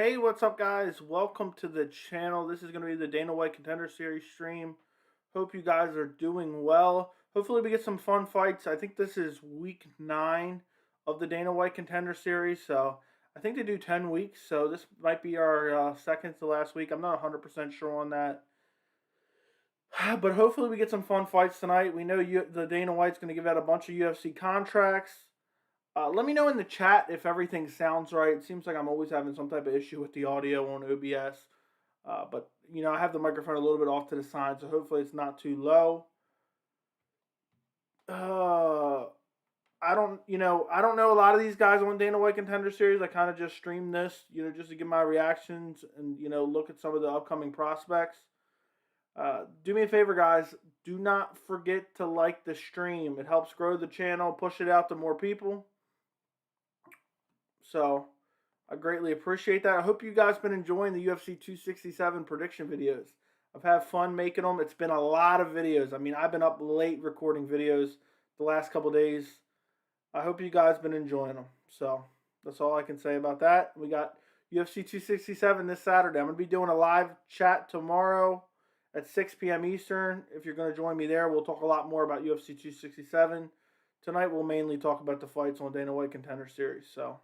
Hey, what's up, guys? Welcome to the channel. This is going to be the Dana White Contender Series stream. Hope you guys are doing well. Hopefully, we get some fun fights. I think this is week 9 of the Dana White Contender Series. So, I think they do 10 weeks. So, this might be our second to last week. I'm not 100% sure on that. But hopefully, we get some fun fights tonight. We know the Dana White's going to give out a bunch of UFC contracts. Let me know in the chat if everything sounds right. It seems like I'm always having some type of issue with the audio on OBS. But, you know, I have the microphone a little bit off to the side, so hopefully it's not too low. I don't know a lot of these guys on Dana White Contender Series. I kind of just stream this, just to give my reactions and, look at some of the upcoming prospects. Do me a favor, guys. Do not forget to like the stream. It helps grow the channel, push it out to more people. So, I greatly appreciate that. I hope you guys been enjoying the UFC 267 prediction videos. I've had fun making them. It's been a lot of videos. I mean, I've been up late recording videos the last couple days. I hope you guys been enjoying them. So, that's all I can say about that. We got UFC 267 this Saturday. I'm going to be doing a live chat tomorrow at 6 p.m. Eastern. If you're going to join me there, we'll talk a lot more about UFC 267. Tonight, we'll mainly talk about the fights on Dana White Contender Series. So,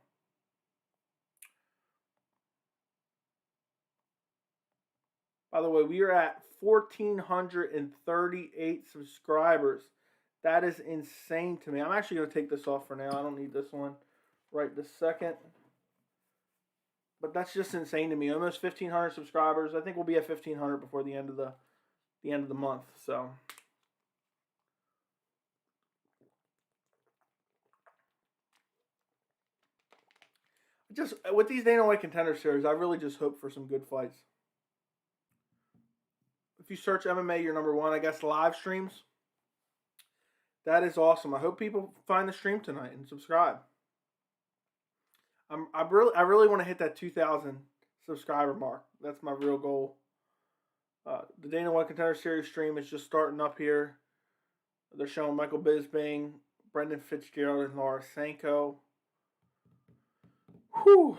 by the way, we are at 1,438 subscribers. That is insane to me. I'm actually going to take this off for now. I don't need this one right this second. But that's just insane to me. Almost 1,500 subscribers. I think we'll be at 1,500 before the end of the month. So, just with these Dana White Contender Series, I really just hope for some good fights. If you search MMA, you're number one. I guess live streams. That is awesome. I hope people find the stream tonight and subscribe. I really want to hit that 2,000 subscriber mark. That's my real goal. The Dana White Contender Series stream is just starting up here. They're showing Michael Bisping, Brendan Fitzgerald, and Laura Sanko. Whew.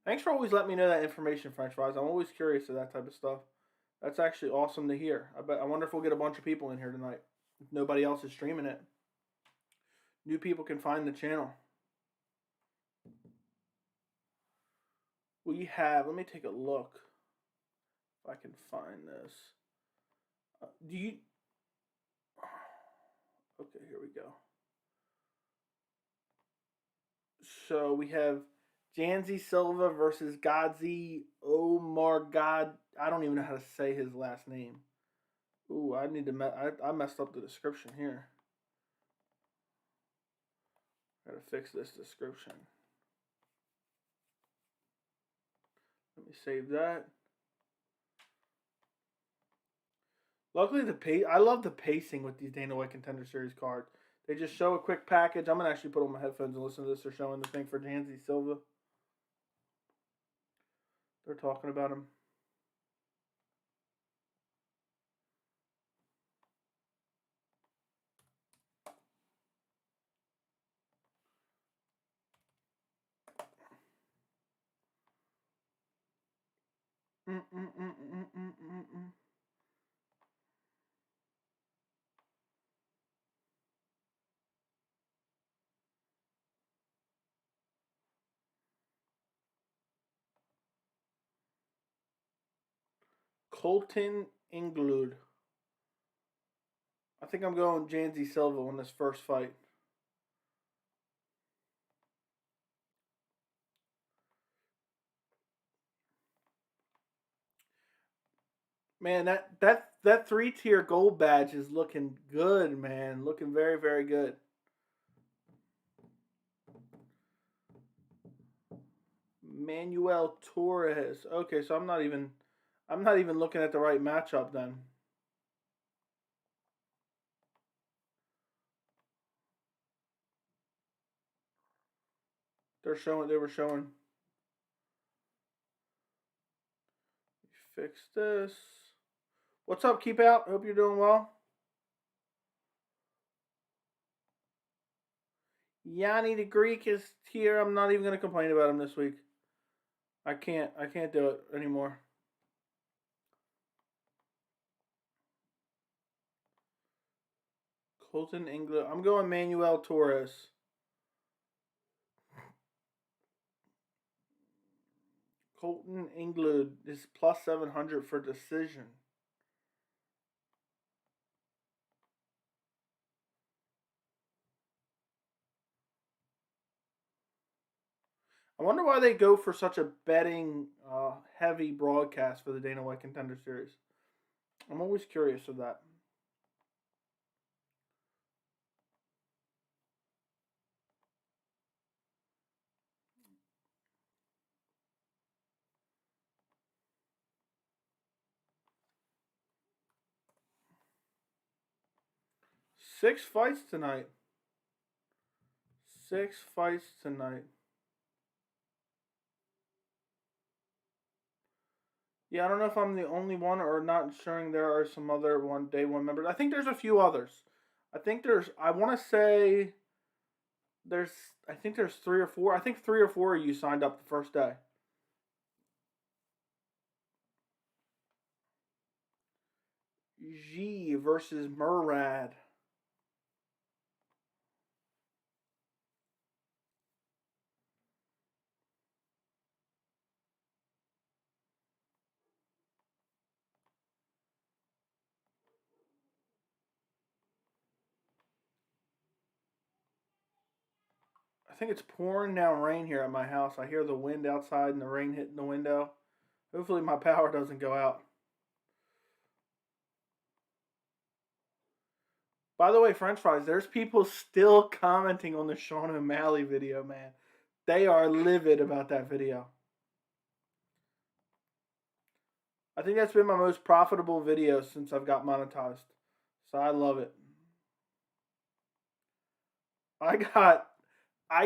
Thanks for always letting me know that information, French fries. I'm always curious of that type of stuff. That's actually awesome to hear. I wonder if we'll get a bunch of people in here tonight. If nobody else is streaming it. New people can find the channel. We have, let me take a look if I can find this. Okay, here we go. So we have Jansey Silva versus Gadzhi Omargadzhiev. I don't even know how to say his last name. Ooh, I messed up the description here. Gotta fix this description. Let me save that. Luckily, I love the pacing with these Dana White Contender Series cards. They just show a quick package. I'm going to actually put on my headphones and listen to this. They're showing the thing for Jansey Silva. They're talking about him. Kolton, Englund. I think I'm going Jansey Silva on this first fight. Man, that 3-tier gold badge is looking good, man. Looking very, very good. Manuel Torres. Okay, so I'm not even looking at the right matchup then. They were showing. Fix this. What's up, Keep Out? Hope you're doing well. Yanni the Greek is here. I'm not even going to complain about him this week. I can't do it anymore. Colton, Englund. I'm going Manuel Torres. Colton, Englund is plus 700 for decision. I wonder why they go for such a betting heavy broadcast for the Dana White Contender Series. I'm always curious of that. Six fights tonight. Yeah, I don't know if I'm the only one or not ensuring there are some other day one members. I think there's a few others. I want to say I think there's 3 or 4. I think 3 or 4 of you signed up the first day. G versus Murad. I think it's pouring down rain here at my house. I hear the wind outside and the rain hitting the window. Hopefully my power doesn't go out. By the way, French fries, there's people still commenting on the Sean O'Malley video, man. They are livid about that video. I think that's been my most profitable video since I've got monetized. So I love it. I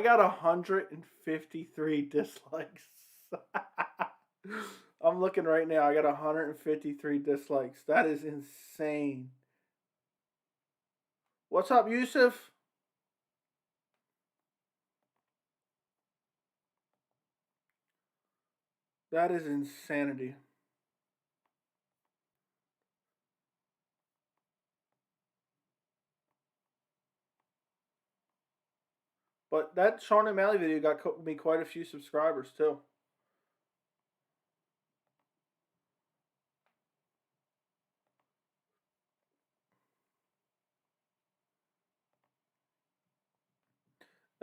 got 153 dislikes. I'm looking right now. I got 153 dislikes. That is insane. What's up, Yusuf? That is insanity. But that Sean O'Malley video got me quite a few subscribers, too.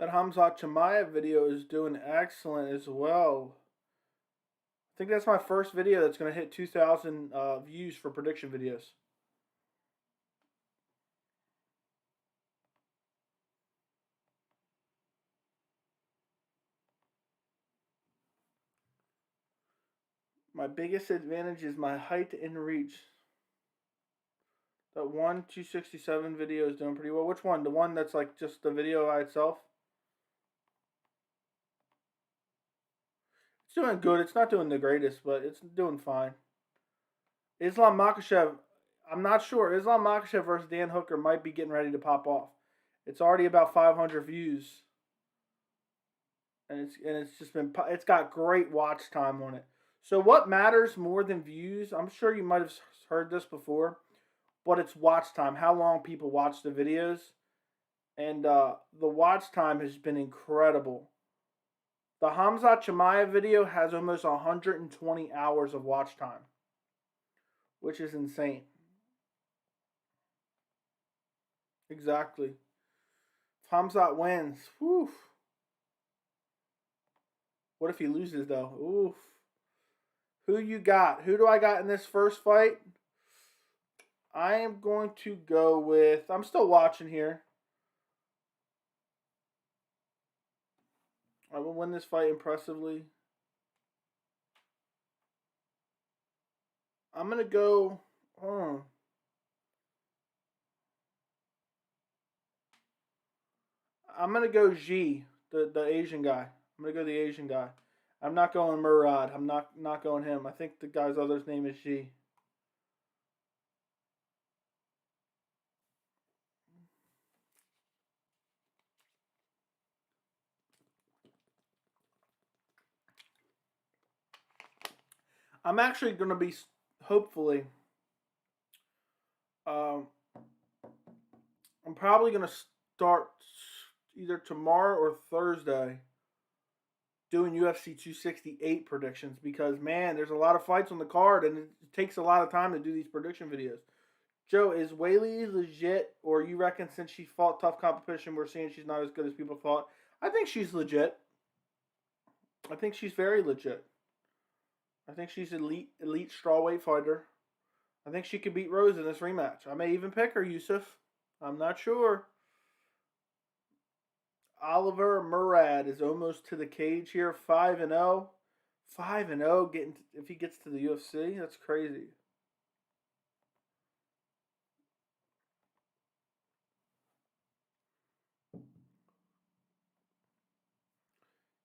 That Hamzat Chimaev video is doing excellent as well. I think that's my first video that's going to hit 2,000 views for prediction videos. My biggest advantage is my height and reach. That 267 video is doing pretty well. Which one? The one that's like just the video by itself? It's doing good. It's not doing the greatest, but it's doing fine. Islam Makhachev, I'm not sure. Islam Makhachev versus Dan Hooker might be getting ready to pop off. It's already about 500 views. And it's got great watch time on it. So what matters more than views? I'm sure you might have heard this before, but it's watch time. How long people watch the videos, and the watch time has been incredible. The Hamzat Chimaev video has almost 120 hours of watch time, which is insane. Exactly. If Hamzat wins, whew. What if he loses, though? Oof. Who you got? Who do I got in this first fight? I am going to go with... I'm still watching here. I will win this fight impressively. I'm going to go... I'm going to go G, the Asian guy. I'm going to go the Asian guy. I'm not going Murad. I'm not going him. I think the guy's other's name is G. I'm actually going to be, hopefully, I'm probably going to start either tomorrow or Thursday doing UFC 268 predictions because, man, there's a lot of fights on the card and it takes a lot of time to do these prediction videos. Joe, is Weili legit, or you reckon since she fought tough competition, we're seeing she's not as good as people thought? I think she's legit. I think she's very legit. I think she's elite strawweight fighter. I think she could beat Rose in this rematch. I may even pick her, Yusuf. I'm not sure. Olivier Murad is almost to the cage here, 5-0. 5-0, if he gets to the UFC, that's crazy.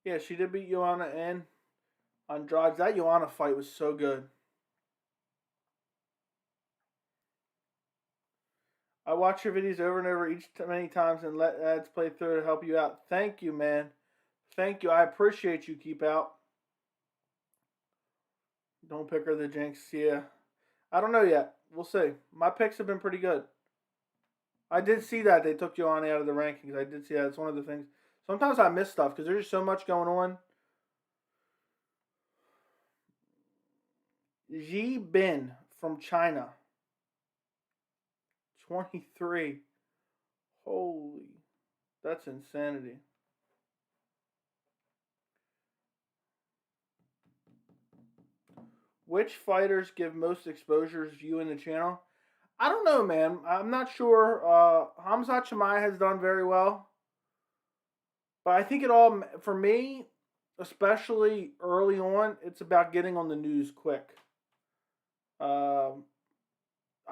Yeah, she did beat Joanna and Andrade. That Joanna fight was so good. I watch your videos over and over many times and let ads play through to help you out. Thank you, man. Thank you. I appreciate you. Keep out. Don't pick her the jinx. Yeah. I don't know yet. We'll see. My picks have been pretty good. I did see that they took Joanna out of the rankings. I did see that. It's one of the things. Sometimes I miss stuff because there's just so much going on. Ji Bin from China. 23. Holy. That's insanity. Which fighters give most exposures to you in the channel? I don't know, man. I'm not sure. Khamzat Chimaev has done very well. But I think it all, for me, especially early on, it's about getting on the news quick.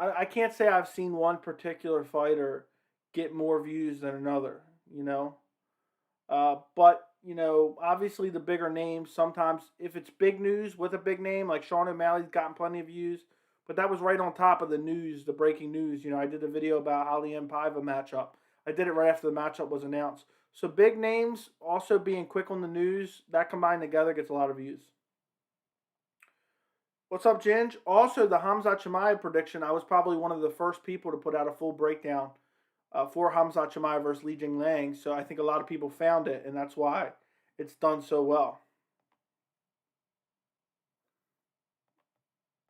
I can't say I've seen one particular fighter get more views than another, you know. But, you know, obviously the bigger names, sometimes if it's big news with a big name, like Sean O'Malley's gotten plenty of views, but that was right on top of the news, the breaking news. You know, I did a video about Ali and Paiva matchup. I did it right after the matchup was announced. So big names also being quick on the news, that combined together gets a lot of views. What's up, Ginge? Also, the Khamzat Chimaev prediction, I was probably one of the first people to put out a full breakdown for Khamzat Chimaev versus Li Jingliang. So I think a lot of people found it, and that's why it's done so well.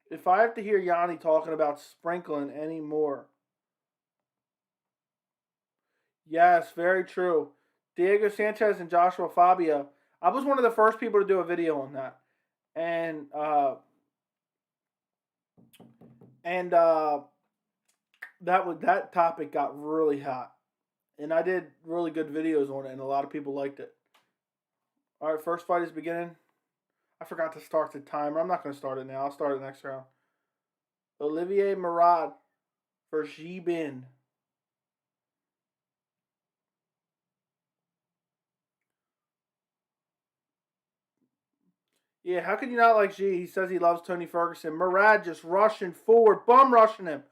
If I have to hear Yanni talking about sprinkling anymore. Yes, very true. Diego Sanchez and Joshua Fabio. I was one of the first people to do a video on that. And that topic got really hot. And I did really good videos on it, and a lot of people liked it. All right, first fight is beginning. I forgot to start the timer. I'm not going to start it now. I'll start it next round. Olivier Murad for Ji Bin. Yeah, how can you not like G? He says he loves Tony Ferguson. Murad just rushing forward, bum rushing him.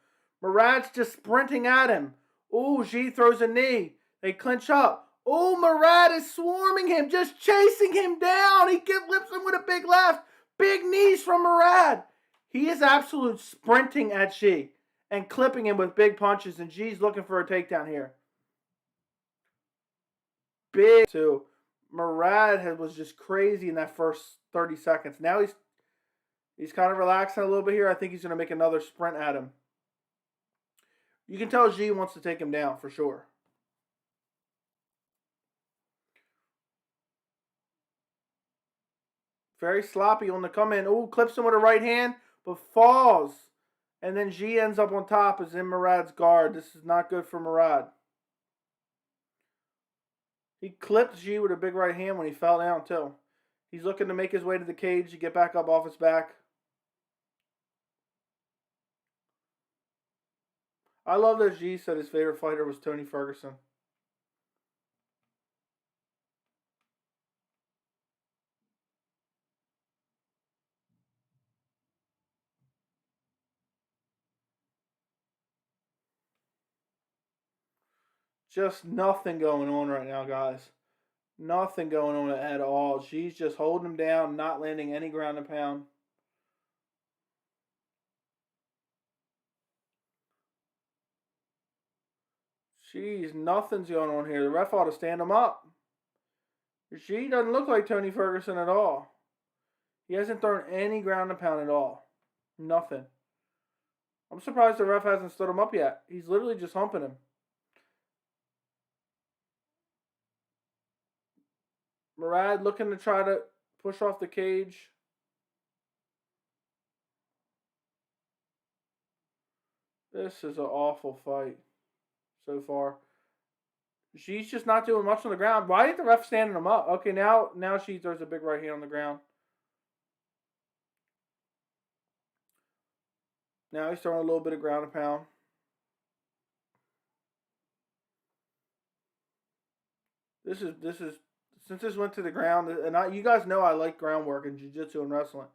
Murad's just sprinting at him. Ooh, G throws a knee. They clinch up. Ooh, Murad is swarming him, just chasing him down. He whips him with a big left. Big knees from Murad. He is absolute sprinting at G and clipping him with big punches, and G's looking for a takedown here. Big, too. Murad was just crazy in that first 30 seconds. Now he's kind of relaxing a little bit here. I think he's going to make another sprint at him. You can tell G wants to take him down for sure. Very sloppy on the come in. Ooh, clips him with a right hand, but falls. And then G ends up on top, is in Murad's guard. This is not good for Murad. He clipped G with a big right hand when he fell down, too. He's looking to make his way to the cage to get back up off his back. I love that G said his favorite fighter was Tony Ferguson. Just nothing going on right now, guys. Nothing going on at all. G's just holding him down, not landing any ground and pound. Jeez, nothing's going on here. The ref ought to stand him up. She doesn't look like Tony Ferguson at all. He hasn't thrown any ground and pound at all. Nothing. I'm surprised the ref hasn't stood him up yet. He's literally just humping him. Murad looking to try to push off the cage. This is an awful fight so far. She's just not doing much on the ground. Why ain't the ref standing him up? Okay, now she throws a big right hand on the ground. Now he's throwing a little bit of ground and pound. This is since this went to the ground, and you guys know I like groundwork in jiu-jitsu and wrestling.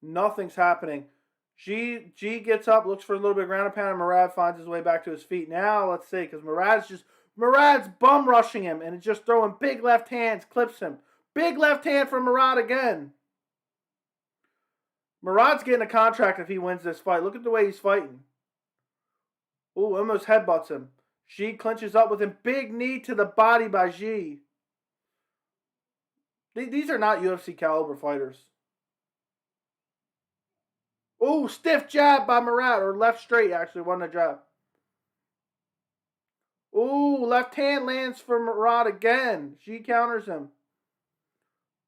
Nothing's happening. G gets up, looks for a little bit of ground and pound, and Murad finds his way back to his feet. Now let's see, because Murad's bum rushing him, and it's just throwing big left hands, clips him. Big left hand from Murad again. Murad's getting a contract if he wins this fight. Look at the way he's fighting. Ooh, almost headbutts him. G clinches up with him. Big knee to the body by G. These are not UFC caliber fighters. Ooh, stiff jab by Murad. Or left straight, actually. Wasn't a jab. Ooh, left hand lands for Murad again. G counters him.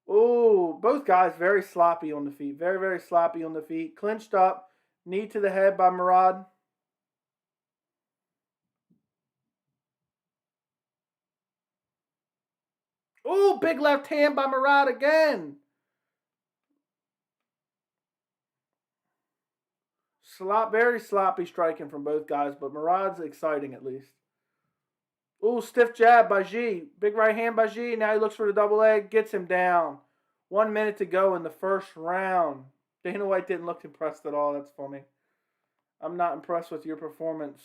Ooh, both guys very sloppy on the feet. Very, very sloppy on the feet. Clinched up. Knee to the head by Murad. Ooh, big left hand by Murad again. Very sloppy striking from both guys, but Murad's exciting at least. Ooh, stiff jab by G. Big right hand by G. Now he looks for the double leg. Gets him down. 1 minute to go in the first round. Dana White didn't look impressed at all. That's funny. I'm not impressed with your performance.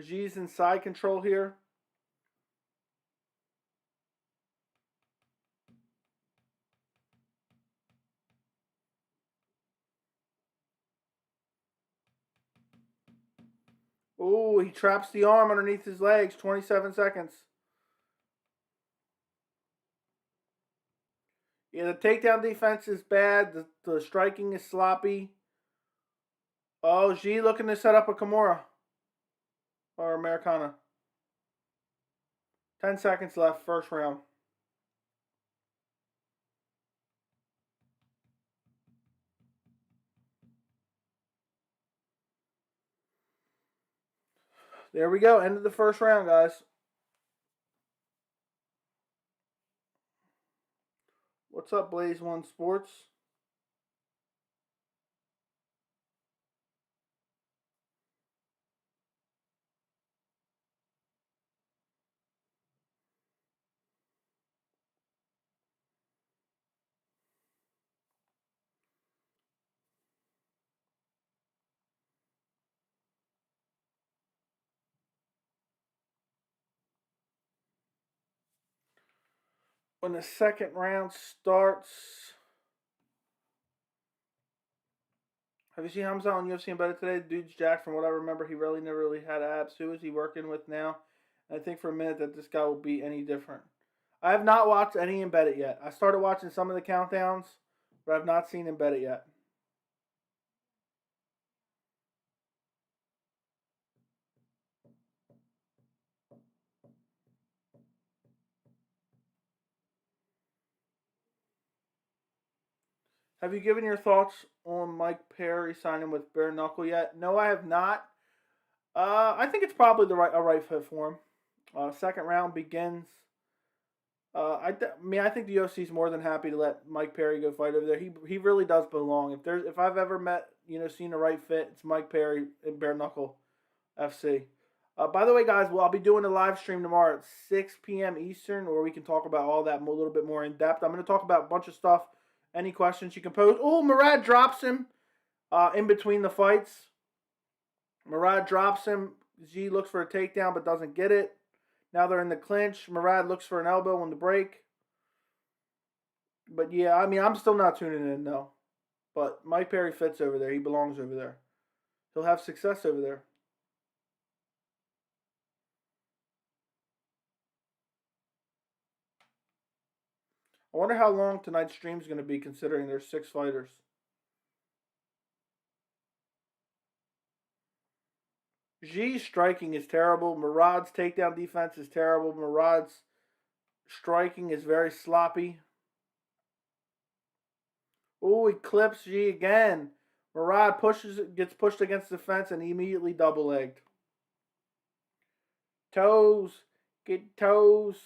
G's in side control here. Ooh, he traps the arm underneath his legs. 27 seconds. Yeah, the takedown defense is bad. The striking is sloppy. Oh, G looking to set up a Kimura. Or Americana. 10 seconds left, first round. There we go. End of the first round, guys. What's up, Blaze One Sports? When the second round starts. Have you seen Hamza on UFC Embedded today? The dude's jacked. From what I remember, he really never really had abs. Who is he working with now? I think for a minute that this guy will be any different. I have not watched any Embedded yet. I started watching some of the countdowns, but I've not seen Embedded yet. Have you given your thoughts on Mike Perry signing with Bare Knuckle yet? No, I have not. I think it's probably a right fit for him. Second round begins. I think the UFC is more than happy to let Mike Perry go fight over there. He really does belong. If I've ever seen a right fit, it's Mike Perry and Bare Knuckle FC. By the way, guys, I'll be doing a live stream tomorrow at 6 p.m. Eastern, where we can talk about all that a little bit more in depth. I'm going to talk about a bunch of stuff. Any questions you can pose. Oh, Murad drops him in between the fights. Murad drops him. G looks for a takedown but doesn't get it. Now they're in the clinch. Murad looks for an elbow on the break. But yeah, I mean, I'm still not tuning in, no. But Mike Perry fits over there. He belongs over there. He'll have success over there. I wonder how long tonight's stream is going to be, considering there's 6 fighters. Xi's striking is terrible. Murad's takedown defense is terrible. Murad's striking is very sloppy. Oh, he clips Xi again. Murad gets pushed against the fence and immediately double-legged. Toes. Get toes.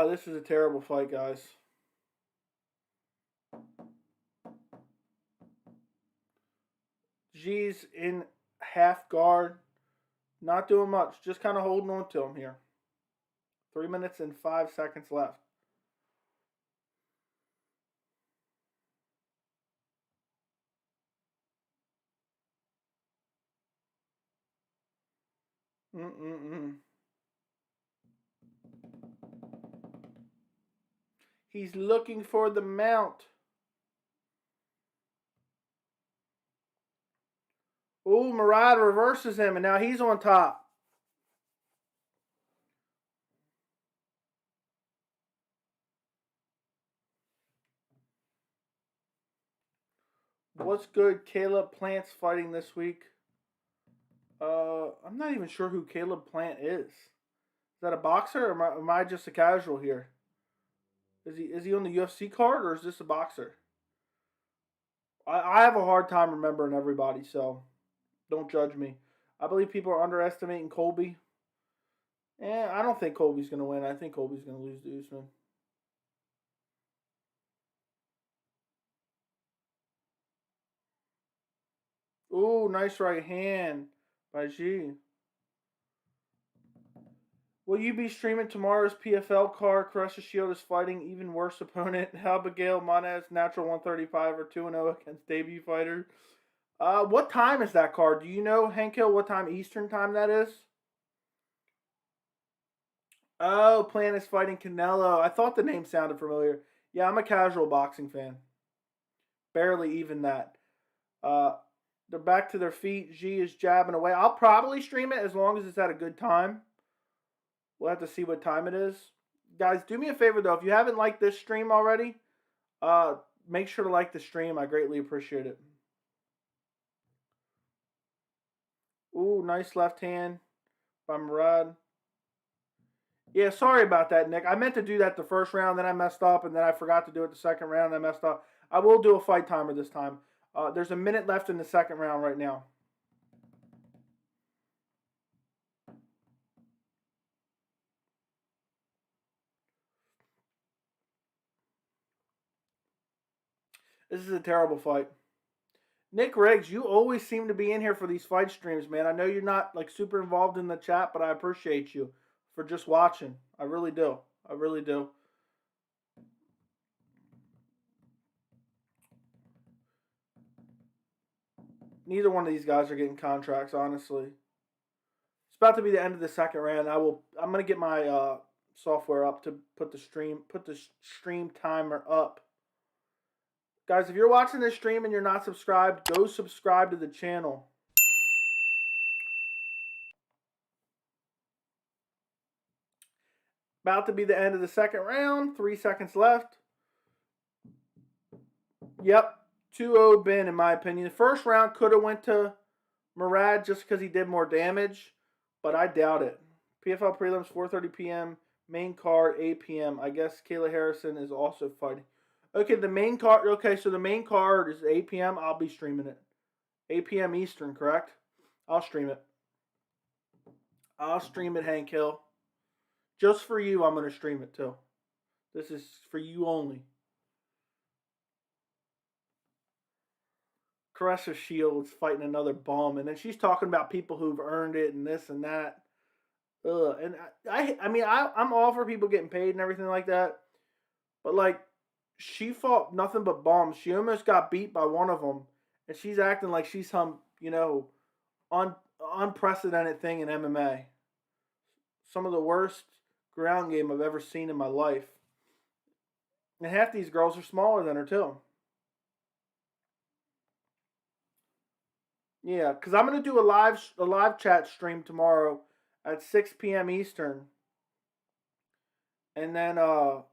This is a terrible fight, guys. Xi's in half guard. Not doing much. Just kind of holding on to him here. 3 minutes and 5 seconds left. He's looking for the mount. Ooh, Murad reverses him, and now he's on top. What's good? Caleb Plant's fighting this week. I'm not even sure who Caleb Plant is. Is that a boxer, or am I just a casual here? Is he on the UFC card, or is this a boxer? I have a hard time remembering everybody, so don't judge me. I believe people are underestimating Colby. I don't think Colby's going to win. I think Colby's going to lose to Usman. Ooh, nice right hand by Xi. Will you be streaming tomorrow's PFL card? Crush Shield is fighting even worse opponent. Abigail Monez, natural 135 or 2-0 against debut fighter. What time is that card? Do you know, Hank Hill, what time Eastern time that is? Oh, Plant is fighting Canelo. I thought the name sounded familiar. Yeah, I'm a casual boxing fan. Barely even that. They're back to their feet. Xi is jabbing away. I'll probably stream it as long as it's at a good time. We'll have to see what time it is. Guys, do me a favor, though. If you haven't liked this stream already, make sure to like the stream. I greatly appreciate it. Ooh, nice left hand by Murad. Yeah, sorry about that, Nick. I meant to do that the first round, then I messed up, and then I forgot to do it the second round, and I messed up. I will do a fight timer this time. There's a minute left in the second round right now. This is a terrible fight. Nick Riggs, you always seem to be in here for these fight streams, man. I know you're not like super involved in the chat, but I appreciate you for just watching. I really do. I really do. Neither one of these guys are getting contracts, honestly. It's about to be the end of the second round. I'm gonna get my software up to put the stream timer up. Guys, if you're watching this stream and you're not subscribed, go subscribe to the channel. About to be the end of the second round. 3 seconds left. Yep. 2-0 Ben, in my opinion. The first round could have went to Murad just because he did more damage, but I doubt it. PFL prelims, 4:30 p.m. Main card, 8 p.m. I guess Kayla Harrison is also fighting. Okay, the main card. Okay, so the main card is 8 p.m. I'll be streaming it. 8 p.m. Eastern, correct? I'll stream it. I'll stream it, Hank Hill. Just for you, I'm going to stream it too. This is for you only. Caressa Shields fighting another bum, and then she's talking about people who've earned it and this and that. Ugh. And I mean, I'm all for people getting paid and everything like that. But, like, she fought nothing but bums. She almost got beat by one of them. And she's acting like she's some, unprecedented thing in MMA. Some of the worst ground game I've ever seen in my life. And half these girls are smaller than her, too. Yeah, because I'm going to do a live chat stream tomorrow at 6 p.m. Eastern. And then I'll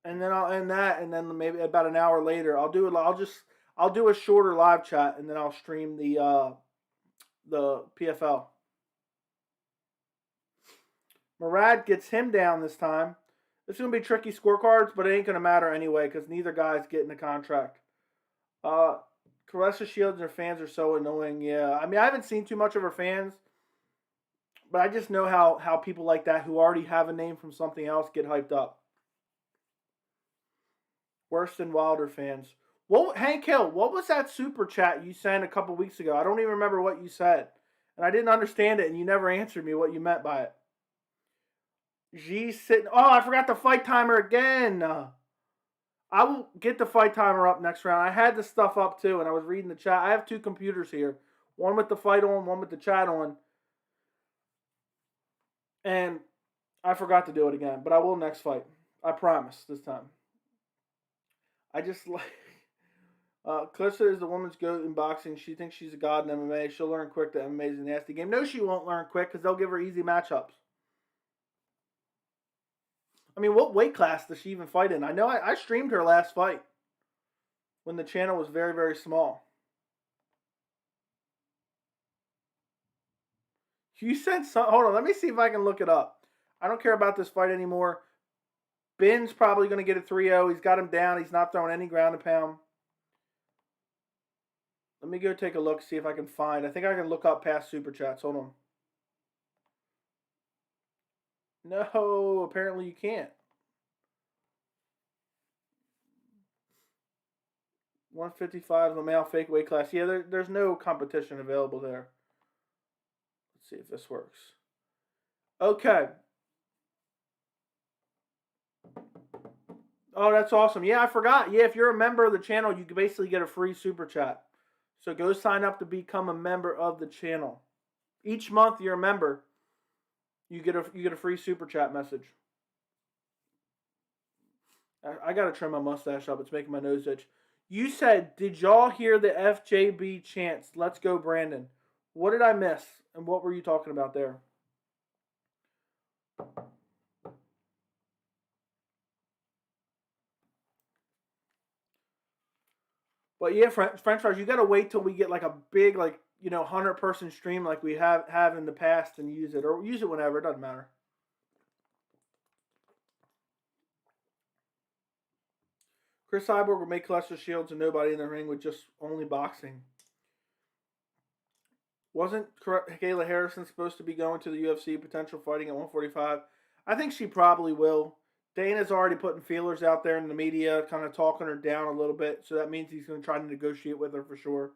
end that, and then maybe about an hour later I'll do a shorter live chat, and then I'll stream the PFL. Murad gets him down this time. It's gonna be tricky scorecards, but it ain't gonna matter anyway because neither guy's getting a contract. Caressa Shields and her fans are so annoying. Yeah, I mean I haven't seen too much of her fans, but I just know how people like that who already have a name from something else get hyped up. Worse than Wilder fans. Well, Hank Hill, what was that super chat you sent a couple weeks ago? I don't even remember what you said. And I didn't understand it, and you never answered me what you meant by it. G's sitting... Oh, I forgot the fight timer again. I will get the fight timer up next round. I had the stuff up, too, and I was reading the chat. I have two computers here. One with the fight on, one with the chat on. And I forgot to do it again, but I will next fight. I promise this time. I just like... Clarissa is the woman's goat in boxing. She thinks she's a god in MMA. She'll learn quick that MMA is a nasty game. No, she won't learn quick because they'll give her easy matchups. I mean, what weight class does she even fight in? I know I streamed her last fight when the channel was very, very small. You said something. Hold on. Let me see if I can look it up. I don't care about this fight anymore. Ben's probably going to get a 3-0. He's got him down. He's not throwing any ground and pound. Let me go take a look, see if I can find. I think I can look up past super chats. Hold on. No, apparently you can't. 155, the male fake weight class. Yeah, there's no competition available there. Let's see if this works. Okay. Oh, that's awesome. Yeah, I forgot. Yeah, if you're a member of the channel, you can basically get a free super chat. So go sign up to become a member of the channel. Each month you're a member, you get a free super chat message. I gotta trim my mustache up. It's making my nose itch. You said, did y'all hear the FJB chants? Let's go, Brandon. What did I miss? And what were you talking about there? But yeah, French fries, you gotta wait till we get like a big, 100-person stream like we have in the past and use it. Or use it whenever, it doesn't matter. Chris Cyborg will make Claressa Shields and nobody in the ring with just only boxing. Wasn't Kayla Harrison supposed to be going to the UFC, potential fighting at 145? I think she probably will. Dana's already putting feelers out there in the media, kind of talking her down a little bit. So that means he's going to try to negotiate with her for sure.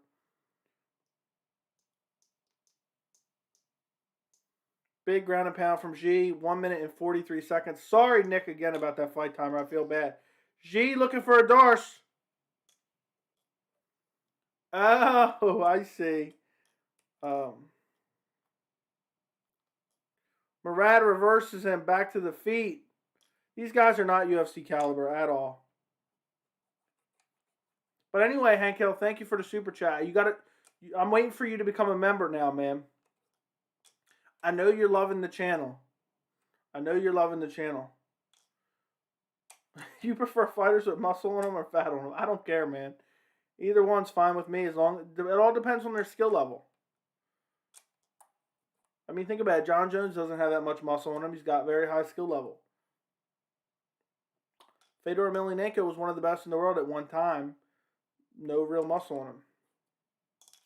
Big ground and pound from G. 1 minute and 43 seconds. Sorry, Nick, again about that fight timer. I feel bad. G looking for a Darce. Oh, I see. Murad reverses him back to the feet. These guys are not UFC caliber at all. But anyway, Hank Hill, thank you for the super chat. I'm waiting for you to become a member now, man. I know you're loving the channel. You prefer fighters with muscle on them or fat on them? I don't care, man. Either one's fine with me as long it all depends on their skill level. I mean, think about it. John Jones doesn't have that much muscle on him. He's got very high skill level. Fedor Emelianenko was one of the best in the world at one time. No real muscle on him.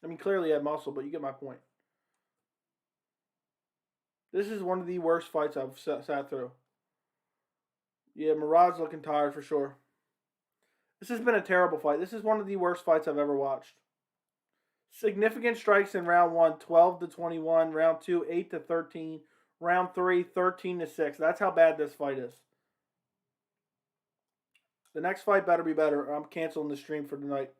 I mean, clearly he had muscle, but you get my point. This is one of the worst fights I've sat through. Yeah, Murad's looking tired for sure. This has been a terrible fight. This is one of the worst fights I've ever watched. Significant strikes in round 1, 12-21. Round 2, 8-13. Round 3, 13-6. That's how bad this fight is. The next fight better be better, or I'm canceling the stream for tonight.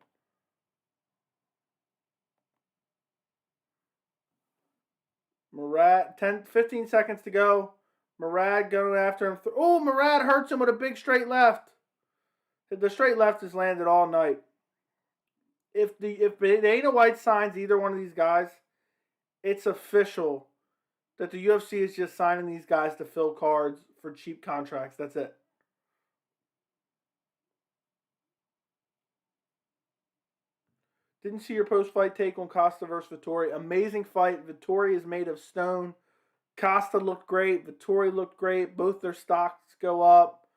Murad, 15 seconds to go. Murad going after him. Oh, Murad hurts him with a big straight left. The straight left has landed all night. If Dana White signs either one of these guys, it's official that the UFC is just signing these guys to fill cards for cheap contracts. That's it. Didn't see your post-fight take on Costa versus Vettori. Amazing fight. Vettori is made of stone. Costa looked great. Vettori looked great. Both their stocks go up.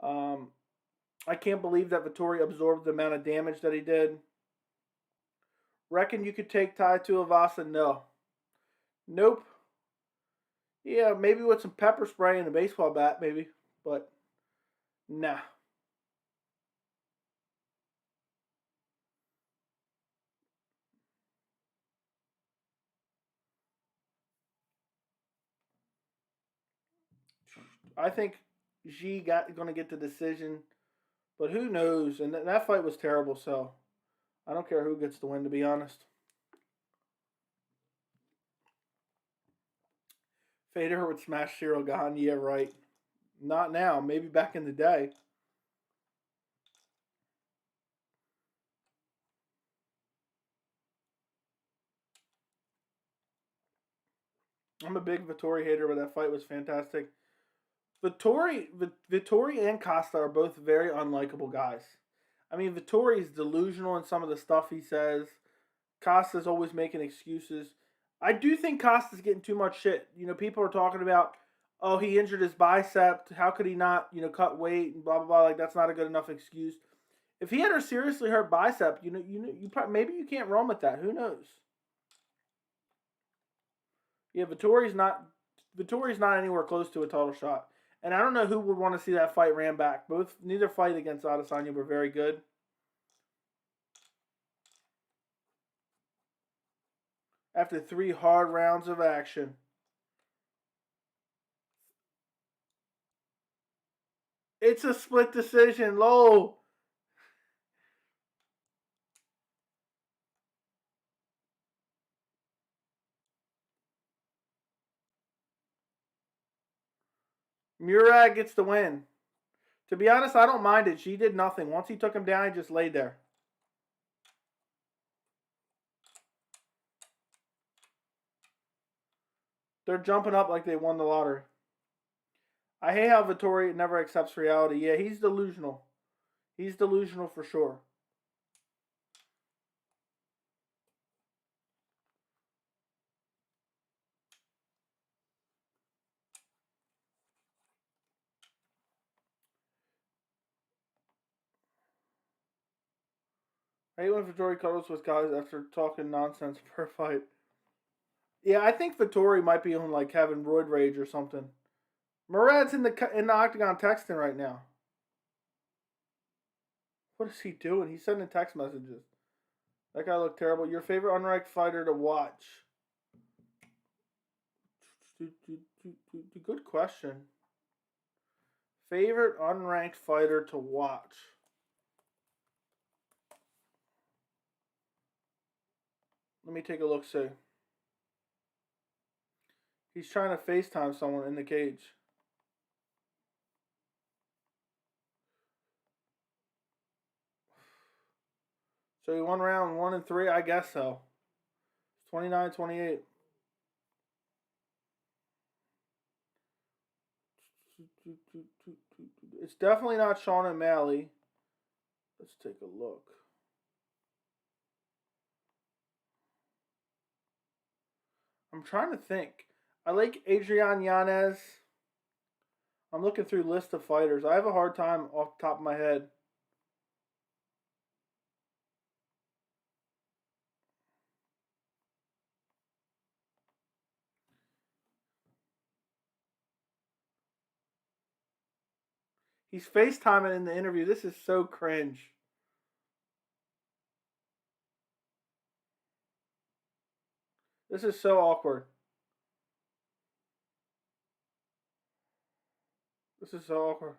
I can't believe that Vettori absorbed the amount of damage that he did. Reckon you could take Tai Tuivasa? No. Nope. Yeah, maybe with some pepper spray and a baseball bat, maybe. But, nah. I think Xi going to get the decision. But who knows? And that fight was terrible, so I don't care who gets the win, to be honest. Fader would smash Cyril Gahn. Yeah, right. Not now. Maybe back in the day. I'm a big Vettori hater, but that fight was fantastic. Vettori and Costa are both very unlikable guys. I mean, Vettori is delusional in some of the stuff he says. Costa's always making excuses. I do think Costa's getting too much shit. You know, people are talking about, oh, he injured his bicep. How could he not, cut weight and blah blah blah? Like that's not a good enough excuse. If he had a seriously hurt bicep, you probably, maybe you can't run with that. Who knows? Yeah, Vittori's not anywhere close to a total shot. And I don't know who would want to see that fight ran back. Neither fight against Adesanya were very good. After 3 hard rounds of action. It's a split decision. Low. Murad gets the win. To be honest, I don't mind it. She did nothing. Once he took him down, he just laid there. They're jumping up like they won the lottery. I hate how Vettori never accepts reality. Yeah, he's delusional. He's delusional for sure. I hate when Vettori cuddles with guys after talking nonsense per fight. Yeah, I think Vettori might be on like having roid rage or something. Murad's in the octagon texting right now. What is he doing? He's sending text messages. That guy looked terrible. Your favorite unranked fighter to watch? Good question. Favorite unranked fighter to watch? Let me take a look, see. He's trying to FaceTime someone in the cage. So he won round 1 and 3? I guess so. 29-28. It's definitely not Sean O'Malley. Let's take a look. I'm trying to think. I like Adrian Yanez. I'm looking through list of fighters. I have a hard time off the top of my head. He's FaceTiming in the interview. This is so cringe. This is so awkward. This is so awkward.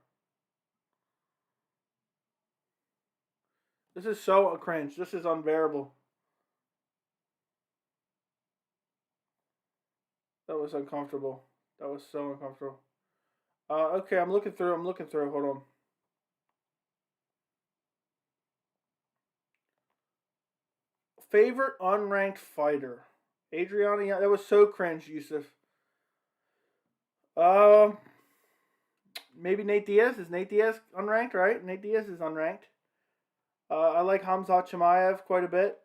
This is so cringe. This is unbearable. That was uncomfortable. That was so uncomfortable. Okay, I'm looking through. Hold on. Favorite unranked fighter? Adriana, that was so cringe, Yusuf. Maybe Nate Diaz. Is Nate Diaz unranked, right? Nate Diaz is unranked. I like Khamzat Chimaev quite a bit.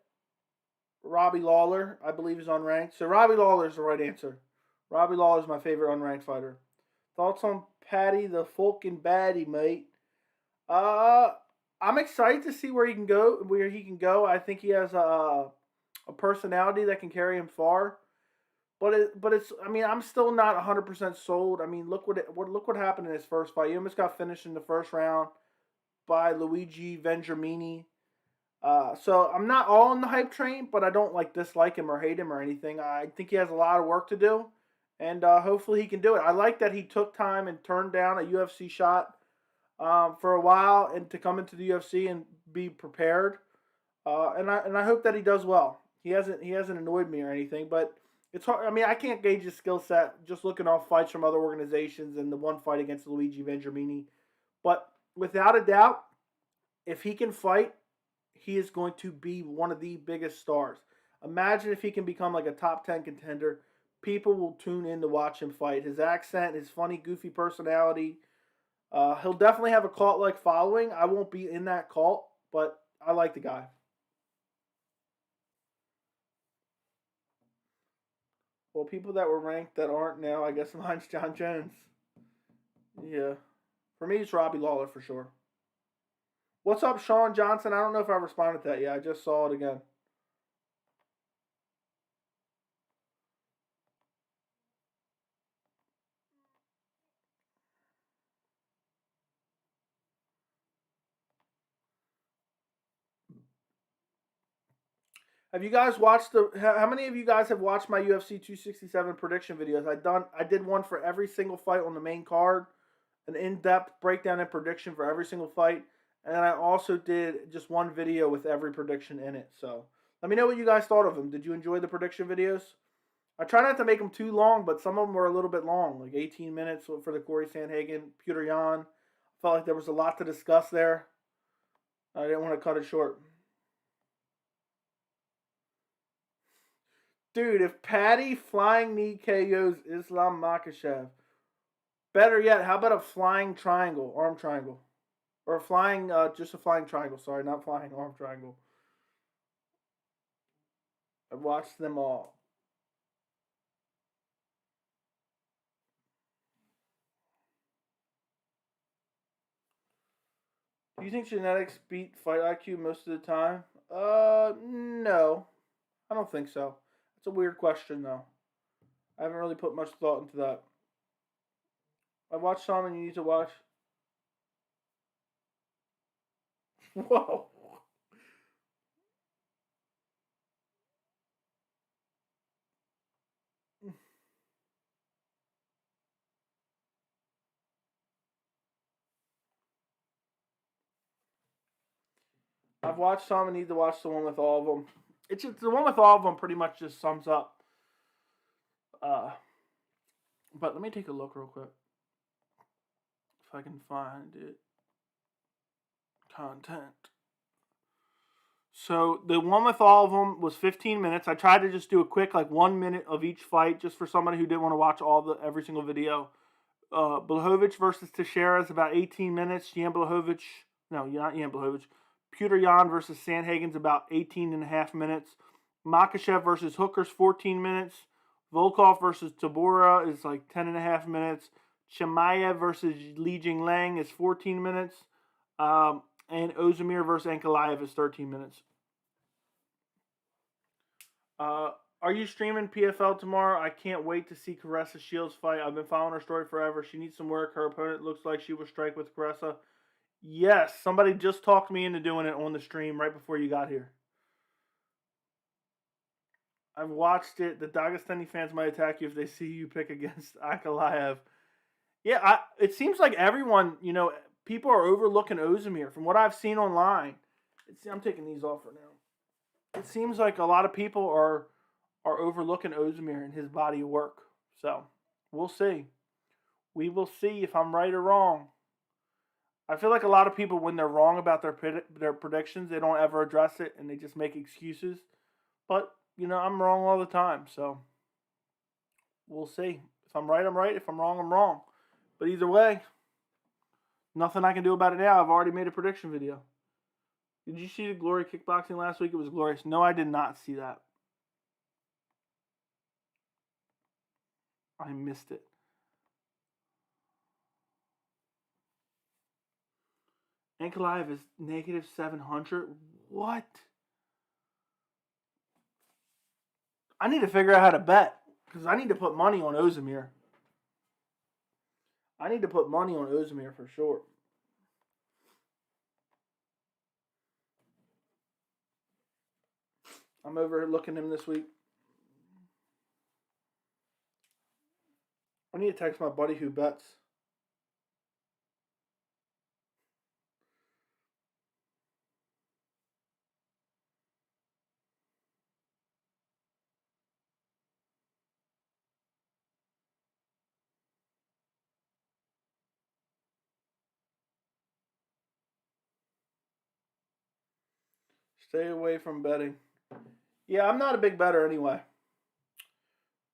Robbie Lawler, I believe, is unranked. So Robbie Lawler is the right answer. Robbie Lawler is my favorite unranked fighter. Thoughts on Patty the Fulkin baddie, mate? I'm excited to see where he can go. I think he has a personality that can carry him far. But it's. I mean, I'm still not 100% sold. I mean, look what happened in his first fight. He almost got finished in the first round by Luigi Vendramini. So I'm not all on the hype train, but I don't dislike him or hate him or anything. I think he has a lot of work to do, and hopefully he can do it. I like that he took time and turned down a UFC shot for a while and to come into the UFC and be prepared. And I hope that he does well. He hasn't annoyed me or anything, but it's hard. I mean, I can't gauge his skill set just looking off fights from other organizations and the one fight against Luigi Vendramini. But without a doubt, if he can fight, he is going to be one of the biggest stars. Imagine if he can become like a top 10 contender. People will tune in to watch him fight. His accent, his funny, goofy personality. He'll definitely have a cult-like following. I won't be in that cult, but I like the guy. Well, people that were ranked that aren't now, I guess mine's John Jones. Yeah. For me, it's Robbie Lawler for sure. What's up, Sean Johnson? I don't know if I responded to that yet. I just saw it again. Have you guys watched how many of you guys have watched my UFC 267 prediction videos? I did one for every single fight on the main card, an in-depth breakdown and prediction for every single fight, and then I also did just one video with every prediction in it. So let me know what you guys thought of them. Did you enjoy the prediction videos? I try not to make them too long, but some of them were a little bit long, like 18 minutes for the Corey Sandhagen, Peter Yan. Felt like there was a lot to discuss there. I didn't want to cut it short. Dude, if Patty flying knee KOs Islam Makhachev, better yet, how about a flying triangle, arm triangle? Or just a flying triangle, sorry, not flying arm triangle. I've watched them all. Do you think genetics beat fight IQ most of the time? No. I don't think so. It's a weird question, though. I haven't really put much thought into that. I watched some and you need to watch. Whoa. I've watched some and need to watch the one with all of them. It's just the one with all of them pretty much just sums up. But let me take a look real quick. If I can find it. Content. So the one with all of them was 15 minutes. I tried to just do a quick 1 minute of each fight just for somebody who didn't want to watch every single video. Blachowicz versus Teixeira is about 18 minutes. Not Jan Blachowicz. Peter Yan versus Sandhagen's about 18 and a half minutes. Makhachev versus Hooker's 14 minutes. Volkov versus Tabora is 10 and a half minutes. Chimaev versus Li Jinglang is 14 minutes. And Ozdemir versus Ankalaev is 13 minutes. Are you streaming PFL tomorrow? I can't wait to see Caressa Shields fight. I've been following her story forever. She needs some work. Her opponent looks like she will strike with Caressa. Yes, somebody just talked me into doing it on the stream right before you got here. I've watched it. The Dagestani fans might attack you if they see you pick against Ankalaev. Yeah, it seems like everyone, people are overlooking Ozdemir. From what I've seen online, I'm taking these off right now. It seems like a lot of people are overlooking Ozdemir and his body of work. So, we'll see. We will see if I'm right or wrong. I feel like a lot of people, when they're wrong about their predictions, they don't ever address it and they just make excuses. But, I'm wrong all the time. So, we'll see. If I'm right, I'm right. If I'm wrong, I'm wrong. But either way, nothing I can do about it now. I've already made a prediction video. Did you see the Glory kickboxing last week? It was glorious. No, I did not see that. I missed it. Ankalaev is negative 700. What? I need to figure out how to bet. Because I need to put money on Ozdemir. I need to put money on Ozdemir for sure. I'm overlooking him this week. I need to text my buddy who bets. Stay away from betting. Yeah, I'm not a big bettor anyway.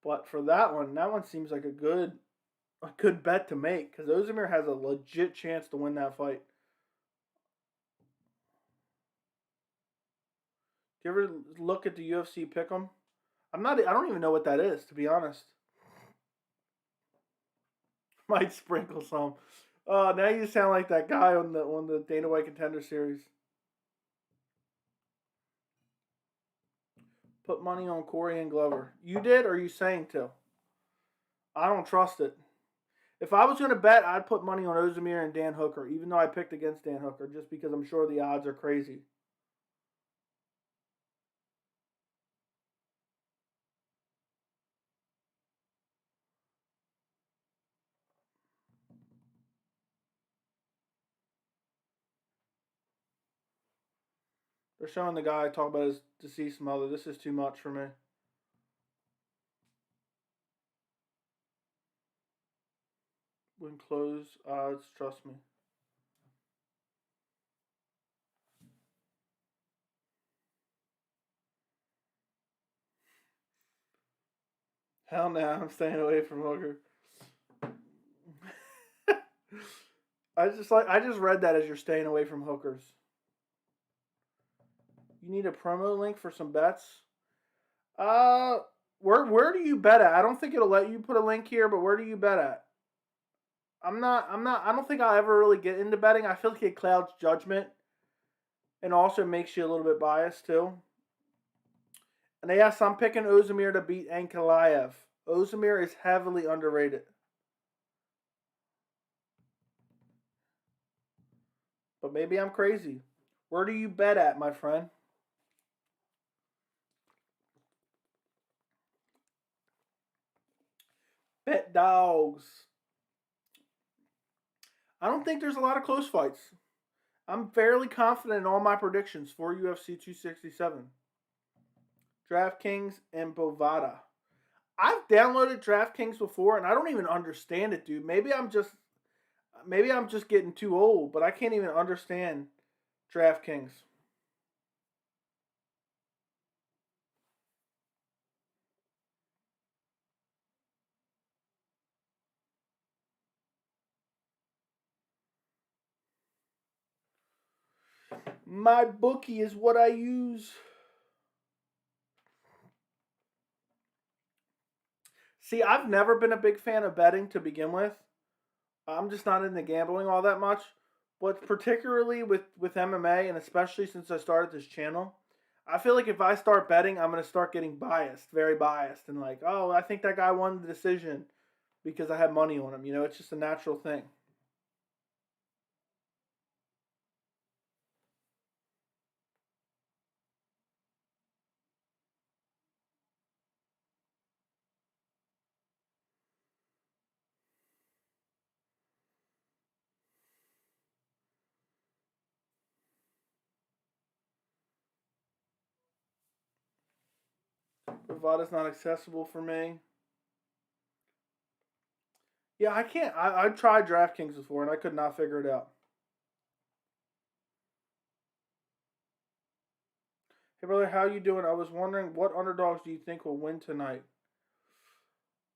But for that one seems like a good bet to make. Because Ozdemir has a legit chance to win that fight. Do you ever look at the UFC pick'em? I don't even know what that is, to be honest. Might sprinkle some. Now you sound like that guy on the Dana White Contender series. Put money on Corey and Glover. You did, or are you saying to? I don't trust it. If I was going to bet, I'd put money on Ozdemir and Dan Hooker, even though I picked against Dan Hooker, just because I'm sure the odds are crazy. They're showing the guy talk about his deceased mother. This is too much for me. When close odds, trust me. Hell no, I'm staying away from Hooker. I just read that as you're staying away from hookers. You need a promo link for some bets? Where do you bet at? I don't think it'll let you put a link here, but where do you bet at? I don't think I'll ever really get into betting. I feel like it clouds judgment and also makes you a little bit biased too. And yes, I'm picking Ozdemir to beat Ankalaev. Ozdemir is heavily underrated. But maybe I'm crazy. Where do you bet at, my friend? Bet dogs. I don't think there's a lot of close fights. I'm fairly confident in all my predictions for UFC 267. DraftKings and Bovada. I've downloaded DraftKings before and I don't even understand it, dude. Maybe I'm just getting too old, but I can't even understand DraftKings. My bookie is what I use. See, I've never been a big fan of betting to begin with. I'm just not into gambling all that much. But particularly with MMA, and especially since I started this channel, I feel like if I start betting, I'm going to start getting biased, very biased. And like, oh, I think that guy won the decision because I had money on him. It's just a natural thing. Bovada's not accessible for me. Yeah, I can't. I tried DraftKings before, and I could not figure it out. Hey, brother, how you doing? I was wondering, what underdogs do you think will win tonight?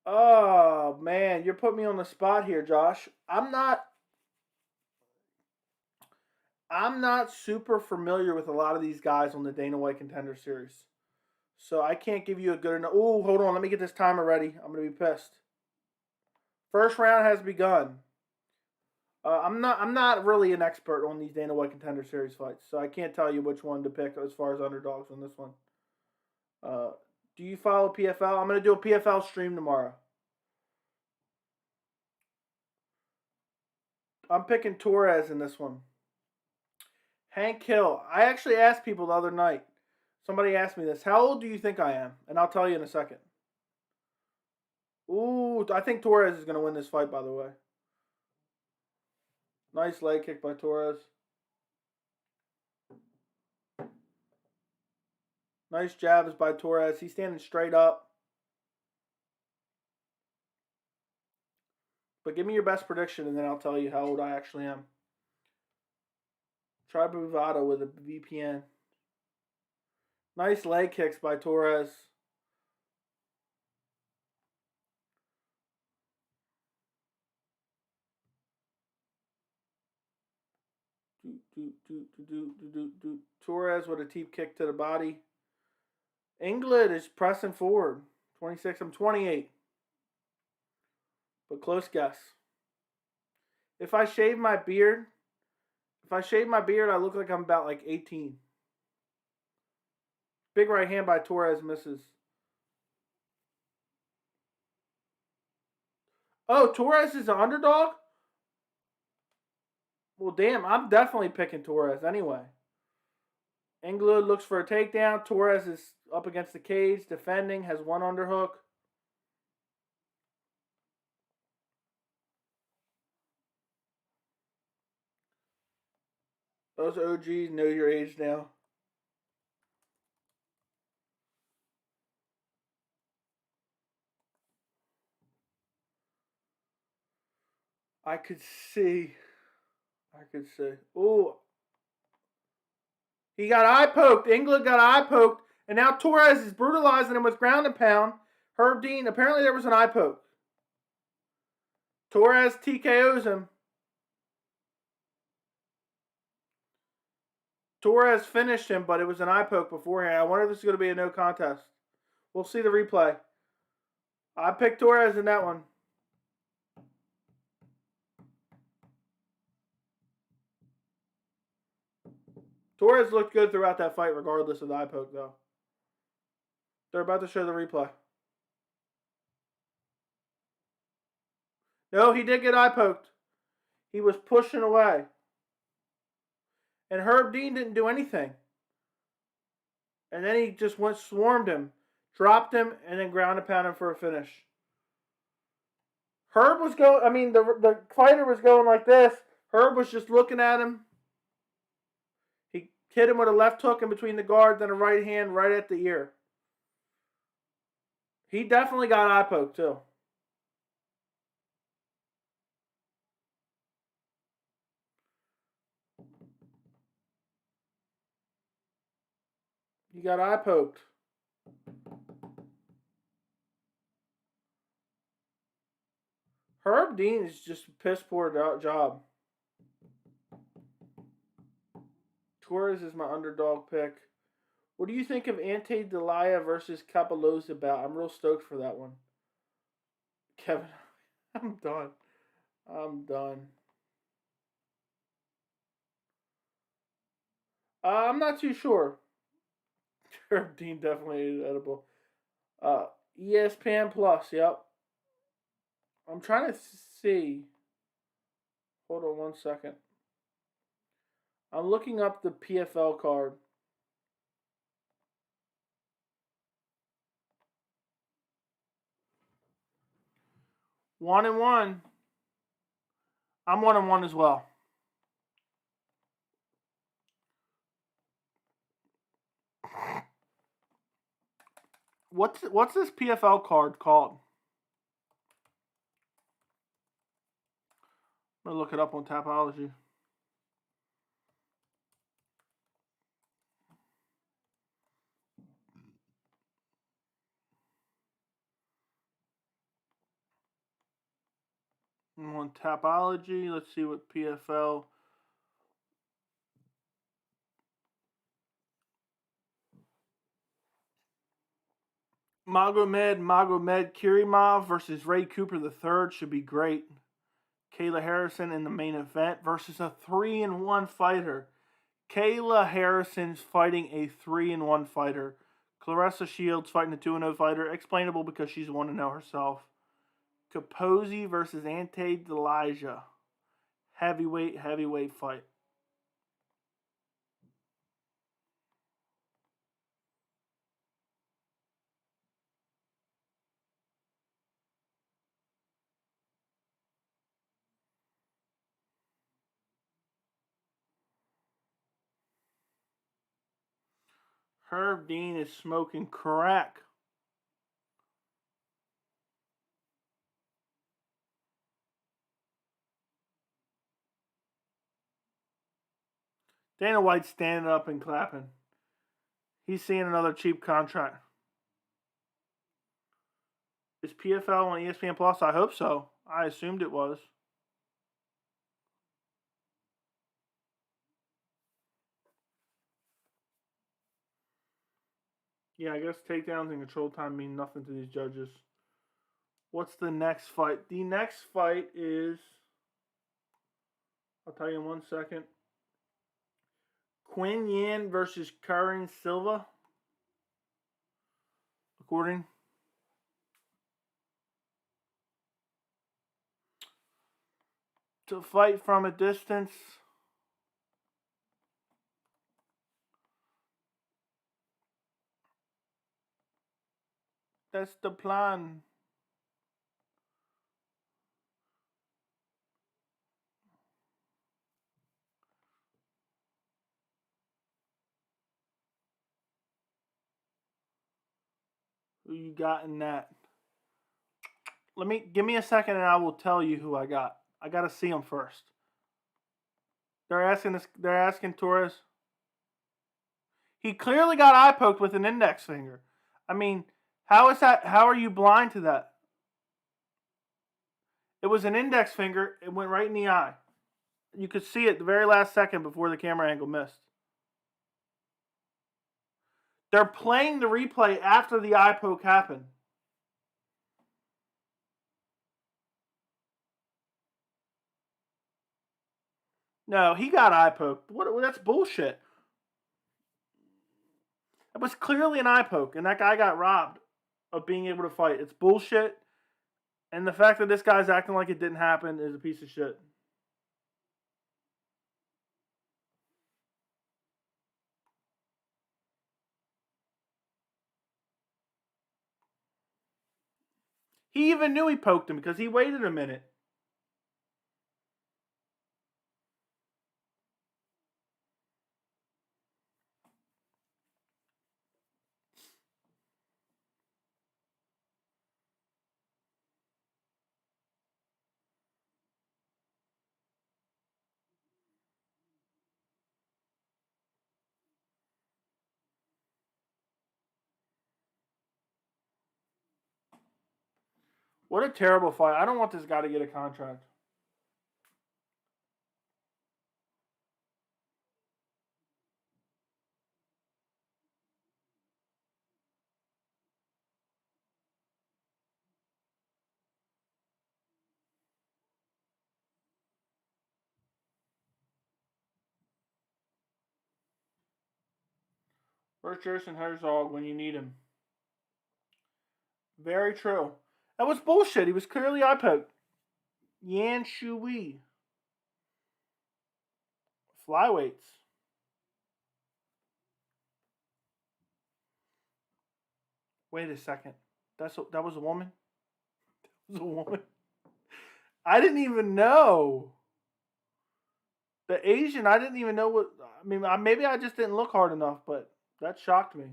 Oh, man, you're putting me on the spot here, Josh. I'm not super familiar with a lot of these guys on the Dana White Contender Series. So I can't give you a good enough. Oh, hold on. Let me get this timer ready. I'm going to be pissed. First round has begun. I'm not really an expert on these Dana White Contender Series fights, so I can't tell you which one to pick as far as underdogs on this one. Do you follow PFL? I'm going to do a PFL stream tomorrow. I'm picking Torres in this one. Hank Hill. I actually asked people the other night. Somebody asked me this. How old do you think I am? And I'll tell you in a second. Ooh, I think Torres is going to win this fight, by the way. Nice leg kick by Torres. Nice jabs by Torres. He's standing straight up. But give me your best prediction, and then I'll tell you how old I actually am. Try Bovada with a VPN. Nice leg kicks by Torres. Torres with a deep kick to the body. Englund is pressing forward. 26. I'm 28. But close guess. If I shave my beard, I look like I'm about like 18. Big right hand by Torres misses. Oh, Torres is an underdog? Well, damn, I'm definitely picking Torres anyway. Englund looks for a takedown. Torres is up against the cage, defending, has one underhook. Those OGs know your age now. I could see. Ooh. He got eye poked. Englund got eye poked. And now Torres is brutalizing him with ground and pound. Herb Dean, apparently there was an eye poke. Torres TKOs him. Torres finished him, but it was an eye poke beforehand. I wonder if this is going to be a no contest. We'll see the replay. I picked Torres in that one. Torres looked good throughout that fight, regardless of the eye poke, though. They're about to show the replay. No, he did get eye poked. He was pushing away. And Herb Dean didn't do anything. And then he just swarmed him, dropped him, and then ground and pound him for a finish. Herb was going, the fighter was going like this. Herb was just looking at him. He hit him with a left hook in between the guard, then a right hand right at the ear. He definitely got eye poked, too. He got eye poked. Herb Dean is just a piss poor job. Torres is my underdog pick. What do you think of Ante Delia versus Capoloza bout? I'm real stoked for that one. Kevin, I'm done. I'm not too sure. Herb Dean definitely is edible. ESPN Plus, yep. I'm trying to see. Hold on 1 second. I'm looking up the PFL card. One and one. I'm 1-1 as well. What's this PFL card called? I'm gonna look it up on Tapology. I'm on Tapology. Let's see what PFL. Magomed Kirimov versus Ray Cooper III should be great. Kayla Harrison in the main event versus a 3-1 fighter. Kayla Harrison's fighting a 3-1 fighter. Clarissa Shields fighting a 2-0 fighter. Explainable because she's 1-0 herself. Capozzi versus Ante Delija. Heavyweight fight. Herb Dean is smoking crack. Dana White's standing up and clapping. He's seeing another cheap contract. Is PFL on ESPN Plus? I hope so. I assumed it was. Yeah, I guess takedowns and control time mean nothing to these judges. What's the next fight? The next fight is... I'll tell you in 1 second. Quiñonez versus Jansey Silva. According. To fight from a distance. That's the plan. Who you got in that? Give me a second and I will tell you who I got. I gotta see him first. They're asking Torres. He clearly got eye poked with an index finger. I mean, how is that? How are you blind to that? It was an index finger. It went right in the eye. You could see it the very last second before the camera angle missed. They're playing the replay after the eye poke happened. No, he got eye poked. That's bullshit. It was clearly an eye poke, and that guy got robbed of being able to fight. It's bullshit. And the fact that this guy's acting like it didn't happen is a piece of shit. He even knew he poked him because he waited a minute. What a terrible fight. I don't want this guy to get a contract. Where's Jason Herzog when you need him? Very true. That was bullshit. He was clearly eye poked. Yan Qihui. Flyweights. Wait a second. That was a woman? That was a woman? I didn't even know. The Asian, I didn't even know what... I mean, maybe I just didn't look hard enough, but that shocked me.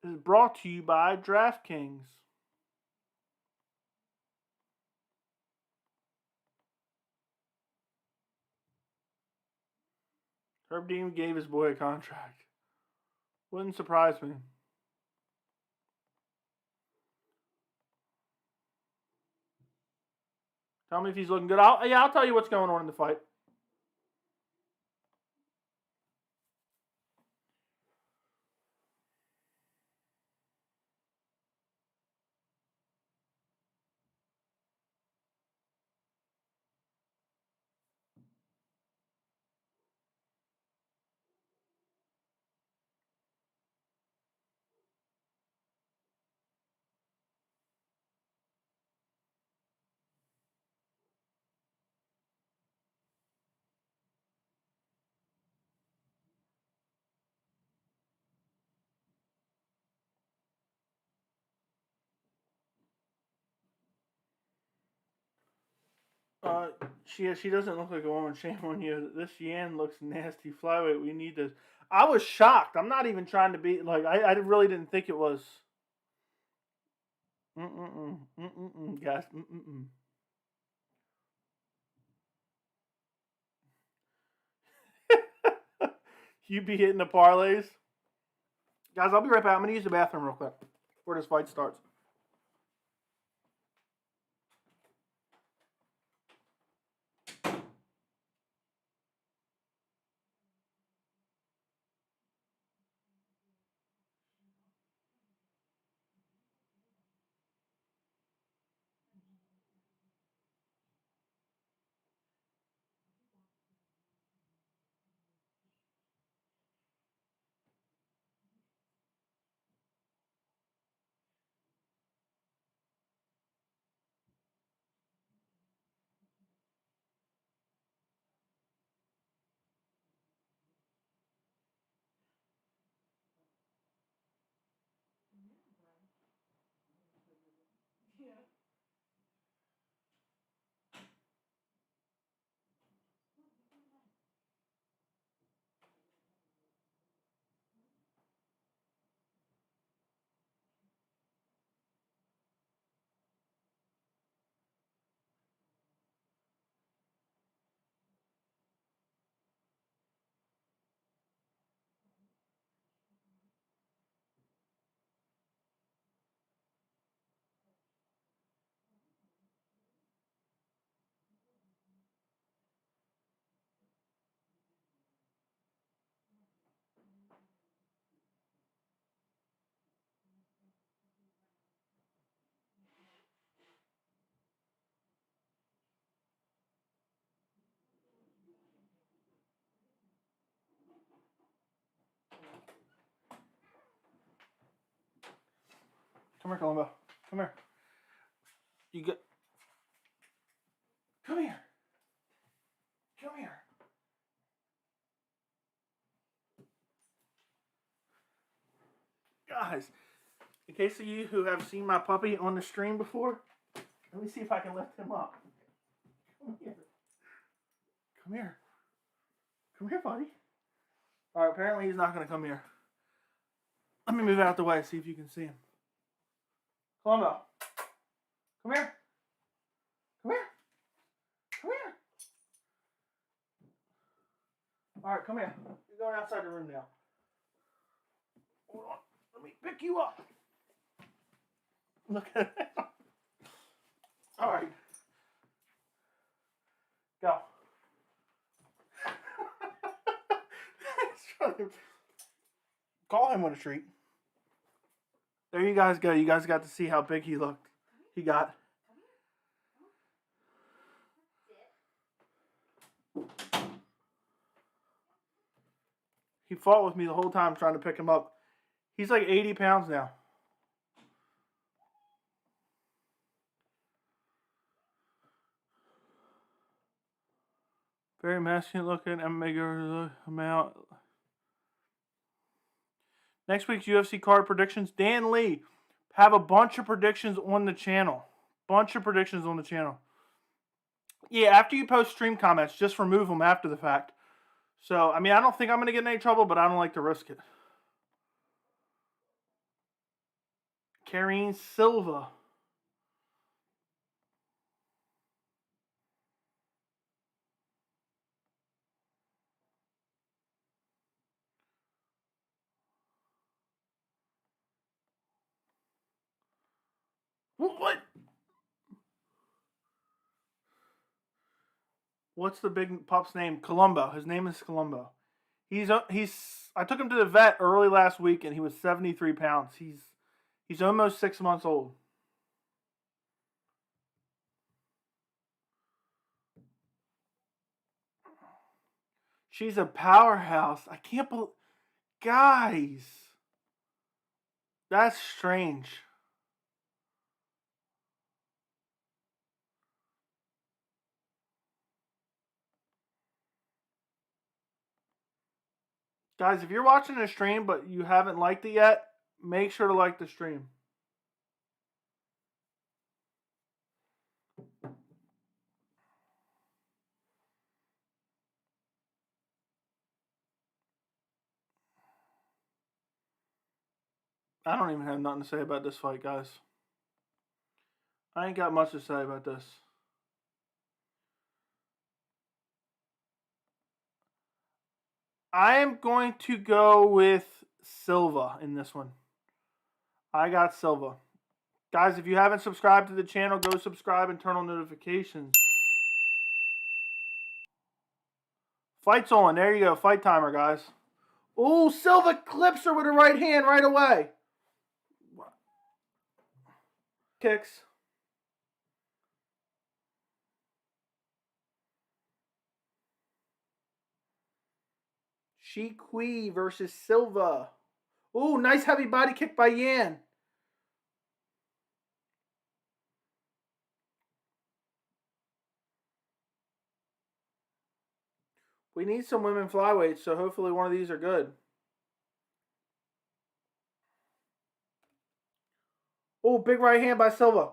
is brought to you by DraftKings. Herb Dean gave his boy a contract. Wouldn't surprise me. Tell me if he's looking good. I'll tell you what's going on in the fight. She doesn't look like a woman. Shame on you. This Yan looks nasty. Flyweight. We need this. I was shocked. I'm not even trying to be like. I really didn't think it was. Guys. You be hitting the parlays, guys. I'll be right back. I'm gonna use the bathroom real quick before this fight starts. Come here, Columbo. Come here. You get. Come here. Come here. Guys, in case of you who have seen my puppy on the stream before, let me see if I can lift him up. Come here. Come here. Come here, buddy. Alright, apparently he's not going to come here. Let me move out the way, see if you can see him. Columbo. Come here. Come here. Come here. Alright, come here. You're going outside the room now. Hold on. Let me pick you up. Look at that. Alright. Go. Call him on a treat. There you guys go. You guys got to see how big he looked. He got. He fought with me the whole time trying to pick him up. He's like 80 pounds now. Very masculine looking. MMA amount. Next week's UFC card predictions. Dan Lee have a bunch of predictions on the channel. Yeah, after you post stream comments, just remove them after the fact. So, I mean, I don't think I'm going to get in any trouble, but I don't like to risk it. Jansey Silva. What? What's the big pup's name? Colombo. His name is Colombo. He's. I took him to the vet early last week, and he was 73 pounds. He's almost 6 months old. She's a powerhouse. I can't believe, guys. That's strange. Guys, if you're watching the stream but you haven't liked it yet, make sure to like the stream. I don't even have nothing to say about this fight, guys. I ain't got much to say about this. I am going to go with Silva in this one. I got Silva. Guys, if you haven't subscribed to the channel, go subscribe and turn on notifications. Fight's on. There you go. Fight timer, guys. Ooh, Silva clips her with her right hand right away. Kicks. Qihui versus Silva. Ooh, nice heavy body kick by Yan. We need some women flyweights, so hopefully one of these are good. Oh, big right hand by Silva.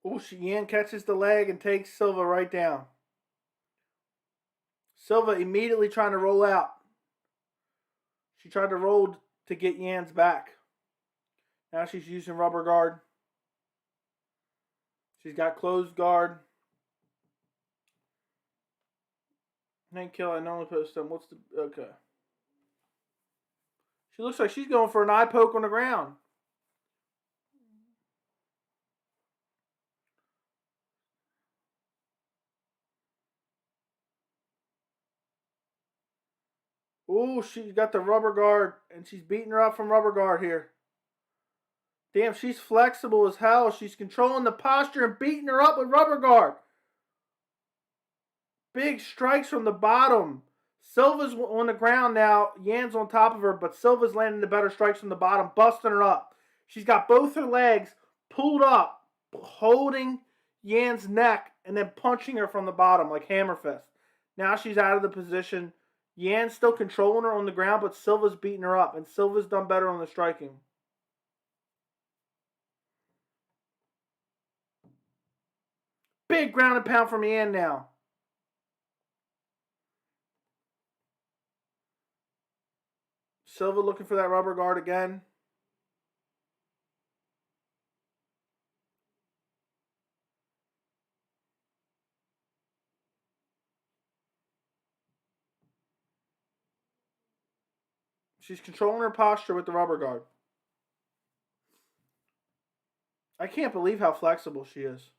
Oh, Yan catches the leg and takes Silva right down. Silva immediately trying to roll out. She tried to roll to get Yan's back. Now she's using rubber guard. She's got closed guard. Hank Kill, I normally post them. What's the... Okay. She looks like she's going for an eye poke on the ground. Ooh, she's got the rubber guard, and she's beating her up from rubber guard here. Damn, she's flexible as hell. She's controlling the posture and beating her up with rubber guard. Big strikes from the bottom. Silva's on the ground now. Yan's on top of her, but Silva's landing the better strikes from the bottom, busting her up. She's got both her legs pulled up, holding Yan's neck, and then punching her from the bottom like hammer fist. Now she's out of the position. Yan's still controlling her on the ground, but Silva's beating her up, and Silva's done better on the striking. Big ground and pound from Yan now. Silva looking for that rubber guard again. She's controlling her posture with the rubber guard. I can't believe how flexible she is.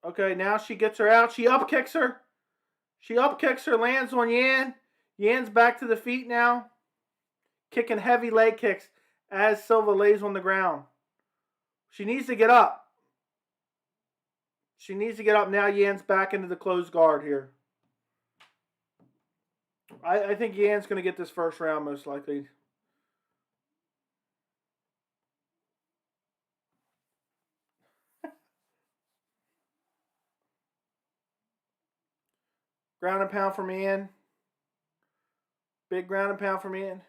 Okay, now she gets her out. She up kicks her. She up kicks her, lands on Yan. Yan's back to the feet now. Kicking heavy leg kicks as Silva lays on the ground. She needs to get up. She needs to get up. Now Yan's back into the closed guard here. I think Yan's going to get this first round most likely. Ground and pound from Yan. Big ground and pound from Yan.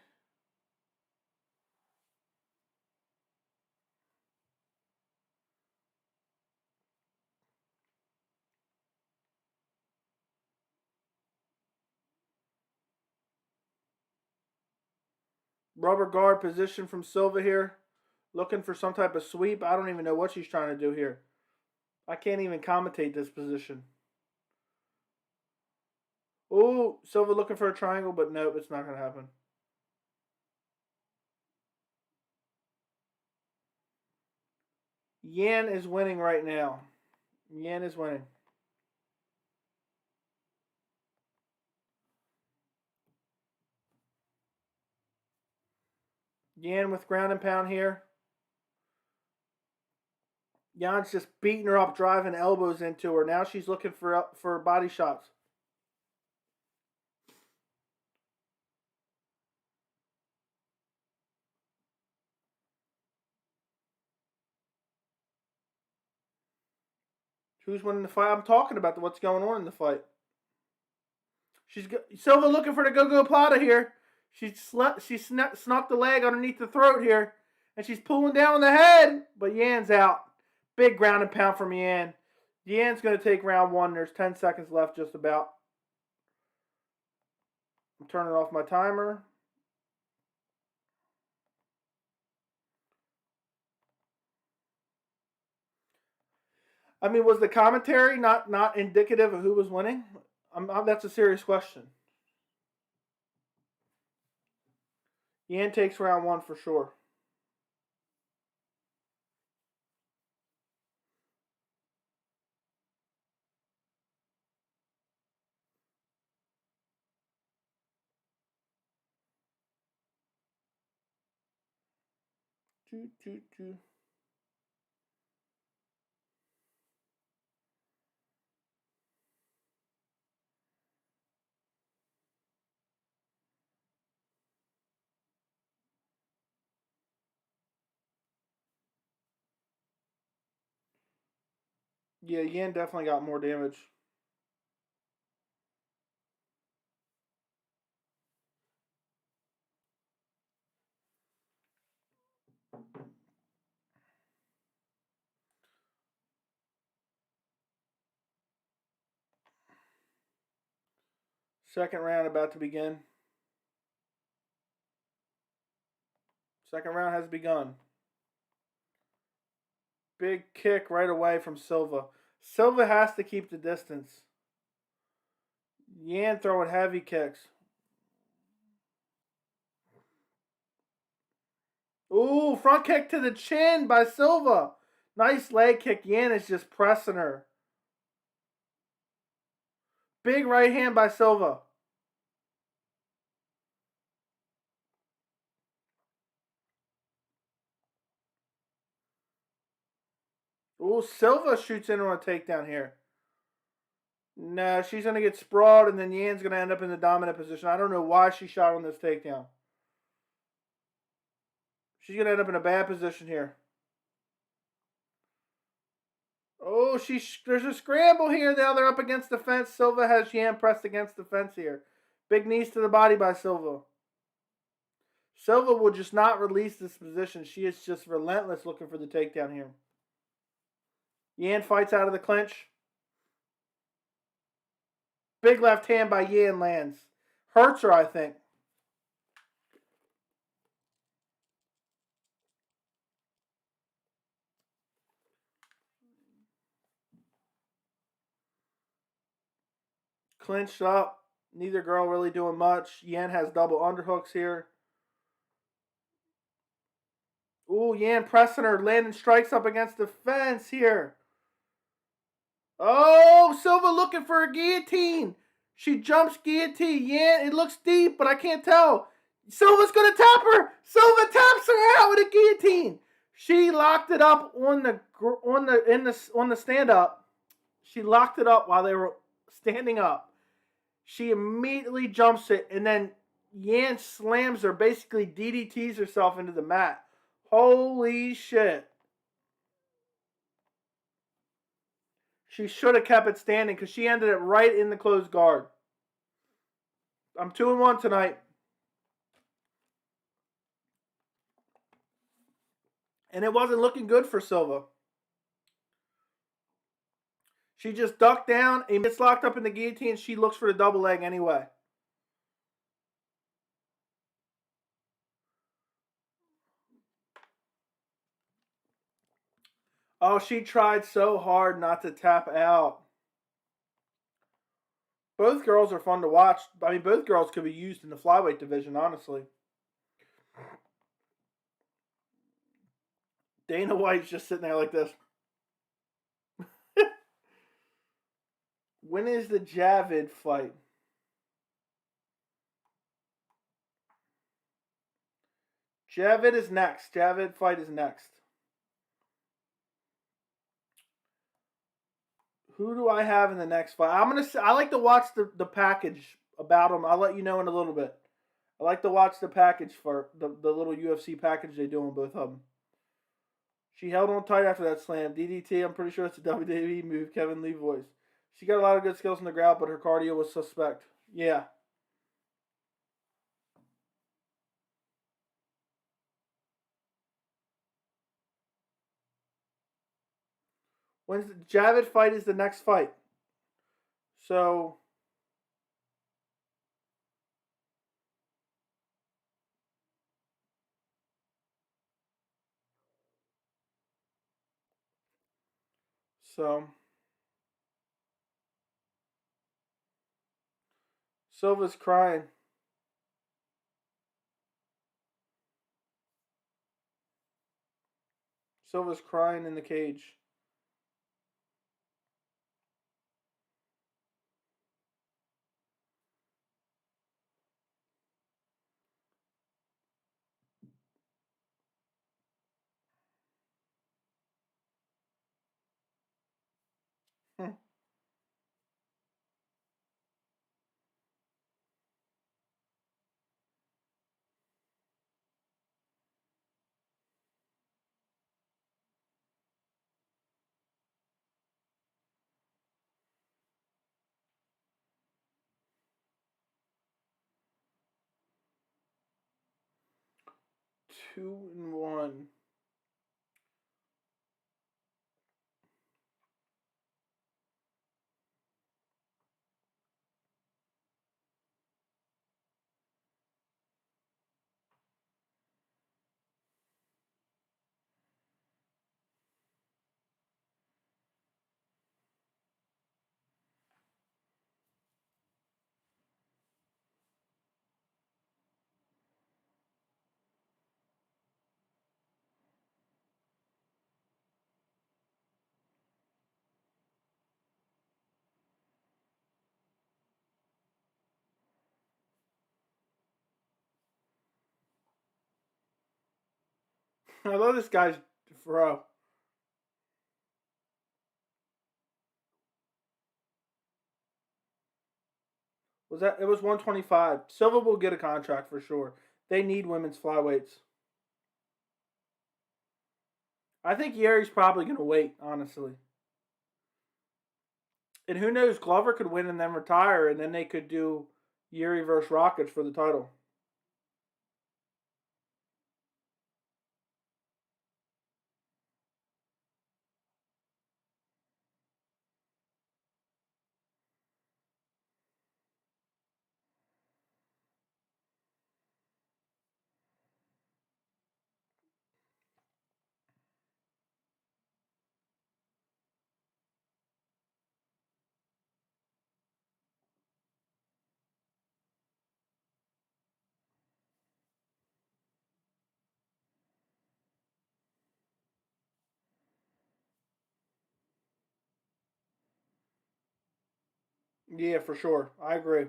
Rubber guard position from Silva here. Looking for some type of sweep. I don't even know what she's trying to do here. I can't even commentate this position. Oh, Silva looking for a triangle, but nope, it's not going to happen. Yan is winning right now. Yan is winning. Yan with ground and pound here. Yan's just beating her up, driving elbows into her. Now she's looking for body shots. Who's winning the fight? I'm talking about what's going on in the fight. Silva looking for the go-go plata here. She snuck the leg underneath the throat here. And she's pulling down on the head. But Yan's out. Big ground and pound from Yan. Yan's going to take round one. There's 10 seconds left just about. I'm turning off my timer. I mean, was the commentary not indicative of who was winning? That's a serious question. Yan takes round one for sure. Two. Yeah, Yan definitely got more damage. Second round about to begin. Second round has begun. Big kick right away from Silva. Silva has to keep the distance. Yan throwing heavy kicks. Ooh, front kick to the chin by Silva. Nice leg kick. Yan is just pressing her. Big right hand by Silva. Ooh, Silva shoots in on a takedown here. No, she's going to get sprawled, and then Yan's going to end up in the dominant position. I don't know why she shot on this takedown. She's going to end up in a bad position here. Oh, there's a scramble here. Now they're up against the fence. Silva has Yan pressed against the fence here. Big knees to the body by Silva. Silva will just not release this position. She is just relentless looking for the takedown here. Yan fights out of the clinch. Big left hand by Yan lands. Hurts her, I think. Clinched up. Neither girl really doing much. Yan has double underhooks here. Ooh, Yan pressing her. Landing strikes up against the fence here. Oh, Silva looking for a guillotine. She jumps guillotine. Yan, it looks deep, but I can't tell. Silva's going to tap her. Silva taps her out with a guillotine. She locked it up on the stand up. She locked it up while they were standing up. She immediately jumps it, and then Yan slams her, basically DDTs herself into the mat. Holy shit. She should have kept it standing because she ended it right in the closed guard. I'm 2-1 tonight. And it wasn't looking good for Silva. She just ducked down and gets locked up in the guillotine. She looks for the double leg anyway. Oh, she tried so hard not to tap out. Both girls are fun to watch. I mean, both girls could be used in the flyweight division, honestly. Dana White's just sitting there like this. When is the Javid fight? Javid is next. Javid fight is next. Who do I have in the next fight? I like to watch the package about them. I'll let you know in a little bit. I like to watch the package for the little UFC package they do on both of them. She held on tight after that slam. DDT, I'm pretty sure it's a WWE move, Kevin Lee voice. She got a lot of good skills on the ground, but her cardio was suspect. Yeah. When's the Javid fight is the next fight. So Silva's crying. Silva's crying in the cage. Hmm. Two and one. I love this guy's throw. Was that? It was 125. Silva will get a contract for sure. They need women's flyweights. I think Yuri's probably going to wait, honestly. And who knows? Glover could win and then retire, and then they could do Yuri versus Rockets for the title. Yeah, for sure. I agree.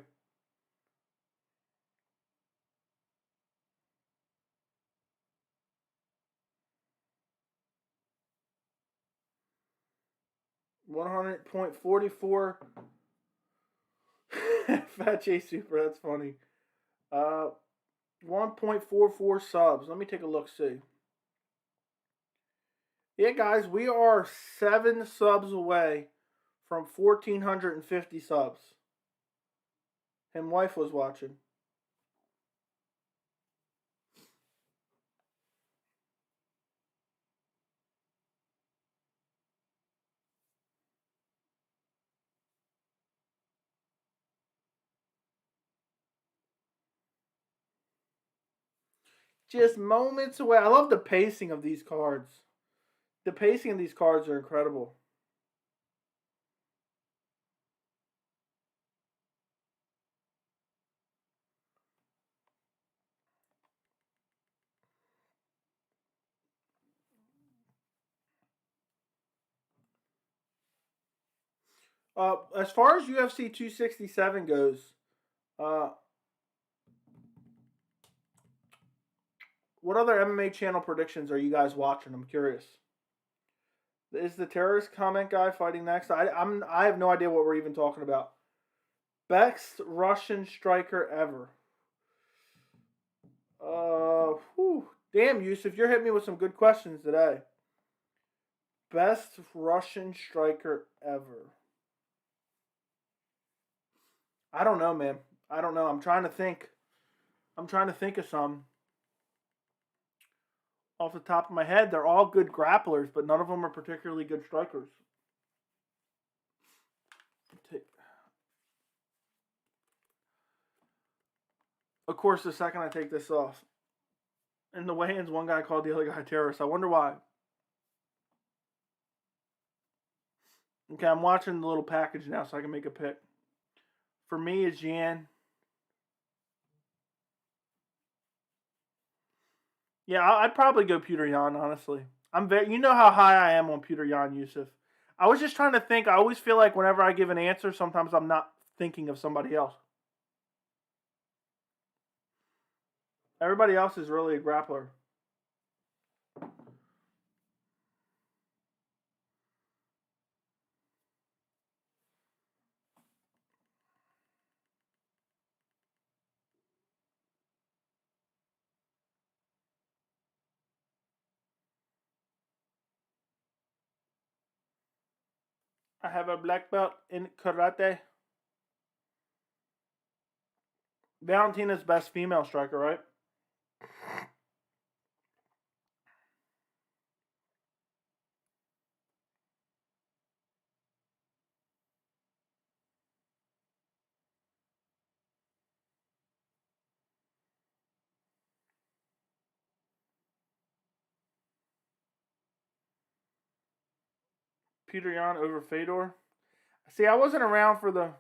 $100.44. Fat J Super, that's funny. Uh, 1.44 subs. Let me take a look, see. Yeah, guys, we are 7 subs away from 1,450 subs. Him wife was watching. Just moments away. I love the pacing of these cards. The pacing of these cards are incredible. As far as UFC 267 goes, what other MMA channel predictions are you guys watching? I'm curious. Is the terrorist comment guy fighting next? I have no idea what we're even talking about. Best Russian striker ever. Damn, Yusuf, you're hitting me with some good questions today. Best Russian striker ever. I don't know, man. I don't know. I'm trying to think. Of some. Off the top of my head, they're all good grapplers, but none of them are particularly good strikers. Of course, the second I take this off. In the weigh-ins, one guy called the other guy terrorist. I wonder why. Okay, I'm watching the little package now so I can make a pick. For me, it's Jan. Yeah, I'd probably go Petr Yan, honestly. You know how high I am on Petr Yan, Yusuf. I was just trying to think. I always feel like whenever I give an answer, sometimes I'm not thinking of somebody else. Everybody else is really a grappler. I have a black belt in karate. Valentina's best female striker, right? Petr Yan over Fedor. See, I wasn't around for the...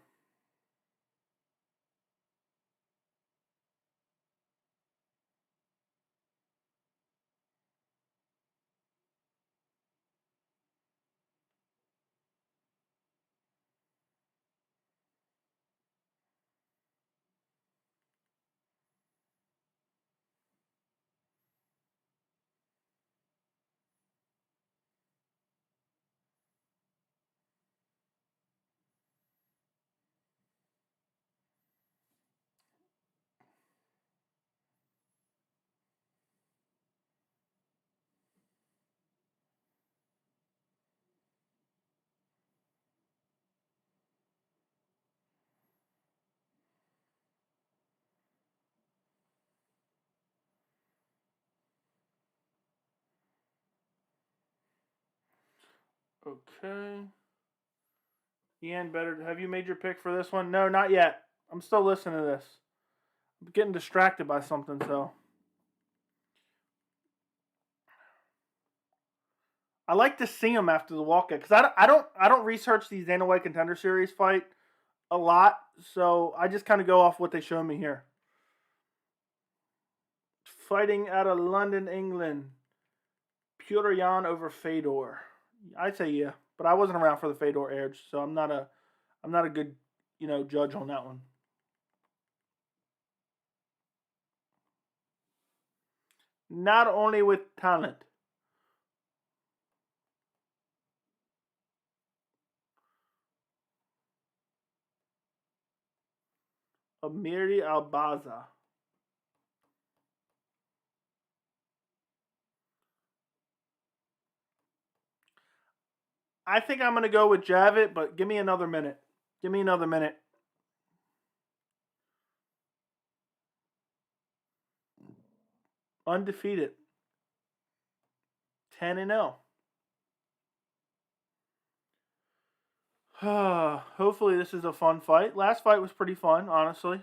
Okay. Ian, better. Have you made your pick for this one? No, not yet. I'm still listening to this. I'm getting distracted by something, so. I like to see them after the walkout because I don't research these Dana White Contender Series fight a lot, so I just kind of go off what they show me here. Fighting out of London, England. Petr Yan over Fedor. I'd say yeah, but I wasn't around for the Fedor edge, so I'm not a good, judge on that one. Not only with talent. Amiri Albaza. I think I'm going to go with Javid, but give me another minute. Undefeated. 10-0. Hopefully this is a fun fight. Last fight was pretty fun, honestly.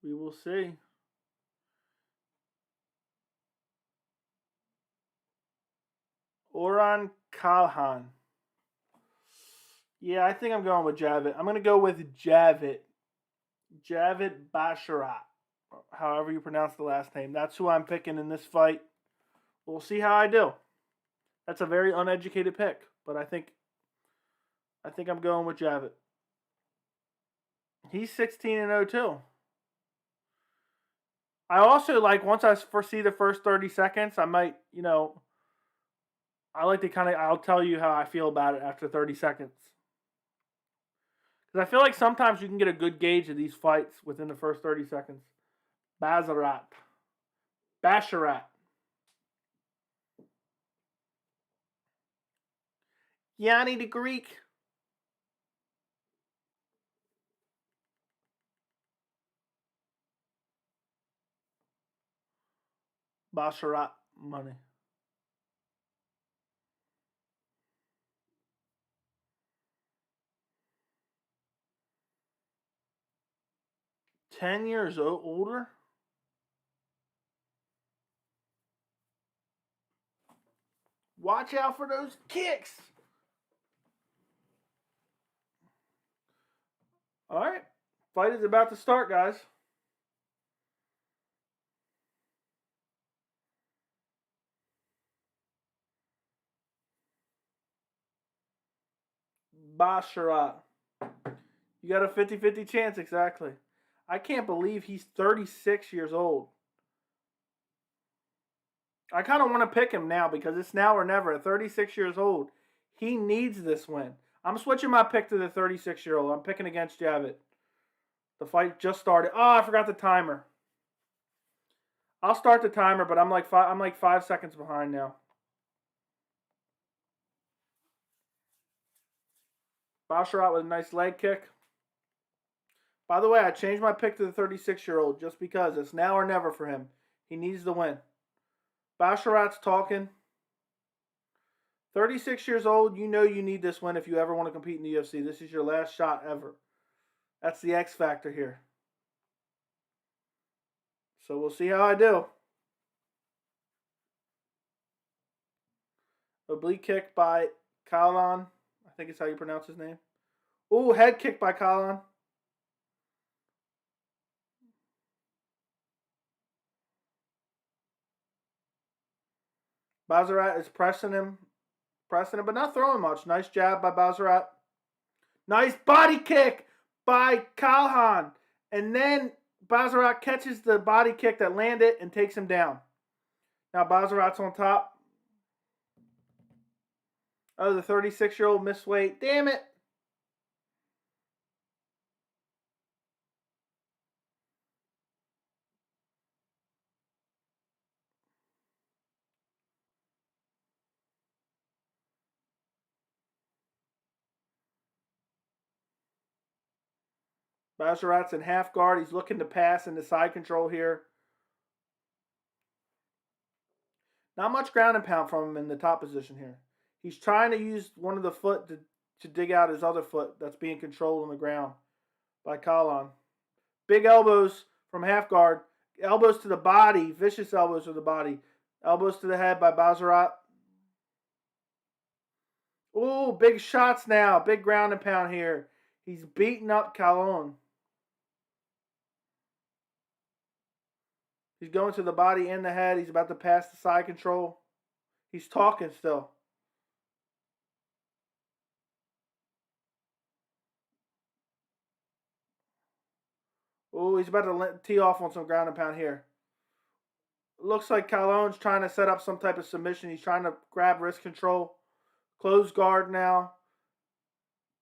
We will see. Oron Kahlon. Yeah, I think I'm going with Javid. I'm going to go with Javid. Javid Basharat. However you pronounce the last name. That's who I'm picking in this fight. We'll see how I do. That's a very uneducated pick, but I think I'm going with Javid. He's 16-0 too. I also like, once I foresee the first 30 seconds, I might, I like to I'll tell you how I feel about it after 30 seconds. Because I feel like sometimes you can get a good gauge of these fights within the first 30 seconds. Basharat. Yanni the Greek. Basharat money. $10 years older? Watch out for those kicks. All right. Fight is about to start, guys. Basharat. You got a 50-50 chance, exactly. I can't believe he's 36 years old. I kind of want to pick him now because it's now or never. At 36 years old, he needs this win. I'm switching my pick to the 36-year-old. I'm picking against Javid. The fight just started. Oh, I forgot the timer. I'll start the timer, but I'm like 5 seconds behind now. Basharat with a nice leg kick. By the way, I changed my pick to the 36-year-old just because it's now or never for him. He needs the win. Basharat's talking. 36 years old, you know you need this win if you ever want to compete in the UFC. This is your last shot ever. That's the X factor here. So we'll see how I do. Oblique kick by Kahlon. I think it's how you pronounce his name. Ooh, head kick by Kahlon. Basharat is pressing him, but not throwing much. Nice jab by Basharat. Nice body kick by Kahlon. And then Basharat catches the body kick that landed and takes him down. Now Basharat's on top. Oh, the 36-year-old missed weight. Damn it. Basharat's in half guard. He's looking to pass into side control here. Not much ground and pound from him in the top position here. He's trying to use one of the foot to dig out his other foot that's being controlled on the ground by Kahlon. Big elbows from half guard. Elbows to the body. Vicious elbows to the body. Elbows to the head by Basharat. Ooh, big shots now. Big ground and pound here. He's beating up Kahlon. He's going to the body and the head. He's about to pass the side control. He's talking still. Oh, he's about to tee off on some ground and pound here. Looks like Kahlon's trying to set up some type of submission. He's trying to grab wrist control. Closed guard now.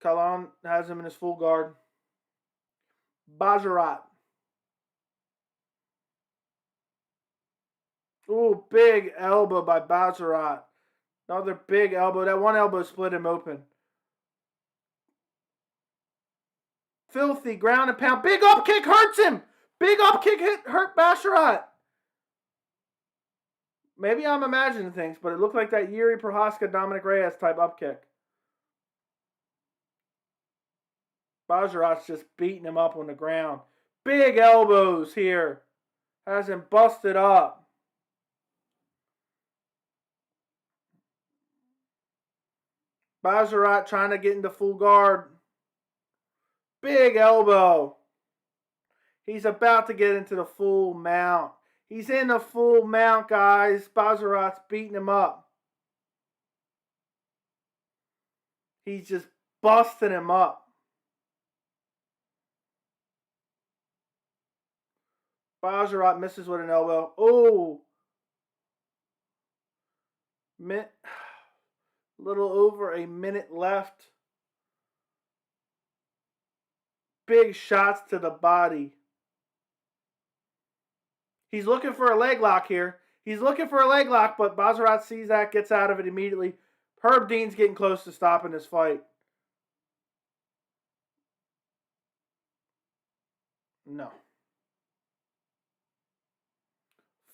Kahlon has him in his full guard. Basharat. Ooh, big elbow by Basharat. Another big elbow. That one elbow split him open. Filthy ground and pound. Big up kick hurts him. Big up kick hurt Basharat. Maybe I'm imagining things, but it looked like that Yuri Prohaska, Dominic Reyes type up kick. Basharat's just beating him up on the ground. Big elbows here. Has him busted up. Basharat trying to get into full guard. Big elbow. He's about to get into the full mount. He's in the full mount, guys. Basharat's beating him up. He's just busting him up. Basharat misses with an elbow. Oh. Little over a minute left. Big shots to the body. He's looking for a leg lock here. He's looking for a leg lock, but Basharat sees that, gets out of it immediately. Herb Dean's getting close to stopping this fight. No.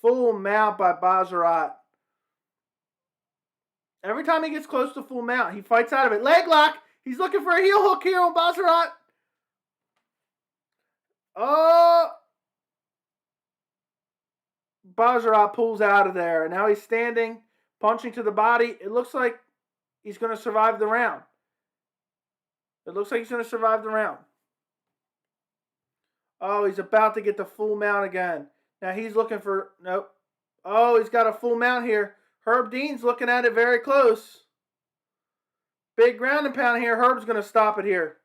Full mount by Basharat. Every time he gets close to full mount, he fights out of it. Leg lock. He's looking for a heel hook here on Basharat. Oh. Basharat pulls out of there. Now he's standing, punching to the body. It looks like he's going to survive the round. Oh, he's about to get the full mount again. Now he's looking for... Nope. Oh, he's got a full mount here. Herb Dean's looking at it very close. Big ground and pound here. Herb's going to stop it here.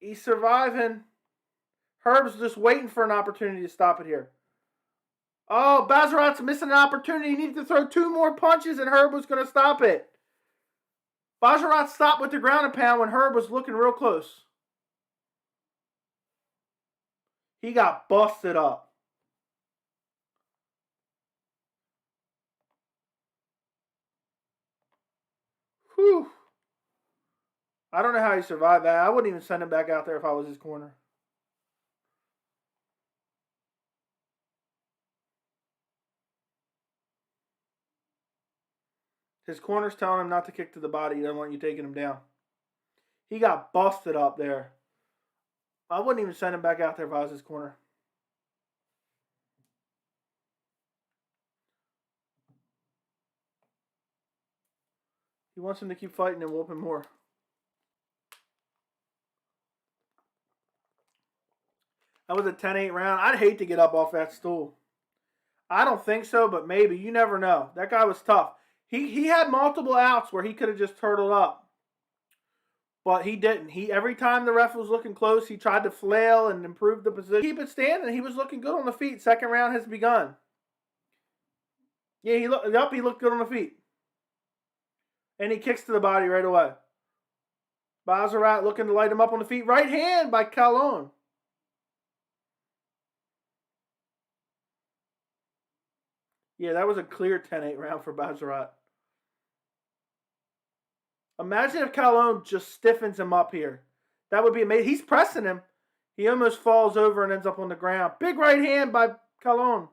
He's surviving. Herb's just waiting for an opportunity to stop it here. Oh, Basharat's missing an opportunity. He needed to throw 2 more punches and Herb was going to stop it. Basharat stopped with the ground and pound when Herb was looking real close. He got busted up. Whew. I don't know how he survived that. I wouldn't even send him back out there if I was his corner. His corner's telling him not to kick to the body. He doesn't want you taking him down. He got busted up there. I wouldn't even send him back out there if I was his corner. He wants him to keep fighting and whoop him more. That was a 10-8 round. I'd hate to get up off that stool. I don't think so, but maybe. You never know. That guy was tough. He had multiple outs where he could have just turtled up. But he didn't. Every time the ref was looking close, he tried to flail and improve the position. Keep it standing. He was looking good on the feet. Second round has begun. Yeah, he looked good on the feet. And he kicks to the body right away. Basharat looking to light him up on the feet. Right hand by Kahlon. Yeah, that was a clear 10-8 round for Basharat. Imagine if Kahlon just stiffens him up here. That would be amazing. He's pressing him. He almost falls over and ends up on the ground. Big right hand by Kahlon.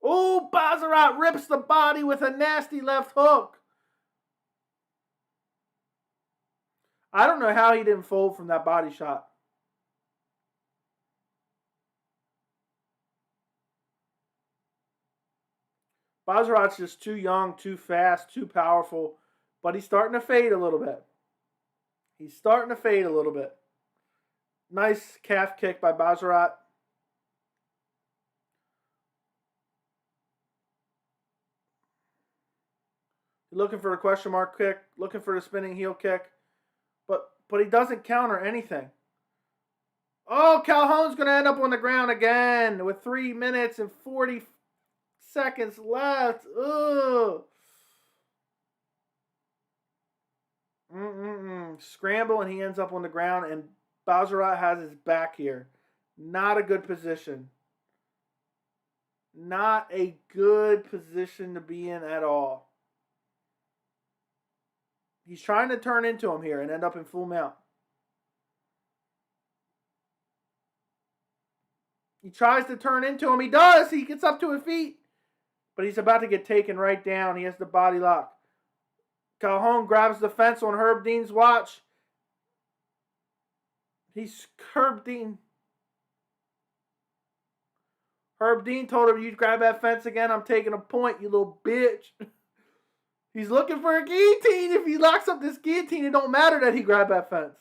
Oh, Basharat rips the body with a nasty left hook. I don't know how he didn't fold from that body shot. Basharat's just too young, too fast, too powerful. But he's starting to fade a little bit. Nice calf kick by Basharat. Looking for a question mark kick. Looking for the spinning heel kick. But he doesn't counter anything. Oh, Calhoun's going to end up on the ground again with 3 minutes and 40 seconds left. Ugh. Scramble and he ends up on the ground and Basharat has his back here. Not a good position. Not a good position to be in at all. He's trying to turn into him here and end up in full mount. He tries to turn into him. He does. He gets up to his feet. But he's about to get taken right down. He has the body lock. Calhoun grabs the fence on Herb Dean's watch. He's Herb Dean. Herb Dean told him, you grab that fence again, I'm taking a point, you little bitch. He's looking for a guillotine. If he locks up this guillotine, it don't matter that he grabbed that fence.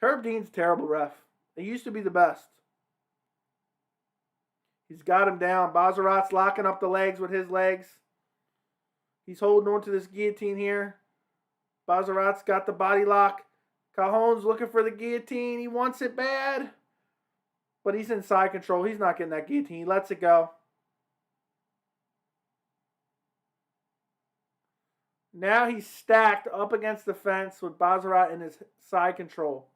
Herb Dean's a terrible ref. He used to be the best. He's got him down. Basharat's locking up the legs with his legs. He's holding on to this guillotine here. Basharat's got the body lock. Calhoun's looking for the guillotine. He wants it bad. But he's in side control. He's not getting that guillotine. He lets it go. Now he's stacked up against the fence with Basharat in his side control.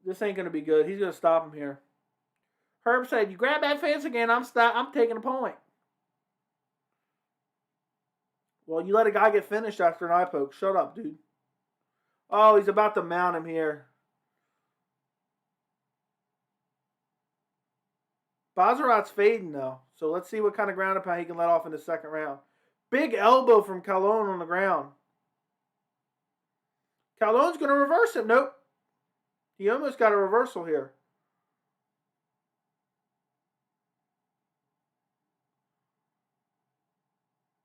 This ain't going to be good. He's going to stop him here. Herb said, you grab that fence again, I'm taking a point. Well, you let a guy get finished after an eye poke. Shut up, dude. Oh, he's about to mount him here. Basharat's fading, though. So let's see what kind of ground and pound he can let off in the second round. Big elbow from Kahlon on the ground. Kahlon's going to reverse him. Nope. He almost got a reversal here.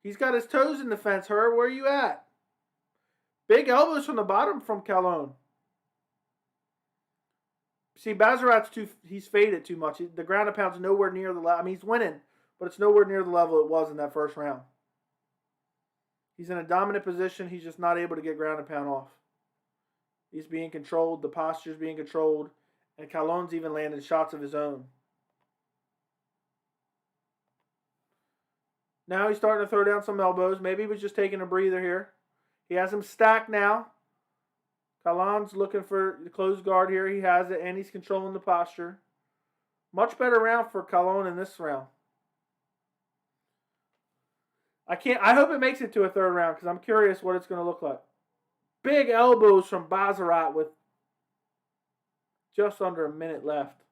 He's got his toes in the fence. Herb, where are you at? Big elbows from the bottom from Kahlon. See, he's faded too much. The ground and pound's nowhere near the level. I mean, he's winning, but it's nowhere near the level it was in that first round. He's in a dominant position. He's just not able to get ground and pound off. He's being controlled. The posture's being controlled. And Kahlon's even landing shots of his own. Now he's starting to throw down some elbows. Maybe he was just taking a breather here. He has him stacked now. Kahlon's looking for the closed guard here. He has it, and he's controlling the posture. Much better round for Kahlon in this round. I hope it makes it to a third round because I'm curious what it's going to look like. Big elbows from Basharat with just under a minute left.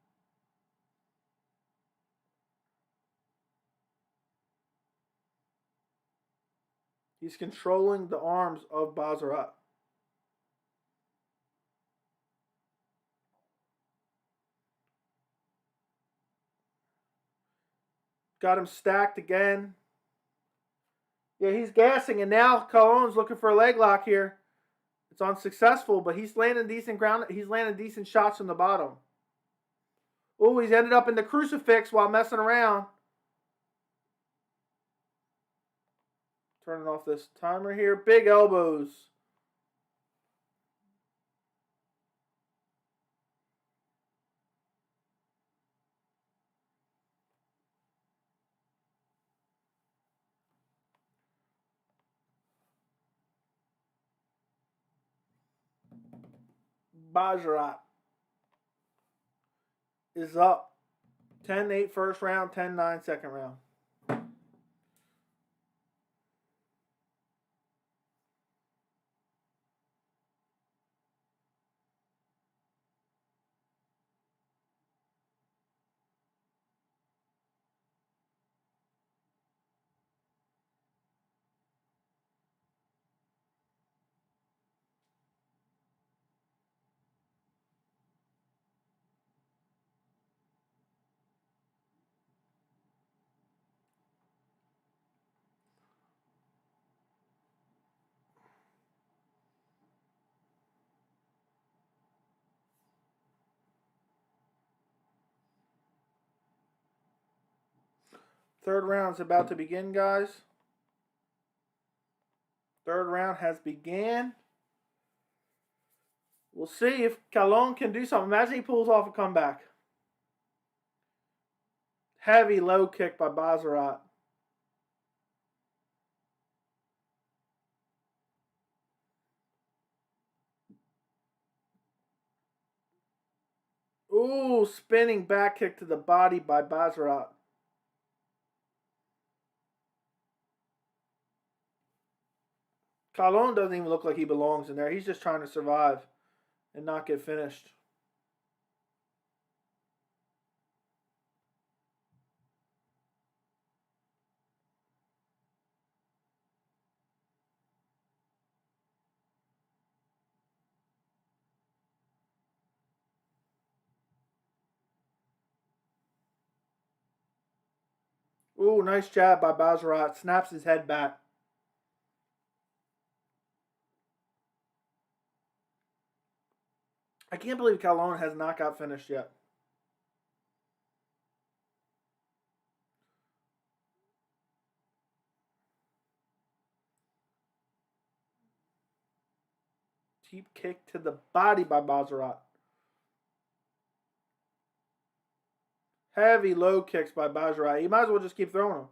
He's controlling the arms of Basharat. Got him stacked again. Yeah, he's gassing, and now Kahlon's looking for a leg lock here. It's unsuccessful, but he's landing decent ground. He's landing decent shots from the bottom. Oh, he's ended up in the crucifix while messing around. Turning off this timer here. Big elbows. Basharat is up 10-8 first round, 10-9 second round. Third round's about to begin, guys. Third round has began. We'll see if Kahlon can do something. Imagine he pulls off a comeback. Heavy low kick by Basharat. Ooh, spinning back kick to the body by Basharat. Kahlon doesn't even look like he belongs in there. He's just trying to survive and not get finished. Ooh, nice jab by Basharat. Snaps his head back. I can't believe Kahlon has knockout finished yet. Deep kick to the body by Basharat. Heavy low kicks by Basharat. He might as well just keep throwing them.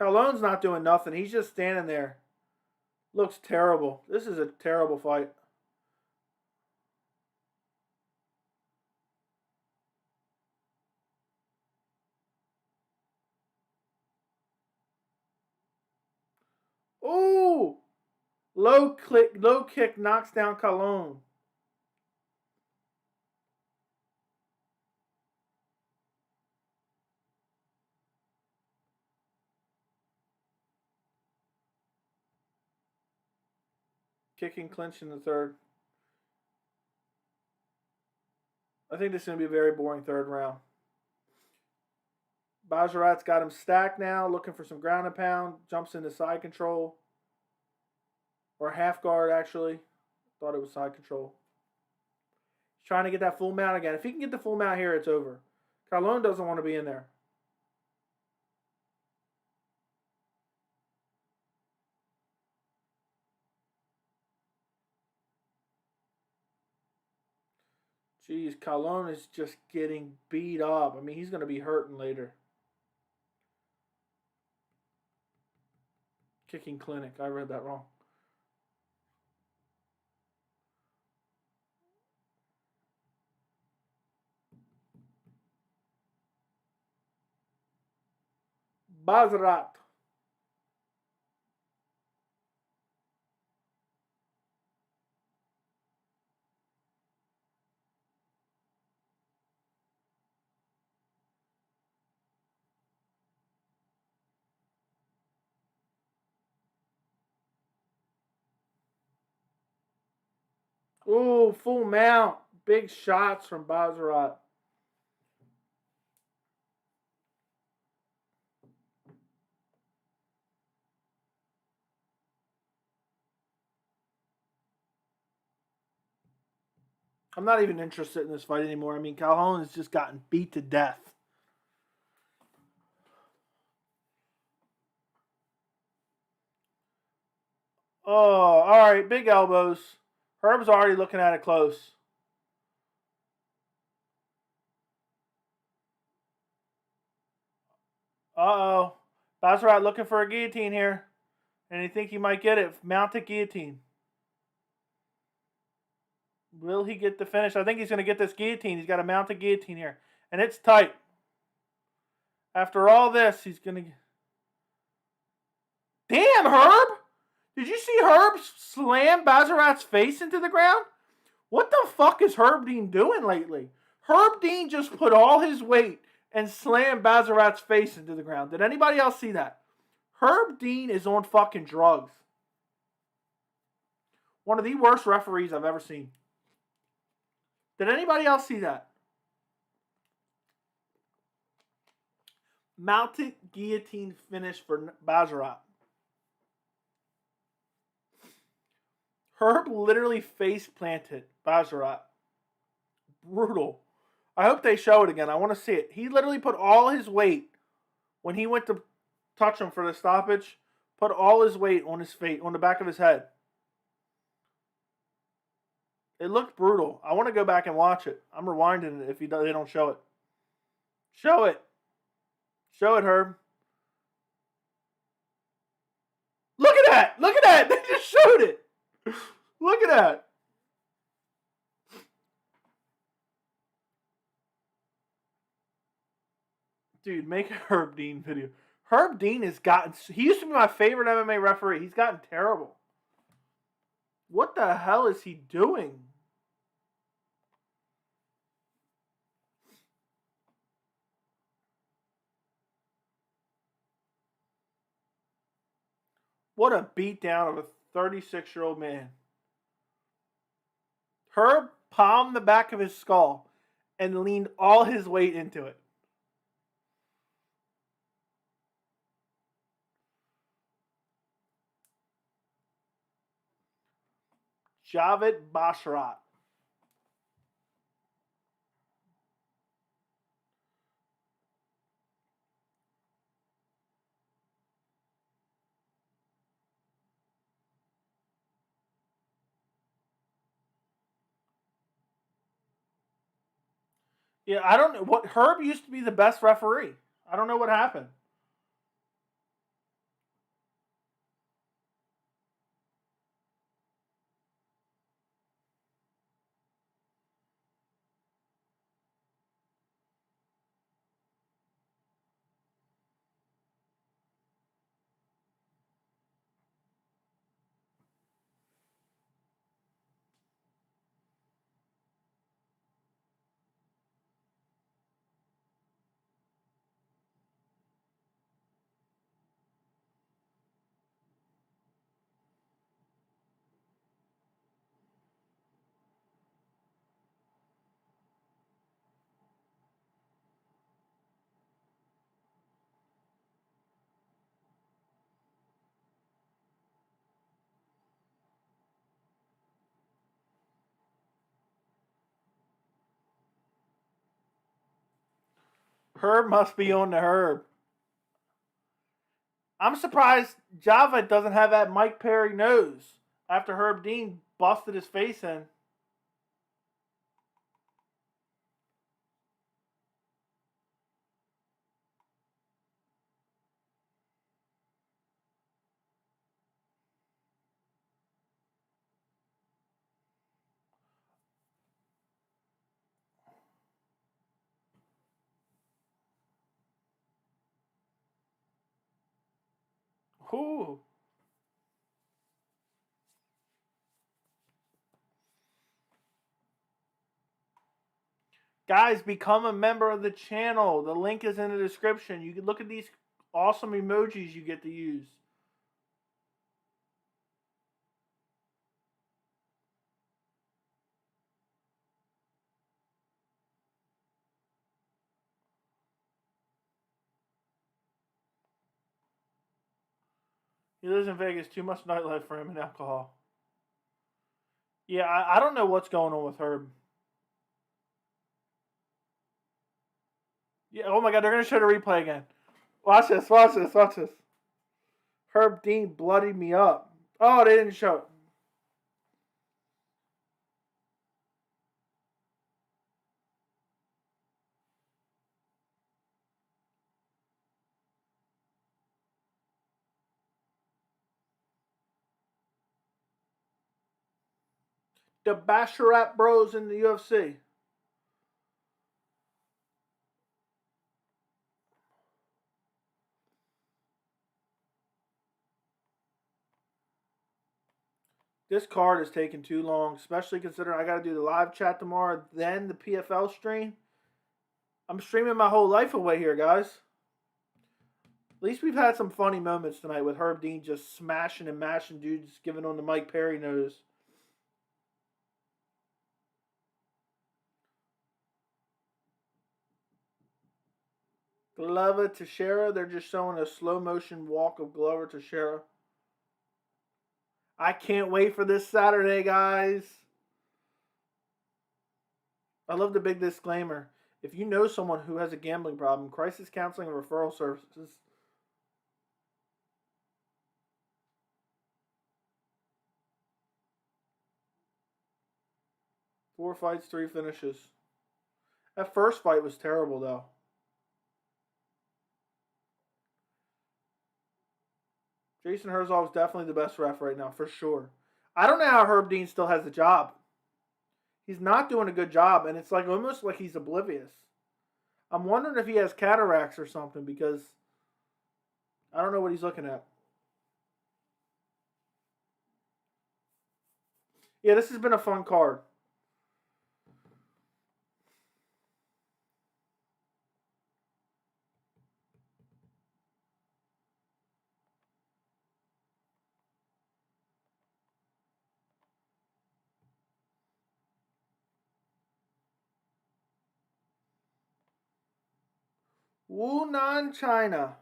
Kahlon's not doing nothing. He's just standing there. Looks terrible. This is a terrible fight. Ooh! Low kick knocks down Kahlon. Kicking clinch in the third. I think this is going to be a very boring third round. Basharat's got him stacked now, looking for some ground and pound. Jumps into side control. Or half guard, actually. Thought it was side control. He's trying to get that full mount again. If he can get the full mount here, it's over. Kahlon doesn't want to be in there. Jeez, Kahlon is just getting beat up. I mean, he's going to be hurting later. Kicking clinic. I read that wrong. Basharat. Ooh, full mount. Big shots from Basharat. I'm not even interested in this fight anymore. I mean, Kahlon has just gotten beat to death. Oh, all right. Big elbows. Herb's already looking at it close. Uh-oh. Basharat looking for a guillotine here. And you think he might get it. Mounted guillotine. Will he get the finish? I think he's going to get this guillotine. He's got a mounted guillotine here. And it's tight. After all this, he's going to... Damn, Herb! Did you see Herb slam Basharat's face into the ground? What the fuck is Herb Dean doing lately? Herb Dean just put all his weight and slammed Basharat's face into the ground. Did anybody else see that? Herb Dean is on fucking drugs. One of the worst referees I've ever seen. Did anybody else see that? Mounted guillotine finish for Basharat. Herb literally face planted Basharat. Brutal. I hope they show it again. I want to see it. He literally put all his weight when he went to touch him for the stoppage. Put all his weight on his face, on the back of his head. It looked brutal. I want to go back and watch it. I'm rewinding it if they don't show it. Show it. Show it, Herb. Look at that. Look at that. They just showed it. Look at that. Dude, make a Herb Dean video. Herb Dean has gotten... He used to be my favorite MMA referee. He's gotten terrible. What the hell is he doing? What a beatdown of a 36-year-old man. Herb palmed the back of his skull and leaned all his weight into it. Javid Basharat. Yeah, I don't know what Herb used to be the best referee. I don't know what happened. Herb must be on the Herb. I'm surprised Javid doesn't have that Mike Perry nose after Herb Dean busted his face in. Ooh. Guys, become a member of the channel. The link is in the description. You can look at these awesome emojis you get to use. He lives in Vegas. Too much nightlife for him and alcohol. Yeah, I don't know what's going on with Herb. Yeah, oh my God, they're going to show the replay again. Watch this, watch this, watch this. Herb Dean bloodied me up. Oh, they didn't show it. The Basharat Bros in the UFC. This card is taking too long, especially considering I got to do the live chat tomorrow, then the PFL stream. I'm streaming my whole life away here, guys. At least we've had some funny moments tonight with Herb Dean just smashing and mashing dudes, giving on the Mike Perry nose. Glover Teixeira, they're just showing a slow motion walk of Glover Teixeira. I can't wait for this Saturday, guys. I love the big disclaimer. If you know someone who has a gambling problem, crisis counseling and referral services. Four fights, 3 finishes. That first fight was terrible, though. Jason Herzog is definitely the best ref right now, for sure. I don't know how Herb Dean still has a job. He's not doing a good job, and it's like almost like he's oblivious. I'm wondering if he has cataracts or something, because I don't know what he's looking at. Yeah, this has been a fun card. Wunan, China.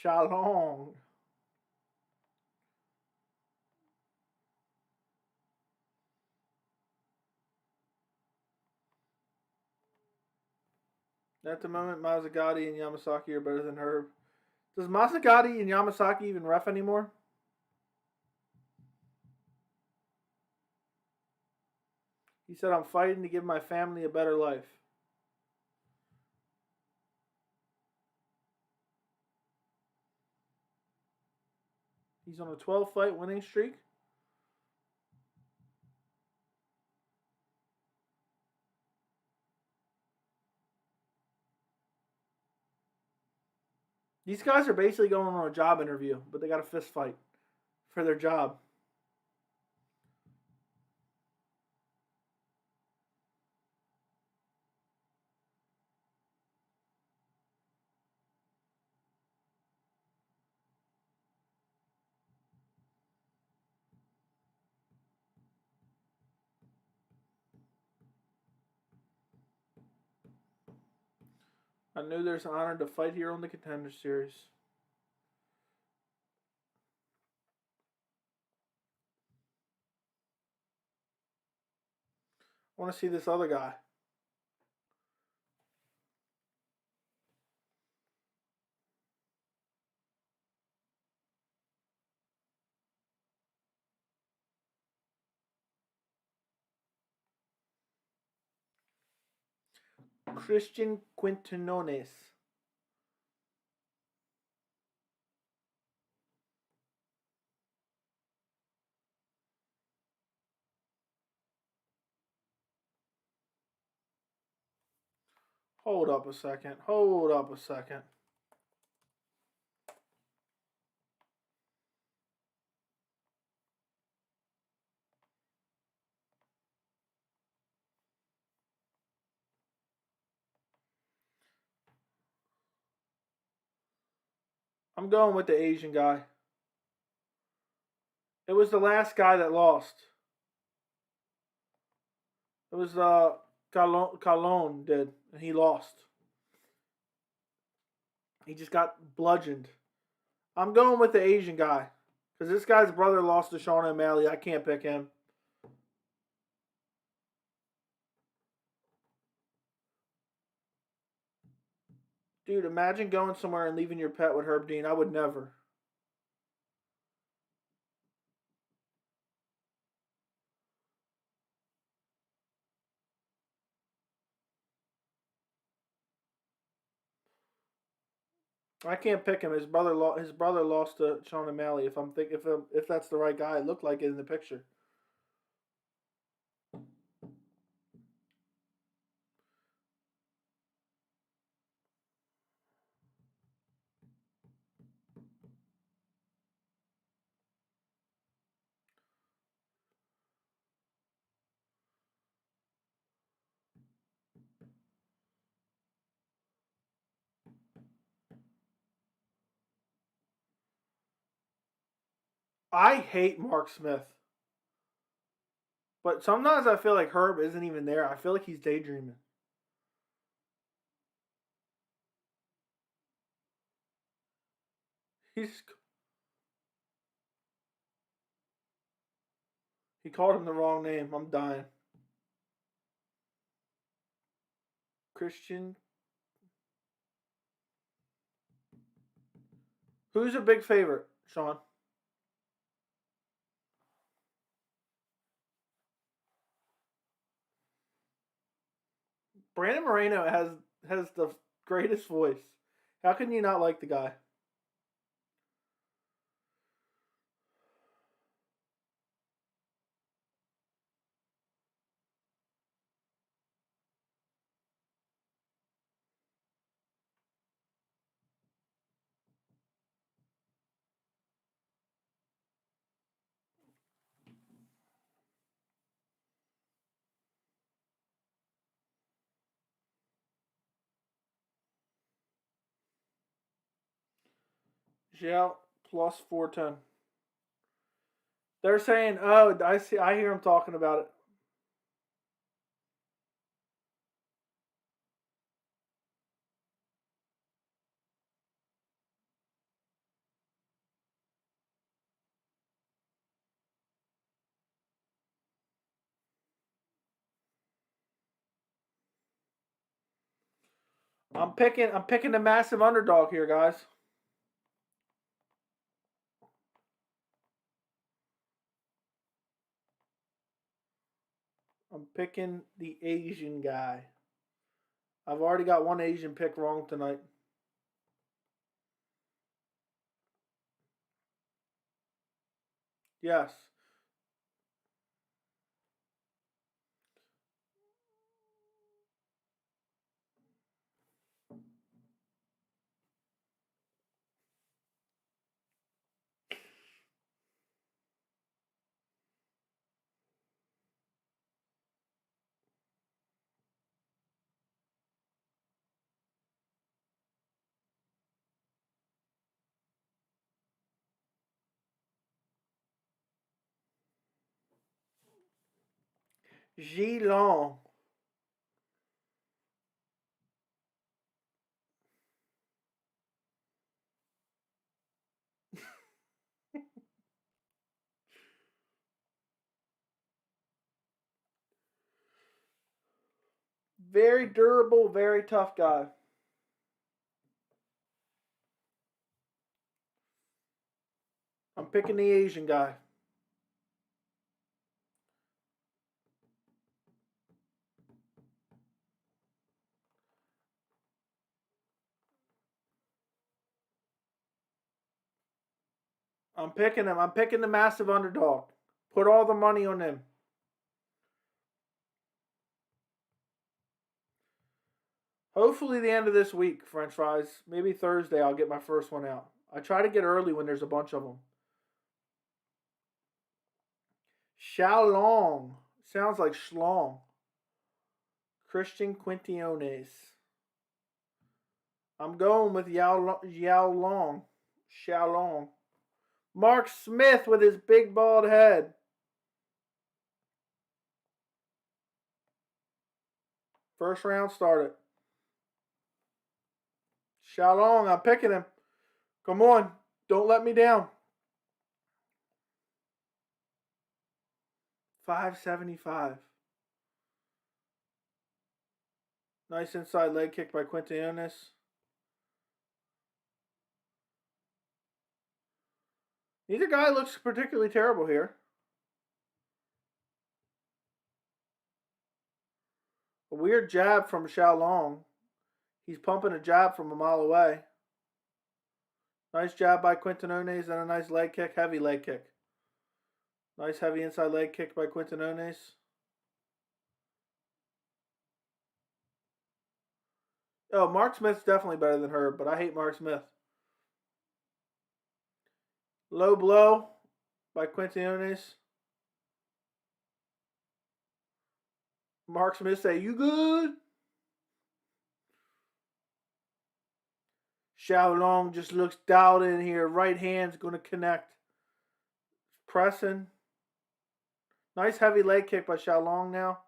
Shalong. At the moment, Mazzagatti and Yamasaki are better than Herb. Does Mazzagatti and Yamasaki even ref anymore? He said, I'm fighting to give my family a better life. He's on a 12-fight winning streak. These guys are basically going on a job interview, but they got a fist fight for their job. I knew there's an honor to fight here on the Contender Series. I want to see this other guy. Quiñonez. Hold up a second. Hold up a second. I'm going with the Asian guy. It was the last guy that lost. It was Kahlon did, and he lost. He just got bludgeoned. I'm going with the Asian guy. Because this guy's brother lost to Sean O'Malley. I can't pick him. Dude, imagine going somewhere and leaving your pet with Herb Dean. I would never. I can't pick him. His brother lost to Sean O'Malley. If that's the right guy, it looked like it in the picture. I hate Mark Smith. But sometimes I feel like Herb isn't even there. I feel like he's daydreaming. He called him the wrong name. I'm dying. Christian. Who's a big favorite, Sean? Brandon Moreno has the greatest voice. How can you not like the guy? Xiao plus 410. They're saying, "Oh, I see. I hear him talking about it." I'm picking the massive underdog here, guys. I'm picking the Asian guy. I've already got one Asian pick wrong tonight. Yes. Geelong. Very durable, very tough guy. I'm picking the Asian guy. I'm picking him. I'm picking the massive underdog. Put all the money on him. Hopefully the end of this week, French fries. Maybe Thursday I'll get my first one out. I try to get early when there's a bunch of them. Xiao sounds like schlong. Christian Quiñonez. I'm going with Xiao Long. Mark Smith with his big bald head. First round started. Xiao I'm picking him. Come on. Don't let me down. 575. Nice inside leg kick by Quiñonez. Neither guy looks particularly terrible here. A weird jab from Xiao. He's pumping a jab from a mile away. Nice jab by Quiñonez and a nice leg kick, heavy leg kick. Nice heavy inside leg kick by Quiñonez. Oh, Mark Smith's definitely better than her, but I hate Mark Smith. Low blow by Quiñonez. Mark Smith say, "You good?" Xiao just looks dialed in here. Right hand's going to connect. Pressing. Nice heavy leg kick by Xiao now.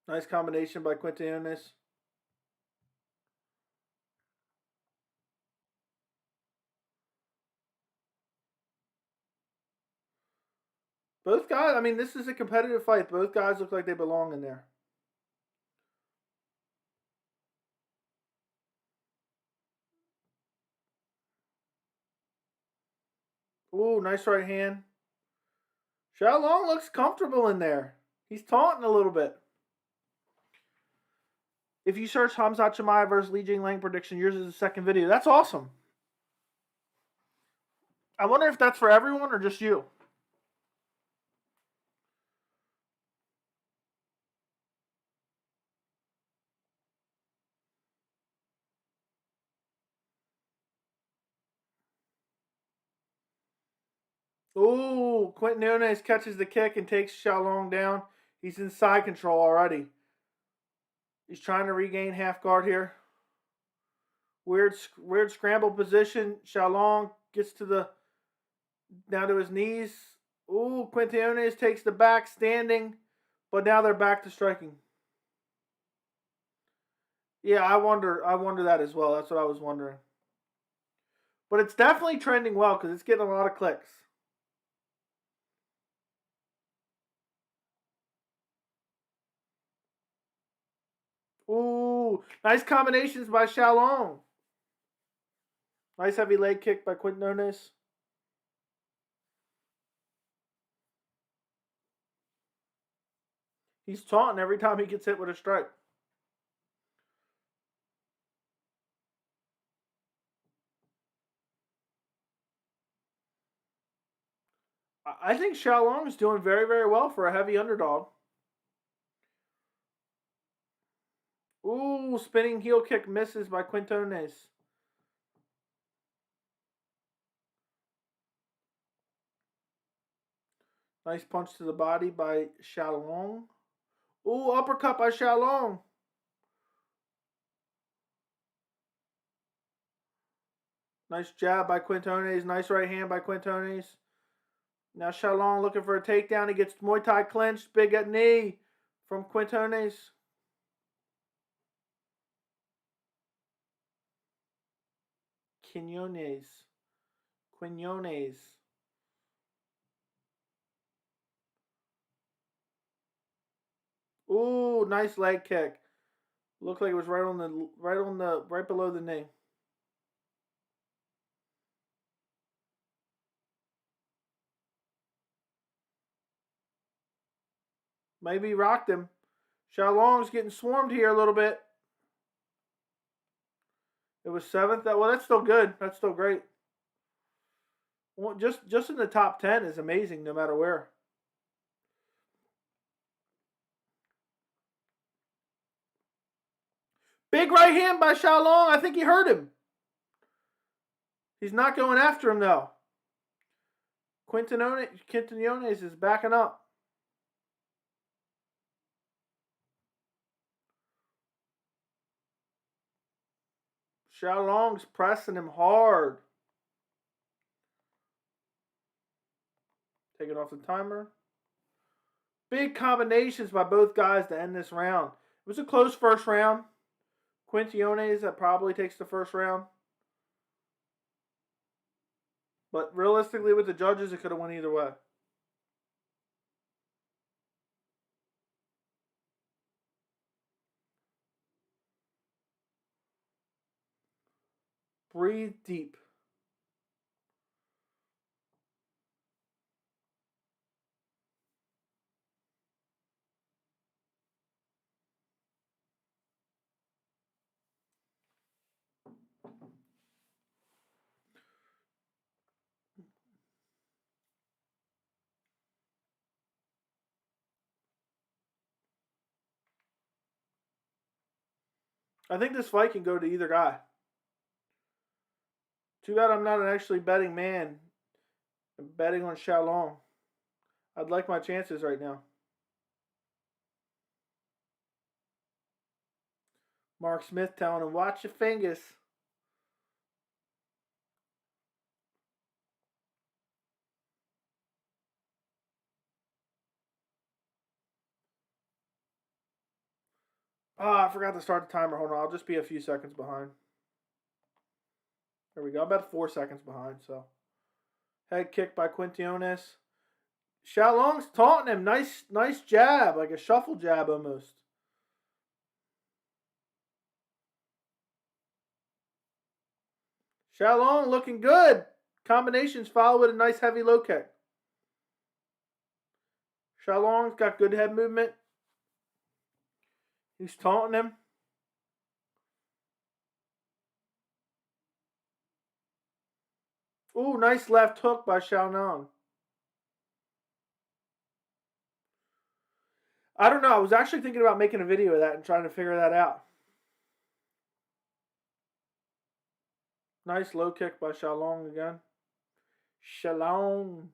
Nice combination by Quiñonez. Both guys, I mean, this is a competitive fight. Both guys look like they belong in there. Ooh, nice right hand. Xiao looks comfortable in there. He's taunting a little bit. If you search Khamzat Chimaev versus Li Jingliang prediction, yours is the second video. That's awesome. I wonder if that's for everyone or just you. Ooh, Quiñonez catches the kick and takes Xiao down. He's in side control already. He's trying to regain half guard here. Weird scramble position. Xiao gets down to his knees. Ooh, Quiñonez takes the back standing, but now they're back to striking. Yeah, I wonder that as well. That's what I was wondering. But it's definitely trending well because it's getting a lot of clicks. Ooh, nice combinations by Kahlon. Nice heavy leg kick by Quiñonez. He's taunting every time he gets hit with a strike. I think Kahlon is doing very, very well for a heavy underdog. Ooh, spinning heel kick misses by Quiñonez. Nice punch to the body by Kahlon. Ooh, uppercut by Kahlon. Nice jab by Quiñonez. Nice right hand by Quiñonez. Now Kahlon looking for a takedown. He gets Muay Thai clinched. Big knee from Quiñonez. Quiñonez. Ooh, nice leg kick. Looked like it was right below the knee. Maybe he rocked him. Kahlon's getting swarmed here a little bit. It was 7th. Well, that's still good. That's still great. Well, just in the top 10 is amazing no matter where. Big right hand by Kahlon. I think he hurt him. He's not going after him, though. Quiñonez is backing up. Kahlon's pressing him hard. Taking off the timer. Big combinations by both guys to end this round. It was a close first round. Quiñonez that probably takes the first round. But realistically, with the judges, it could have went either way. Breathe deep. I think this fight can go to either guy. Too bad I'm not an actually betting man. I'm betting on Kahlon. I'd like my chances right now. Mark Smith telling him, watch your fingers. Oh, I forgot to start the timer. Hold on. I'll just be a few seconds behind. There we go. I'm about 4 seconds behind. So, head kick by Quiñonez. Kahlon's taunting him. Nice jab. Like a shuffle jab almost. Kahlon looking good. Combinations follow with a nice heavy low kick. Kahlon's got good head movement. He's taunting him. Ooh, nice left hook by Kahlon. I don't know. I was actually thinking about making a video of that and trying to figure that out. Nice low kick by Kahlon again. Kahlon.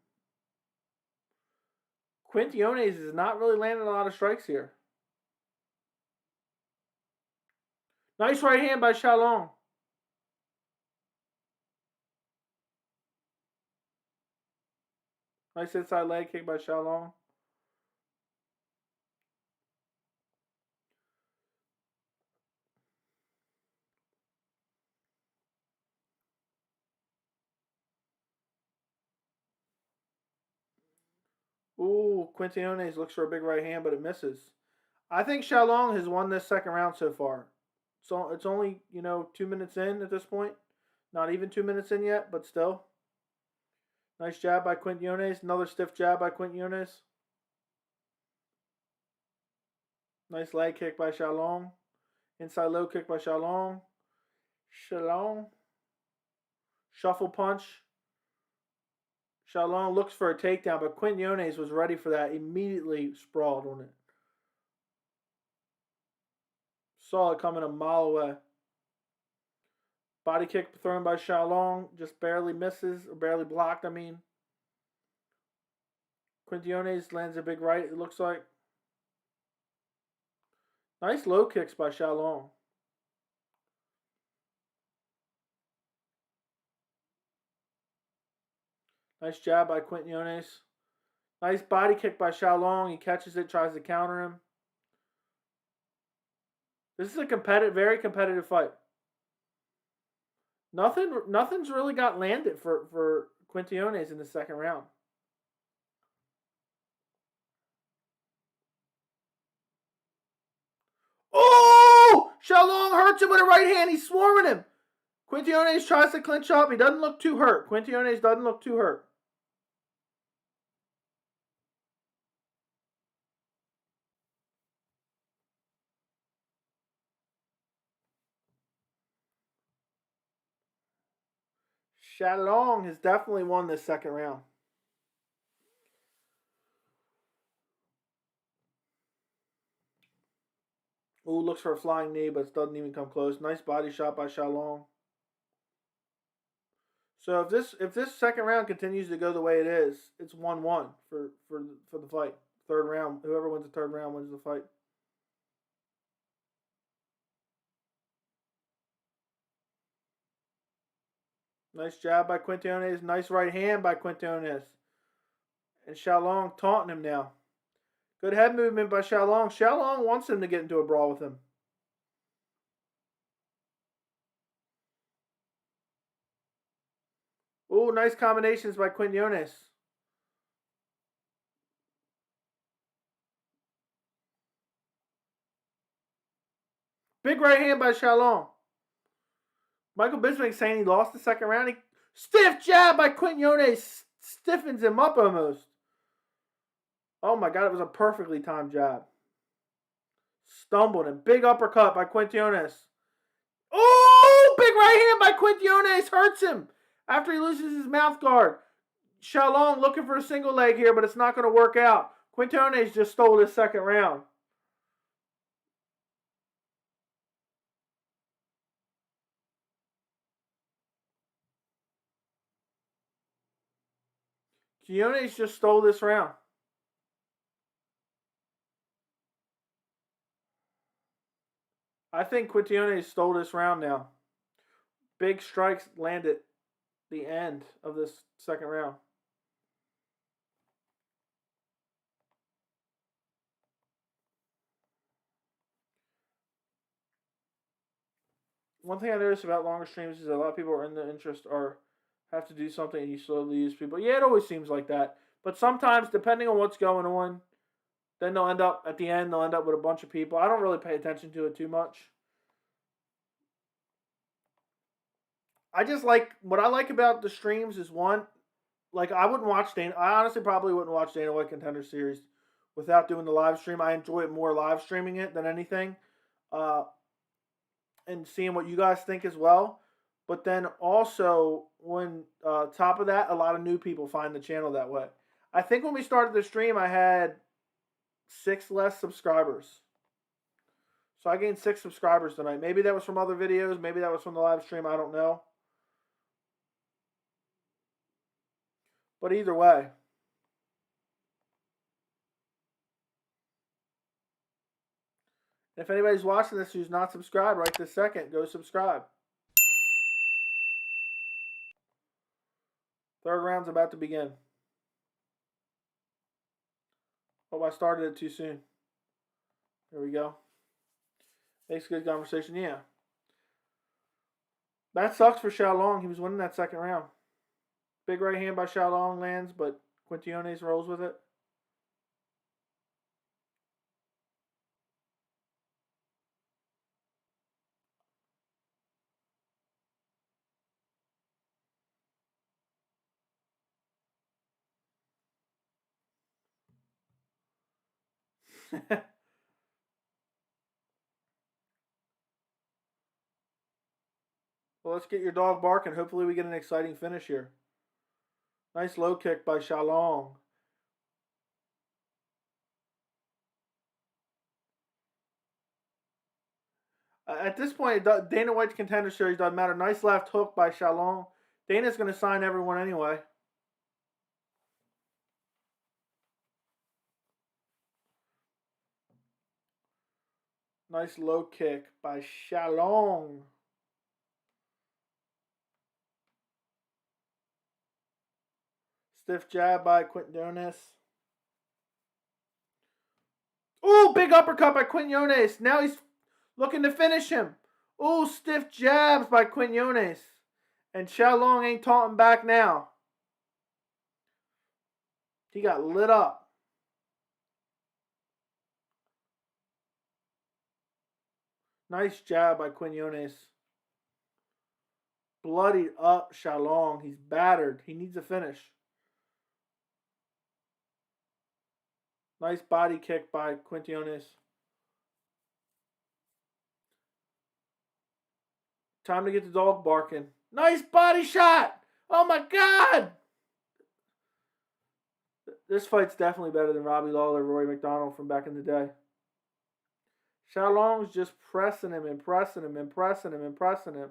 Quiñonez is not really landing a lot of strikes here. Nice right hand by Kahlon. Nice inside leg kick by Kahlon. Ooh, Quiñonez looks for a big right hand, but it misses. I think Xiao has won this second round so far. So it's only, 2 minutes in at this point. Not even 2 minutes in yet, but still. Nice jab by Quiñonez. Another stiff jab by Quiñonez. Nice leg kick by Xiao. Inside low kick by Xiao. Shuffle punch. Xiao looks for a takedown, but Quiñonez was ready for that. Immediately sprawled on it. Saw it coming a mile away. Body kick thrown by Xiao, just barely misses, or barely blocked, I mean. Quiñonez lands a big right, it looks like. Nice low kicks by Xiao. Nice jab by Quiñonez. Nice body kick by Xiao. He catches it, tries to counter him. This is a very competitive fight. Nothing's really got landed for Quiñonez in the second round. Oh! Xiao hurts him with a right hand. He's swarming him. Quiñonez tries to clinch up. He doesn't look too hurt. Quiñonez doesn't look too hurt. Xiao has definitely won this second round. Ooh, looks for a flying knee, but it doesn't even come close. Nice body shot by Xiao. So if this second round continues to go the way it is, it's 1-1 for the fight. Third round, whoever wins the third round wins the fight. Nice jab by Quiñonez. Nice right hand by Quiñonez. And Xiao taunting him now. Good head movement by Xiao. Xiao wants him to get into a brawl with him. Ooh, nice combinations by Quiñonez. Big right hand by Xiao. Michael Bisping saying he lost the second round. Stiff jab by Quiñonez. Stiffens him up almost. Oh my God, it was a perfectly timed jab. Stumbled and big uppercut by Quiñonez. Oh, big right hand by Quiñonez. Hurts him after he loses his mouth guard. Xiao looking for a single leg here, but it's not going to work out. Quiñonez just stole his second round. Quiñonez just stole this round. I think Quiñonez stole this round now. Big strikes landed the end of this second round. One thing I noticed about longer streams is a lot of people are in the interest or have to do something and you slowly lose people. Yeah, it always seems like that. But sometimes, depending on what's going on, then they'll end up, at the end, they'll end up with a bunch of people. I don't really pay attention to it too much. I just like, what I like about the streams is one, like I honestly probably wouldn't watch Dana White Contender Series without doing the live stream. I enjoy it more live streaming it than anything. And seeing what you guys think as well. But then also, when top of that, a lot of new people find the channel that way. I think when we started the stream, I had 6 less subscribers. So I gained 6 subscribers tonight. Maybe that was from other videos. Maybe that was from the live stream. I don't know. But either way. If anybody's watching this who's not subscribed right this second, go subscribe. Third round's about to begin. Oh, I started it too soon. There we go. Makes good conversation. Yeah. That sucks for Xiao. He was winning that second round. Big right hand by Xiao lands, but Quiñonez rolls with it. Well, let's get your dog barking. Hopefully we get an exciting finish here. Nice low kick by Kahlon. At this point, Dana White's Contender Series doesn't matter. Nice left hook by Kahlon. Dana's going to sign everyone anyway. Nice low kick by Kahlon. Stiff jab by Quiñonez. Ooh, big uppercut by Quiñonez. Now he's looking to finish him. Ooh, stiff jabs by Quiñonez. And Kahlon ain't taunting back now. He got lit up. Nice jab by Quiñonez. Bloodied up Kahlon. He's battered. He needs a finish. Nice body kick by Quiñonez. Time to get the dog barking. Nice body shot. Oh my God. This fight's definitely better than Robbie Lawler, Rory McDonald from back in the day. Kahlon's just pressing him and pressing him and pressing him and pressing him.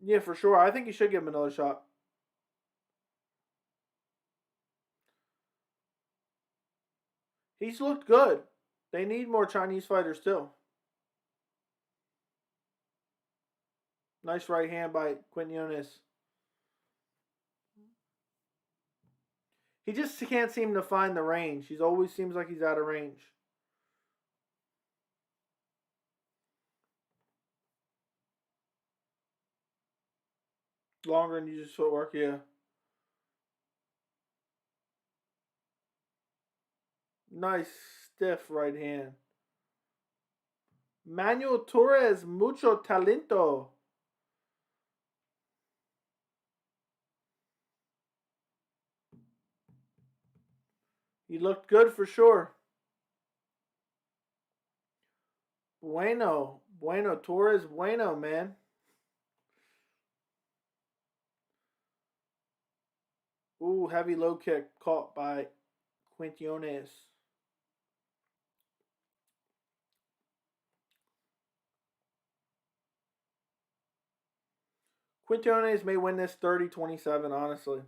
Yeah, for sure. I think he should give him another shot. He's looked good. They need more Chinese fighters too. Nice right hand by Quiñonez. He just can't seem to find the range. He always seems like he's out of range. Longer than usual footwork, yeah. Nice stiff right hand. Manuel Torres, mucho talento. He looked good for sure. Bueno, Torres, bueno, man. Ooh, heavy low kick caught by Quiñonez. Quiñonez may win this 30-27, honestly.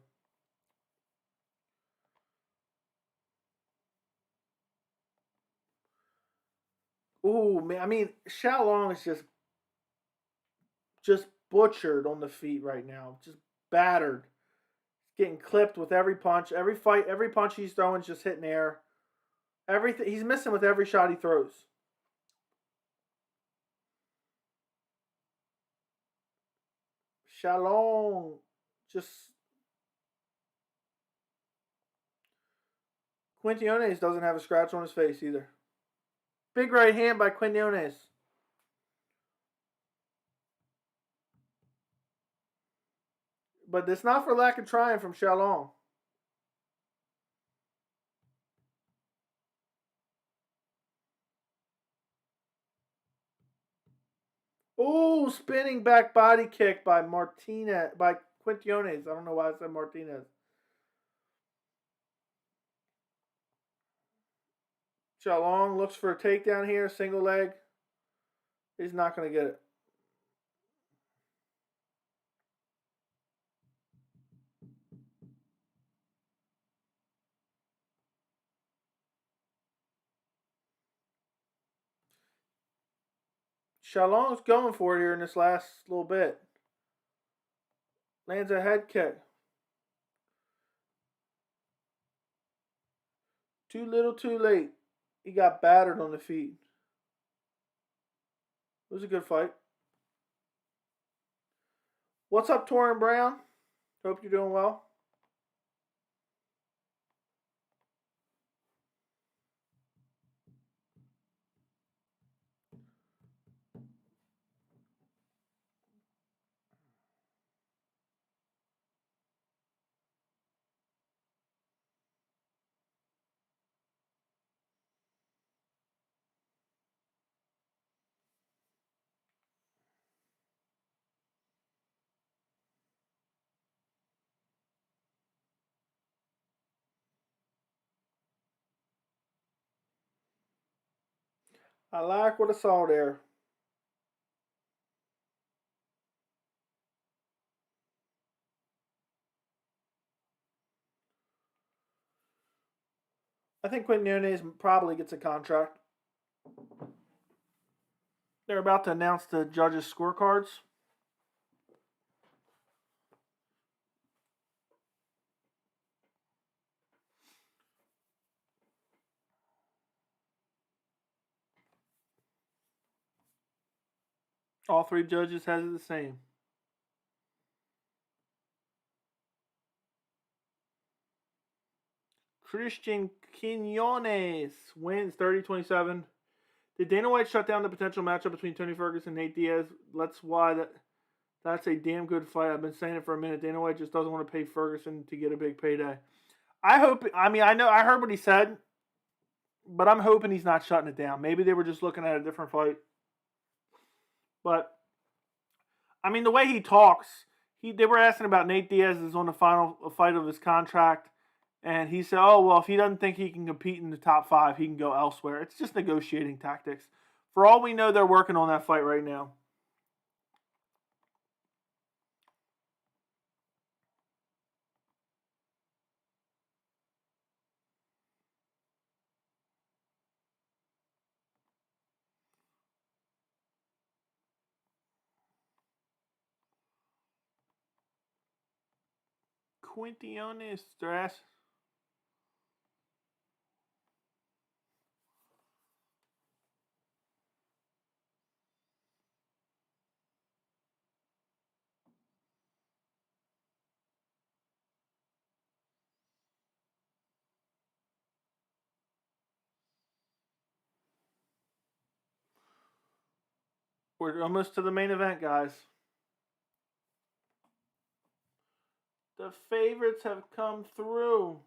Ooh, man. I mean, Kahlon is just butchered on the feet right now. Just battered. Getting clipped with every punch. Every fight, every punch he's throwing is just hitting air. Everything. He's missing with every shot he throws. Kahlon just... Quiñonez doesn't have a scratch on his face either. Big right hand by Quiñonez. But it's not for lack of trying from Kahlon. Ooh, spinning back body kick by Quiñonez. I don't know why I said Martinez. Kahlon looks for a takedown here, single leg. He's not going to get it. Kahlon's going for it here in this last little bit. Lands a head kick. Too little, too late. He got battered on the feet. It was a good fight. What's up, Torin Brown? Hope you're doing well. I like what I saw there. I think Quiñonez probably gets a contract. They're about to announce the judges' scorecards. All three judges has it the same. Christian Quiñonez wins 30-27. Did Dana White shut down the potential matchup between Tony Ferguson and Nate Diaz? That's why that's a damn good fight. I've been saying it for a minute. Dana White just doesn't want to pay Ferguson to get a big payday. I hope. I mean, I heard what he said, but I'm hoping he's not shutting it down. Maybe they were just looking at a different fight. But I mean, the way he talks, they were asking about Nate Diaz is on the final fight of his contract, and he said, "Oh well, if he doesn't think he can compete in the top 5, he can go elsewhere." It's just negotiating tactics. For all we know, they're working on that fight right now. Quiñonez, stress. We're almost to the main event, guys. The favorites have come through.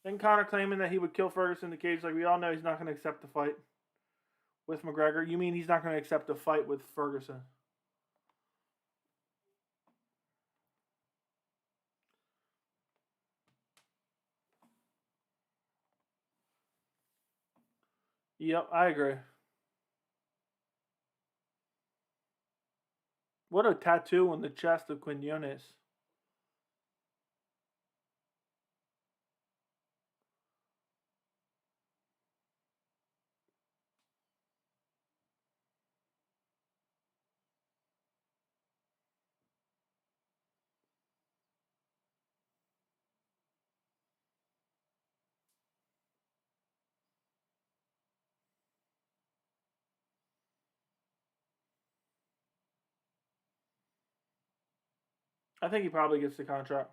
Then Conor claiming that he would kill Ferguson in the cage. Like we all know, he's not going to accept the fight with McGregor. You mean he's not going to accept the fight with Ferguson? Yep, I agree. What a tattoo on the chest of Quiñonez. I think he probably gets the contract.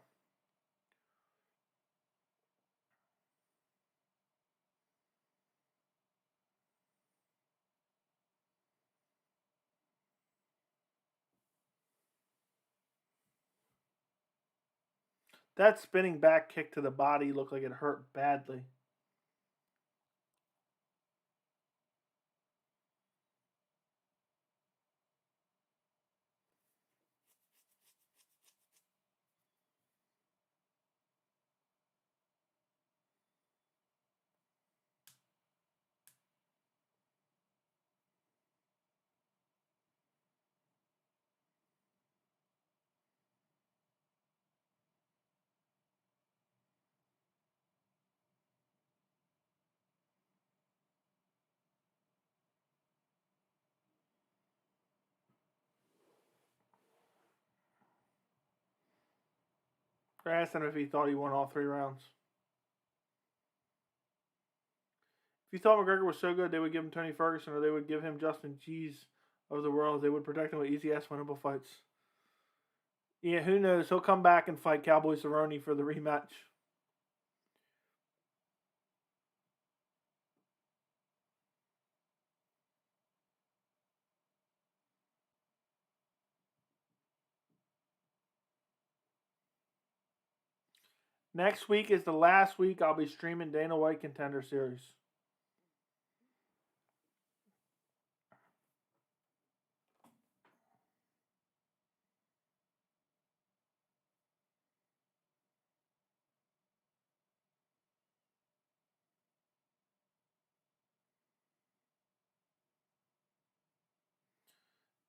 That spinning back kick to the body looked like it hurt badly. They asked him if he thought he won all 3 rounds. If you thought McGregor was so good, they would give him Tony Ferguson, or they would give him Justin G's of the world. They would protect him with easy ass winnable fights. Yeah, who knows? He'll come back and fight Cowboy Cerrone for the rematch. Next week is the last week I'll be streaming Dana White Contender Series.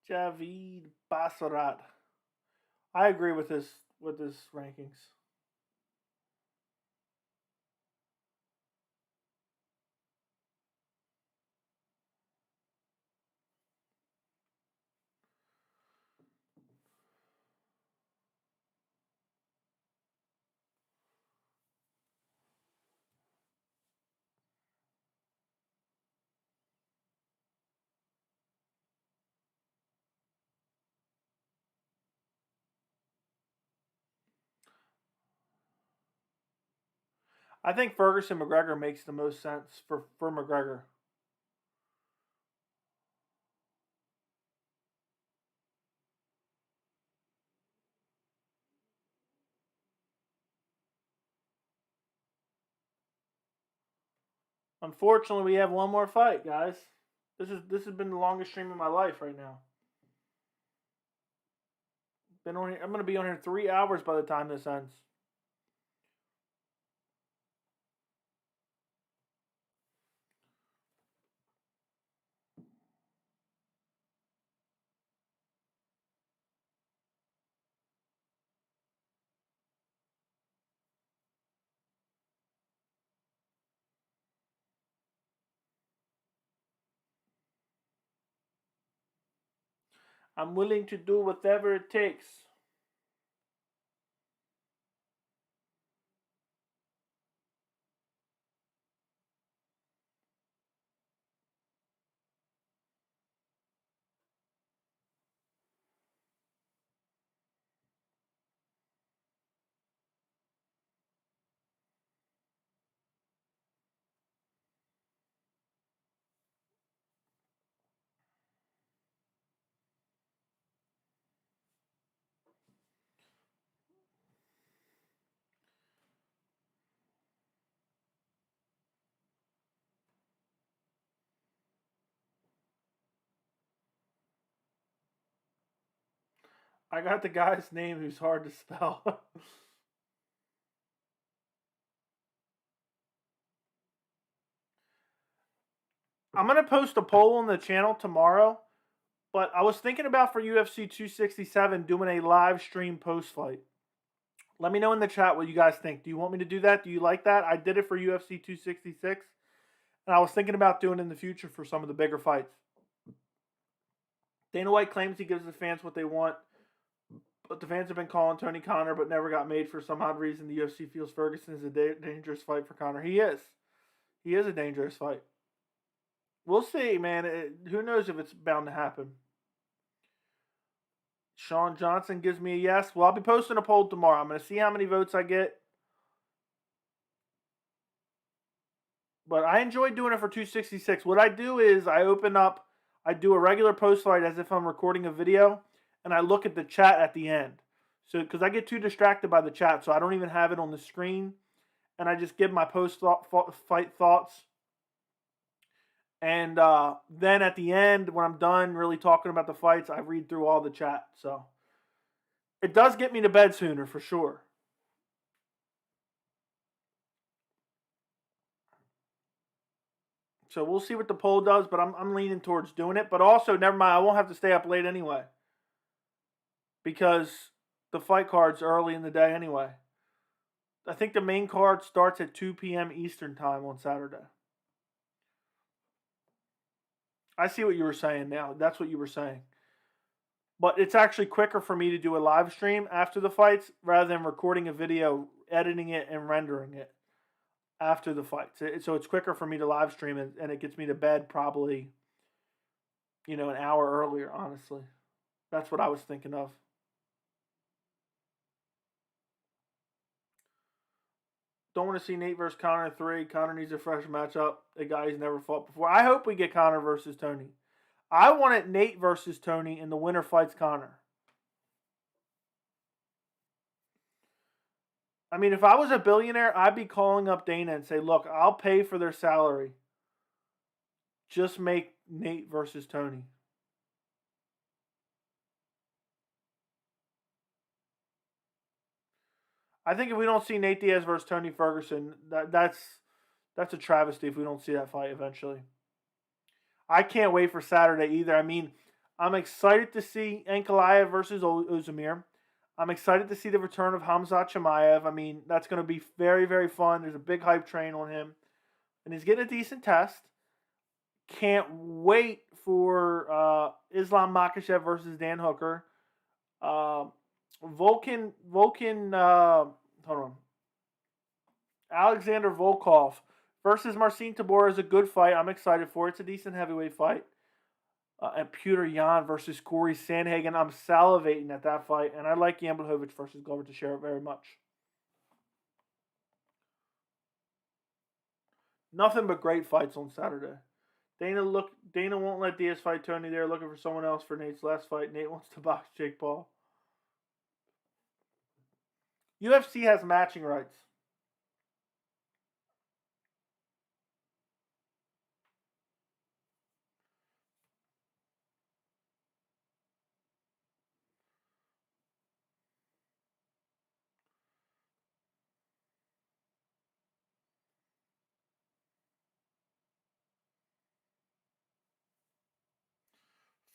Javid, Basharat. I agree with this rankings. I think Ferguson McGregor makes the most sense for McGregor. Unfortunately, we have one more fight, guys. This has been the longest stream of my life right now. Been on here, I'm going to be on here 3 hours by the time this ends. I'm willing to do whatever it takes. I got the guy's name who's hard to spell. I'm going to post a poll on the channel tomorrow, but I was thinking about for UFC 267 doing a live stream post fight. Let me know in the chat what you guys think. Do you want me to do that? Do you like that? I did it for UFC 266, and I was thinking about doing it in the future for some of the bigger fights. Dana White claims he gives the fans what they want, but the fans have been calling Tony Conor, but never got made for some odd reason. The UFC feels Ferguson is a dangerous fight for Conor. He is. He is a dangerous fight. We'll see, man. Who knows if it's bound to happen. Sean Johnson gives me a yes. Well, I'll be posting a poll tomorrow. I'm going to see how many votes I get. But I enjoy doing it for 266. What I do is I open up, I do a regular post fight as if I'm recording a video, and I look at the chat at the end. So, because I get too distracted by the chat, so I don't even have it on the screen. And I just give my fight thoughts. And then at the end, when I'm done really talking about the fights, I read through all the chat. So it does get me to bed sooner, for sure. So we'll see what the poll does, but I'm leaning towards doing it. But also, never mind, I won't have to stay up late anyway. Because the fight card's early in the day anyway. I think the main card starts at 2 p.m. Eastern time on Saturday. I see what you were saying now. That's what you were saying. But it's actually quicker for me to do a live stream after the fights rather than recording a video, editing it, and rendering it after the fights. So it's quicker for me to live stream it, and it gets me to bed probably, an hour earlier, honestly. That's what I was thinking of. Don't want to see Nate versus Conor 3. Conor needs a fresh matchup. A guy he's never fought before. I hope we get Conor versus Tony. I wanted Nate versus Tony, and the winner fights Conor. I mean, if I was a billionaire, I'd be calling up Dana and say, look, I'll pay for their salary. Just make Nate versus Tony. I think if we don't see Nate Diaz versus Tony Ferguson, that's a travesty if we don't see that fight eventually. I can't wait for Saturday either. I mean, I'm excited to see Ankalaev versus Ozdemir. I'm excited to see the return of Khamzat Chimaev. I mean, that's going to be very, very fun. There's a big hype train on him. And he's getting a decent test. Can't wait for Islam Makhachev versus Dan Hooker. Hold on. Alexander Volkov versus Marcin Tybura is a good fight. I'm excited for it. It's a decent heavyweight fight. And Petr Yan versus Corey Sandhagen. I'm salivating at that fight. And I like Jan Blachowicz versus Glover Teixeira very much. Nothing but great fights on Saturday. Dana won't let Diaz fight Tony. They're looking for someone else for Nate's last fight. Nate wants to box Jake Paul. UFC has matching rights.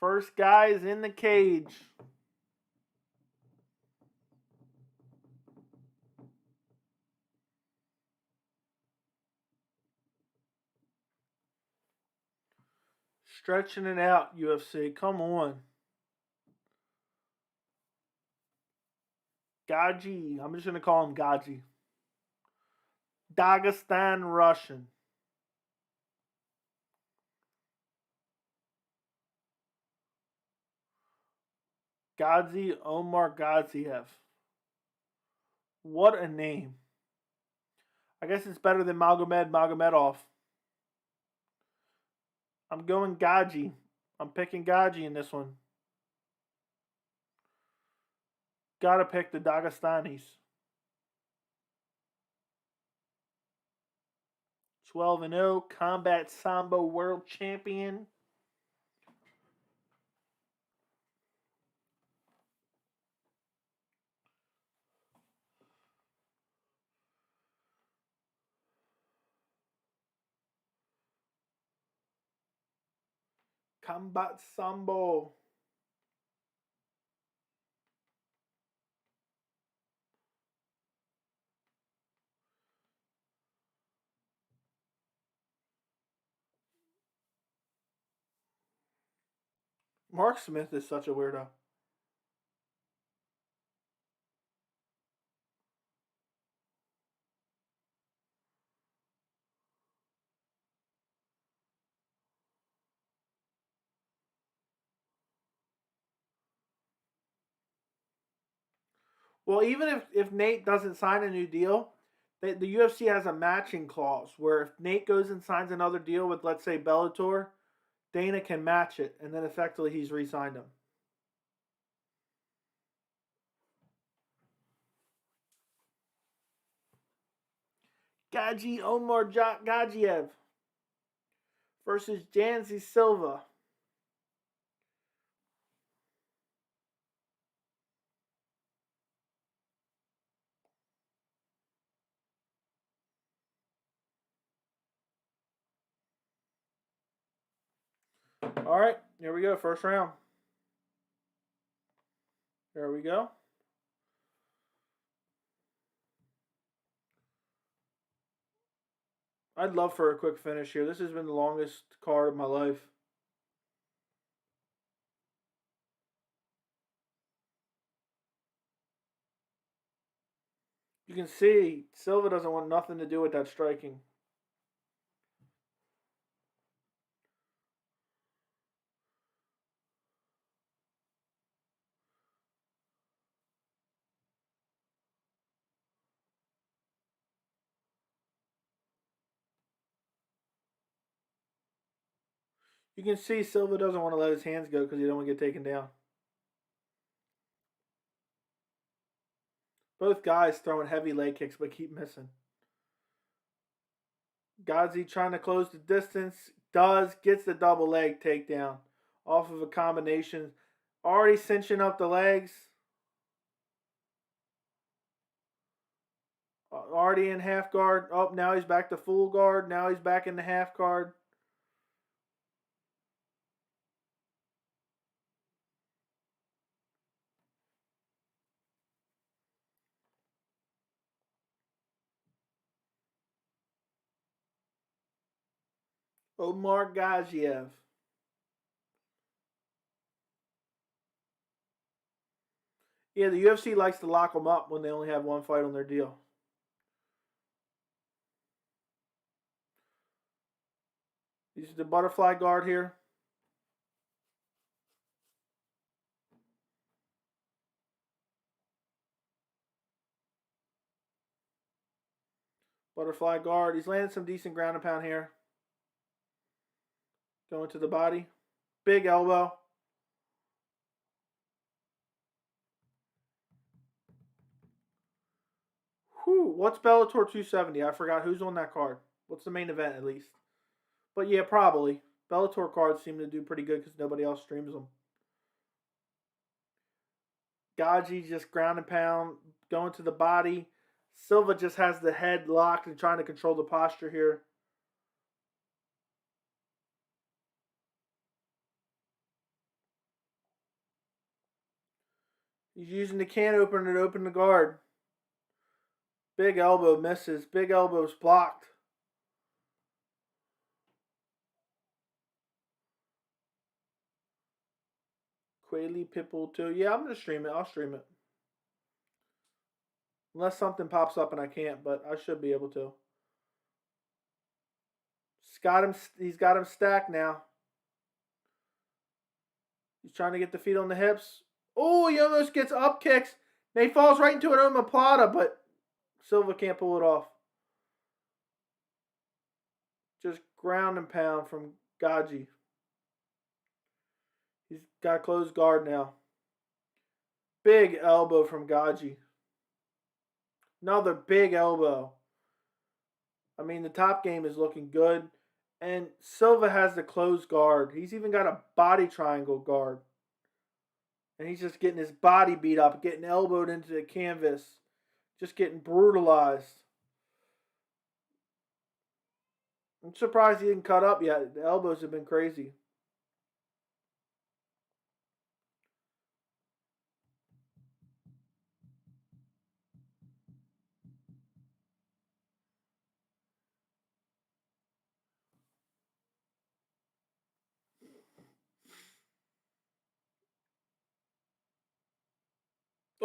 First guys in the cage. Stretching it out, UFC. Come on. Gadzhi. I'm just going to call him Gadzhi. Dagestan Russian. Gadzhi Omargadzhiev. What a name. I guess it's better than Magomed Magomedov. I'm going Gadzhi. I'm picking Gadzhi in this one. Gotta pick the Dagestanis. 12-0, Combat Sambo World Champion. Combat Sambo. Mark Smith is such a weirdo. Well, even if Nate doesn't sign a new deal, the UFC has a matching clause where if Nate goes and signs another deal with, let's say, Bellator, Dana can match it, and then effectively he's re-signed him. Gadzhi Omargadzhiev versus Jansey Silva. All right, here we go. First round. There we go. I'd love for a quick finish here. This has been the longest card of my life. You can see Silva doesn't want nothing to do with that striking. You can see Silva doesn't want to let his hands go because he don't want to get taken down. Both guys throwing heavy leg kicks but keep missing. Gadzhi trying to close the distance. Gets the double leg takedown off of a combination. Already cinching up the legs. Already in half guard. Oh, now he's back to full guard. Now he's back in the half guard. Omargadzhiev. Yeah, the UFC likes to lock them up when they only have one fight on their deal. This is the butterfly guard here. Butterfly guard. He's landing some decent ground and pound here. Going to the body. Big elbow. Whew, what's Bellator 270? I forgot who's on that card. What's the main event, at least? But yeah, probably. Bellator cards seem to do pretty good because nobody else streams them. Gadzhi just ground and pound, going to the body. Silva just has the head locked and trying to control the posture here. He's using the can opener to open the guard. Big elbow misses. Big elbow's blocked. Quihui Pitbull 2. Yeah, I'm going to stream it. I'll stream it. Unless something pops up and I can't, but I should be able to. He's got him stacked now. He's trying to get the feet on the hips. Oh, he almost gets up kicks. And he falls right into an omoplata, but Silva can't pull it off. Just ground and pound from Gadzhi. He's got closed guard now. Big elbow from Gadzhi. Another big elbow. I mean, the top game is looking good. And Silva has the closed guard. He's even got a body triangle guard. And he's just getting his body beat up, getting elbowed into the canvas. Just getting brutalized. I'm surprised he didn't cut up yet. The elbows have been crazy.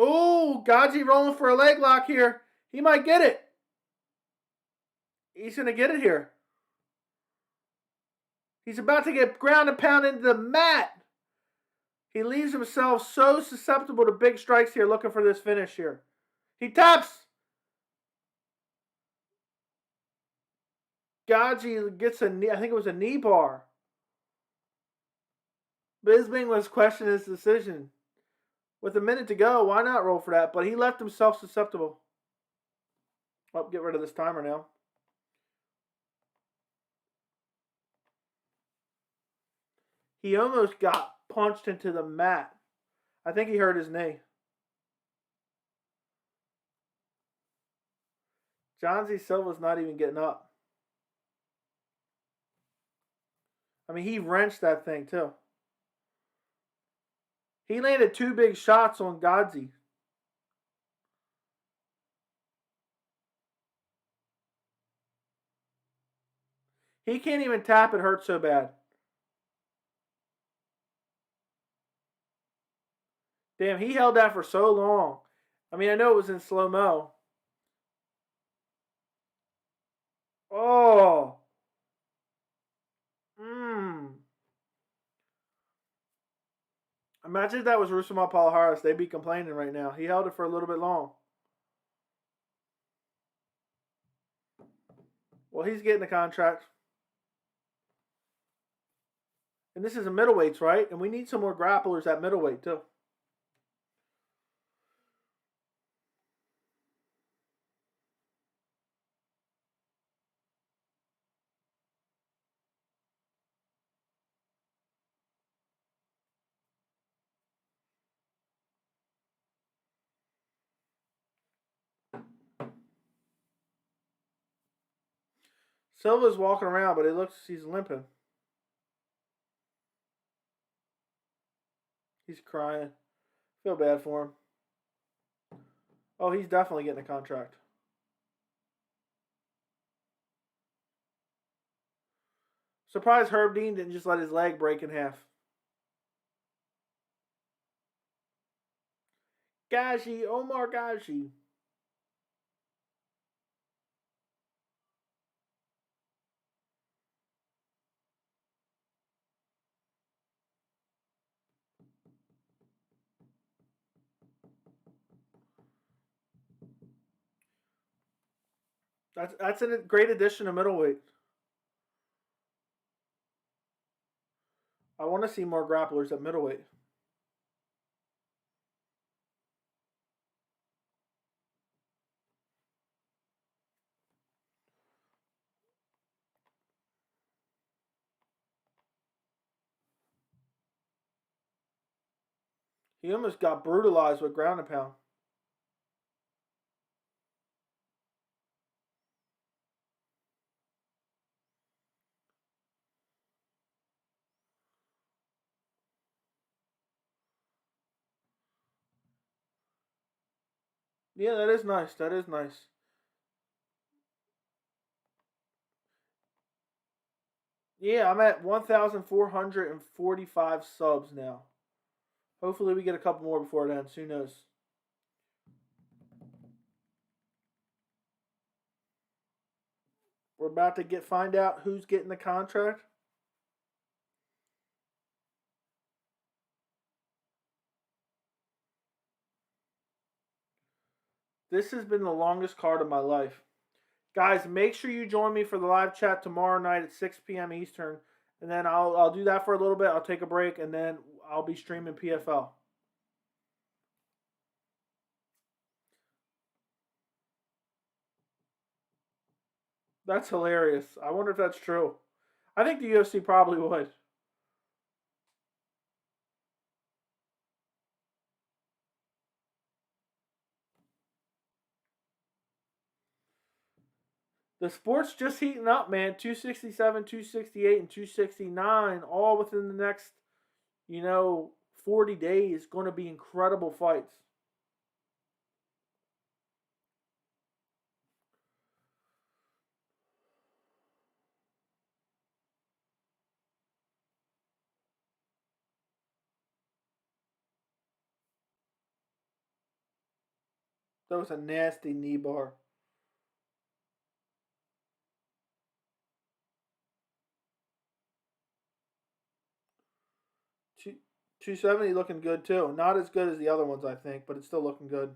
Oh, Gadzhi rolling for a leg lock here. He might get it. He's going to get it here. He's about to get ground and pound into the mat. He leaves himself so susceptible to big strikes here, looking for this finish here. He taps. Gadzhi gets a knee. I think it was a knee bar. Bisping was questioning his decision. With a minute to go, why not roll for that? But he left himself susceptible. Oh, get rid of this timer now. He almost got punched into the mat. I think he hurt his knee. Jansey Silva's not even getting up. I mean, he wrenched that thing too. He landed 2 big shots on Gadzhi. He can't even tap. It hurts so bad. Damn, he held that for so long. I mean, I know it was in slow-mo. Oh. Imagine if that was Rusuma Palhares. They'd be complaining right now. He held it for a little bit long. Well, he's getting the contract. And this is a middleweights, right? And we need some more grapplers at middleweight, too. Silva's walking around, but it looks he's limping. He's crying. Feel bad for him. Oh, he's definitely getting a contract. Surprised Herb Dean didn't just let his leg break in half. Gadzhi Omargadzhiev. That's a great addition to middleweight. I want to see more grapplers at middleweight. He almost got brutalized with ground and pound. Yeah, that is nice. That is nice. Yeah, I'm at 1,445 subs now. Hopefully we get a couple more before it ends. Who knows? We're about to find out who's getting the contract. This has been the longest card of my life. Guys, make sure you join me for the live chat tomorrow night at 6 p.m. Eastern. And then I'll do that for a little bit. I'll take a break, and then I'll be streaming PFL. That's hilarious. I wonder if that's true. I think the UFC probably would. The sport's just heating up, man. 267, 268, and 269, all within the next, 40 days. Going to be incredible fights. That was a nasty knee bar. Two, 270 looking good too. Not as good as the other ones, I think, but it's still looking good.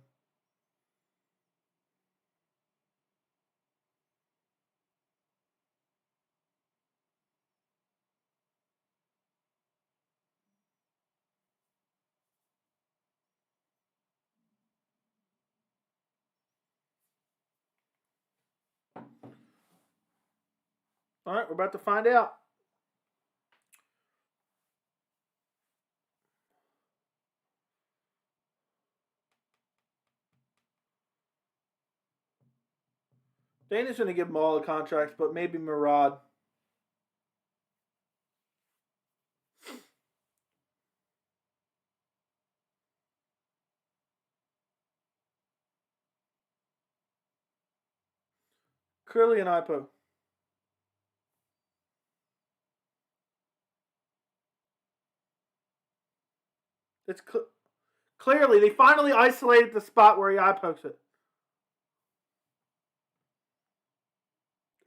All right, we're about to find out. Dana's going to give them all the contracts, but maybe Murad. Clearly an IPO. It's clearly, they finally isolated the spot where he eye pokes it.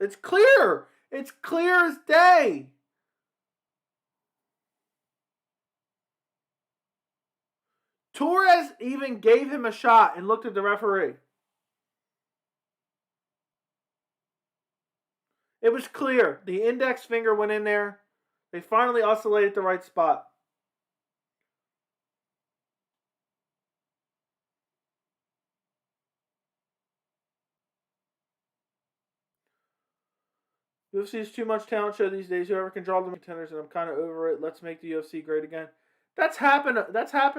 It's clear. It's clear as day. Torres even gave him a shot and looked at the referee. It was clear. The index finger went in there. They finally oscillated the right spot. UFC is too much talent show these days. Whoever can draw the contenders, and I'm kind of over it. Let's make the UFC great again. That's happened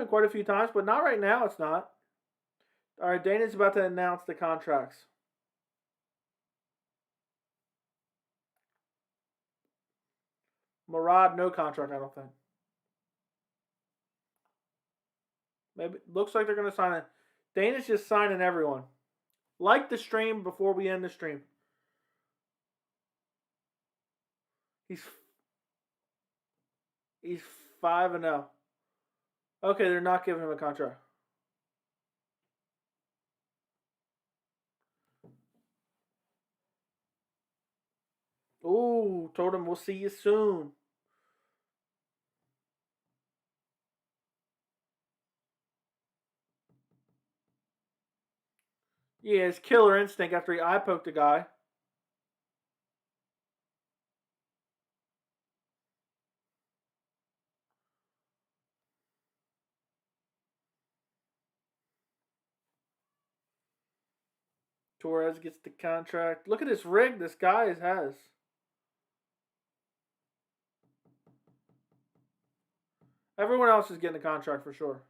quite a few times, but not right now. It's not. All right, Dana's about to announce the contracts. Murad, no contract, I don't think. Maybe looks like they're going to sign it. Dana's just signing everyone. Like the stream before we end the stream. He's 5-0. Okay, they're not giving him a contract. Ooh, told him we'll see you soon. Yeah, it's killer instinct after he eye poked a guy. Torres gets the contract. Look at this rig this guy has. Everyone else is getting a contract for sure.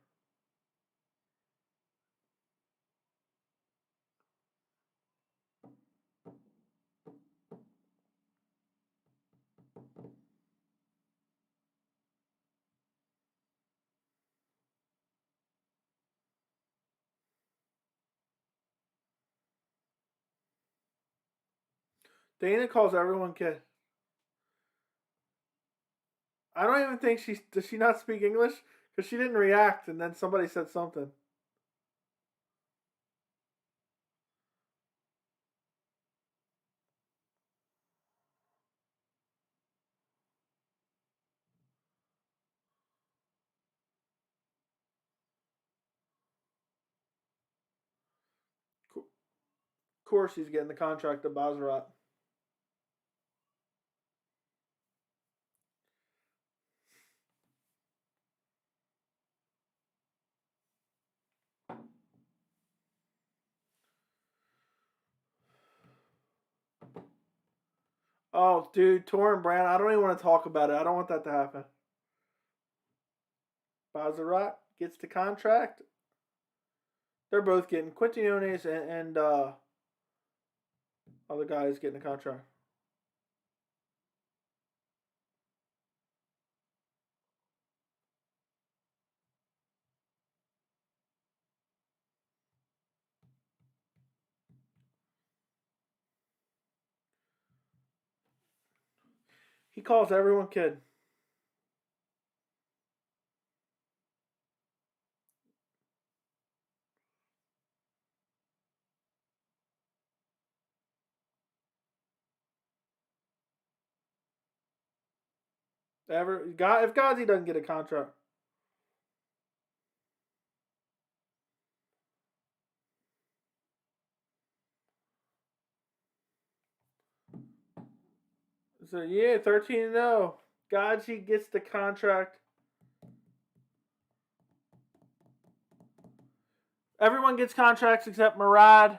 Dana calls everyone kid. I don't even think does she not speak English? Because she didn't react and then somebody said something. Of course he's getting the contract to Basharat. Oh, dude, Torren Brand, I don't even want to talk about it. I don't want that to happen. Basharat gets the contract. They're both getting Quiñonez and other guys getting a contract. He calls everyone kid. If Gadzhi doesn't get a contract. So yeah, 13-0. Gadzhi gets the contract. Everyone gets contracts except Murad.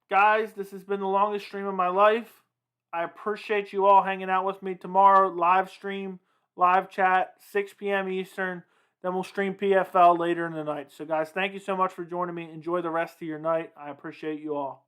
Guys, this has been the longest stream of my life. I appreciate you all hanging out with me tomorrow. Live stream, live chat, 6 p.m. Eastern. Then we'll stream PFL later in the night. So guys, thank you so much for joining me. Enjoy the rest of your night. I appreciate you all.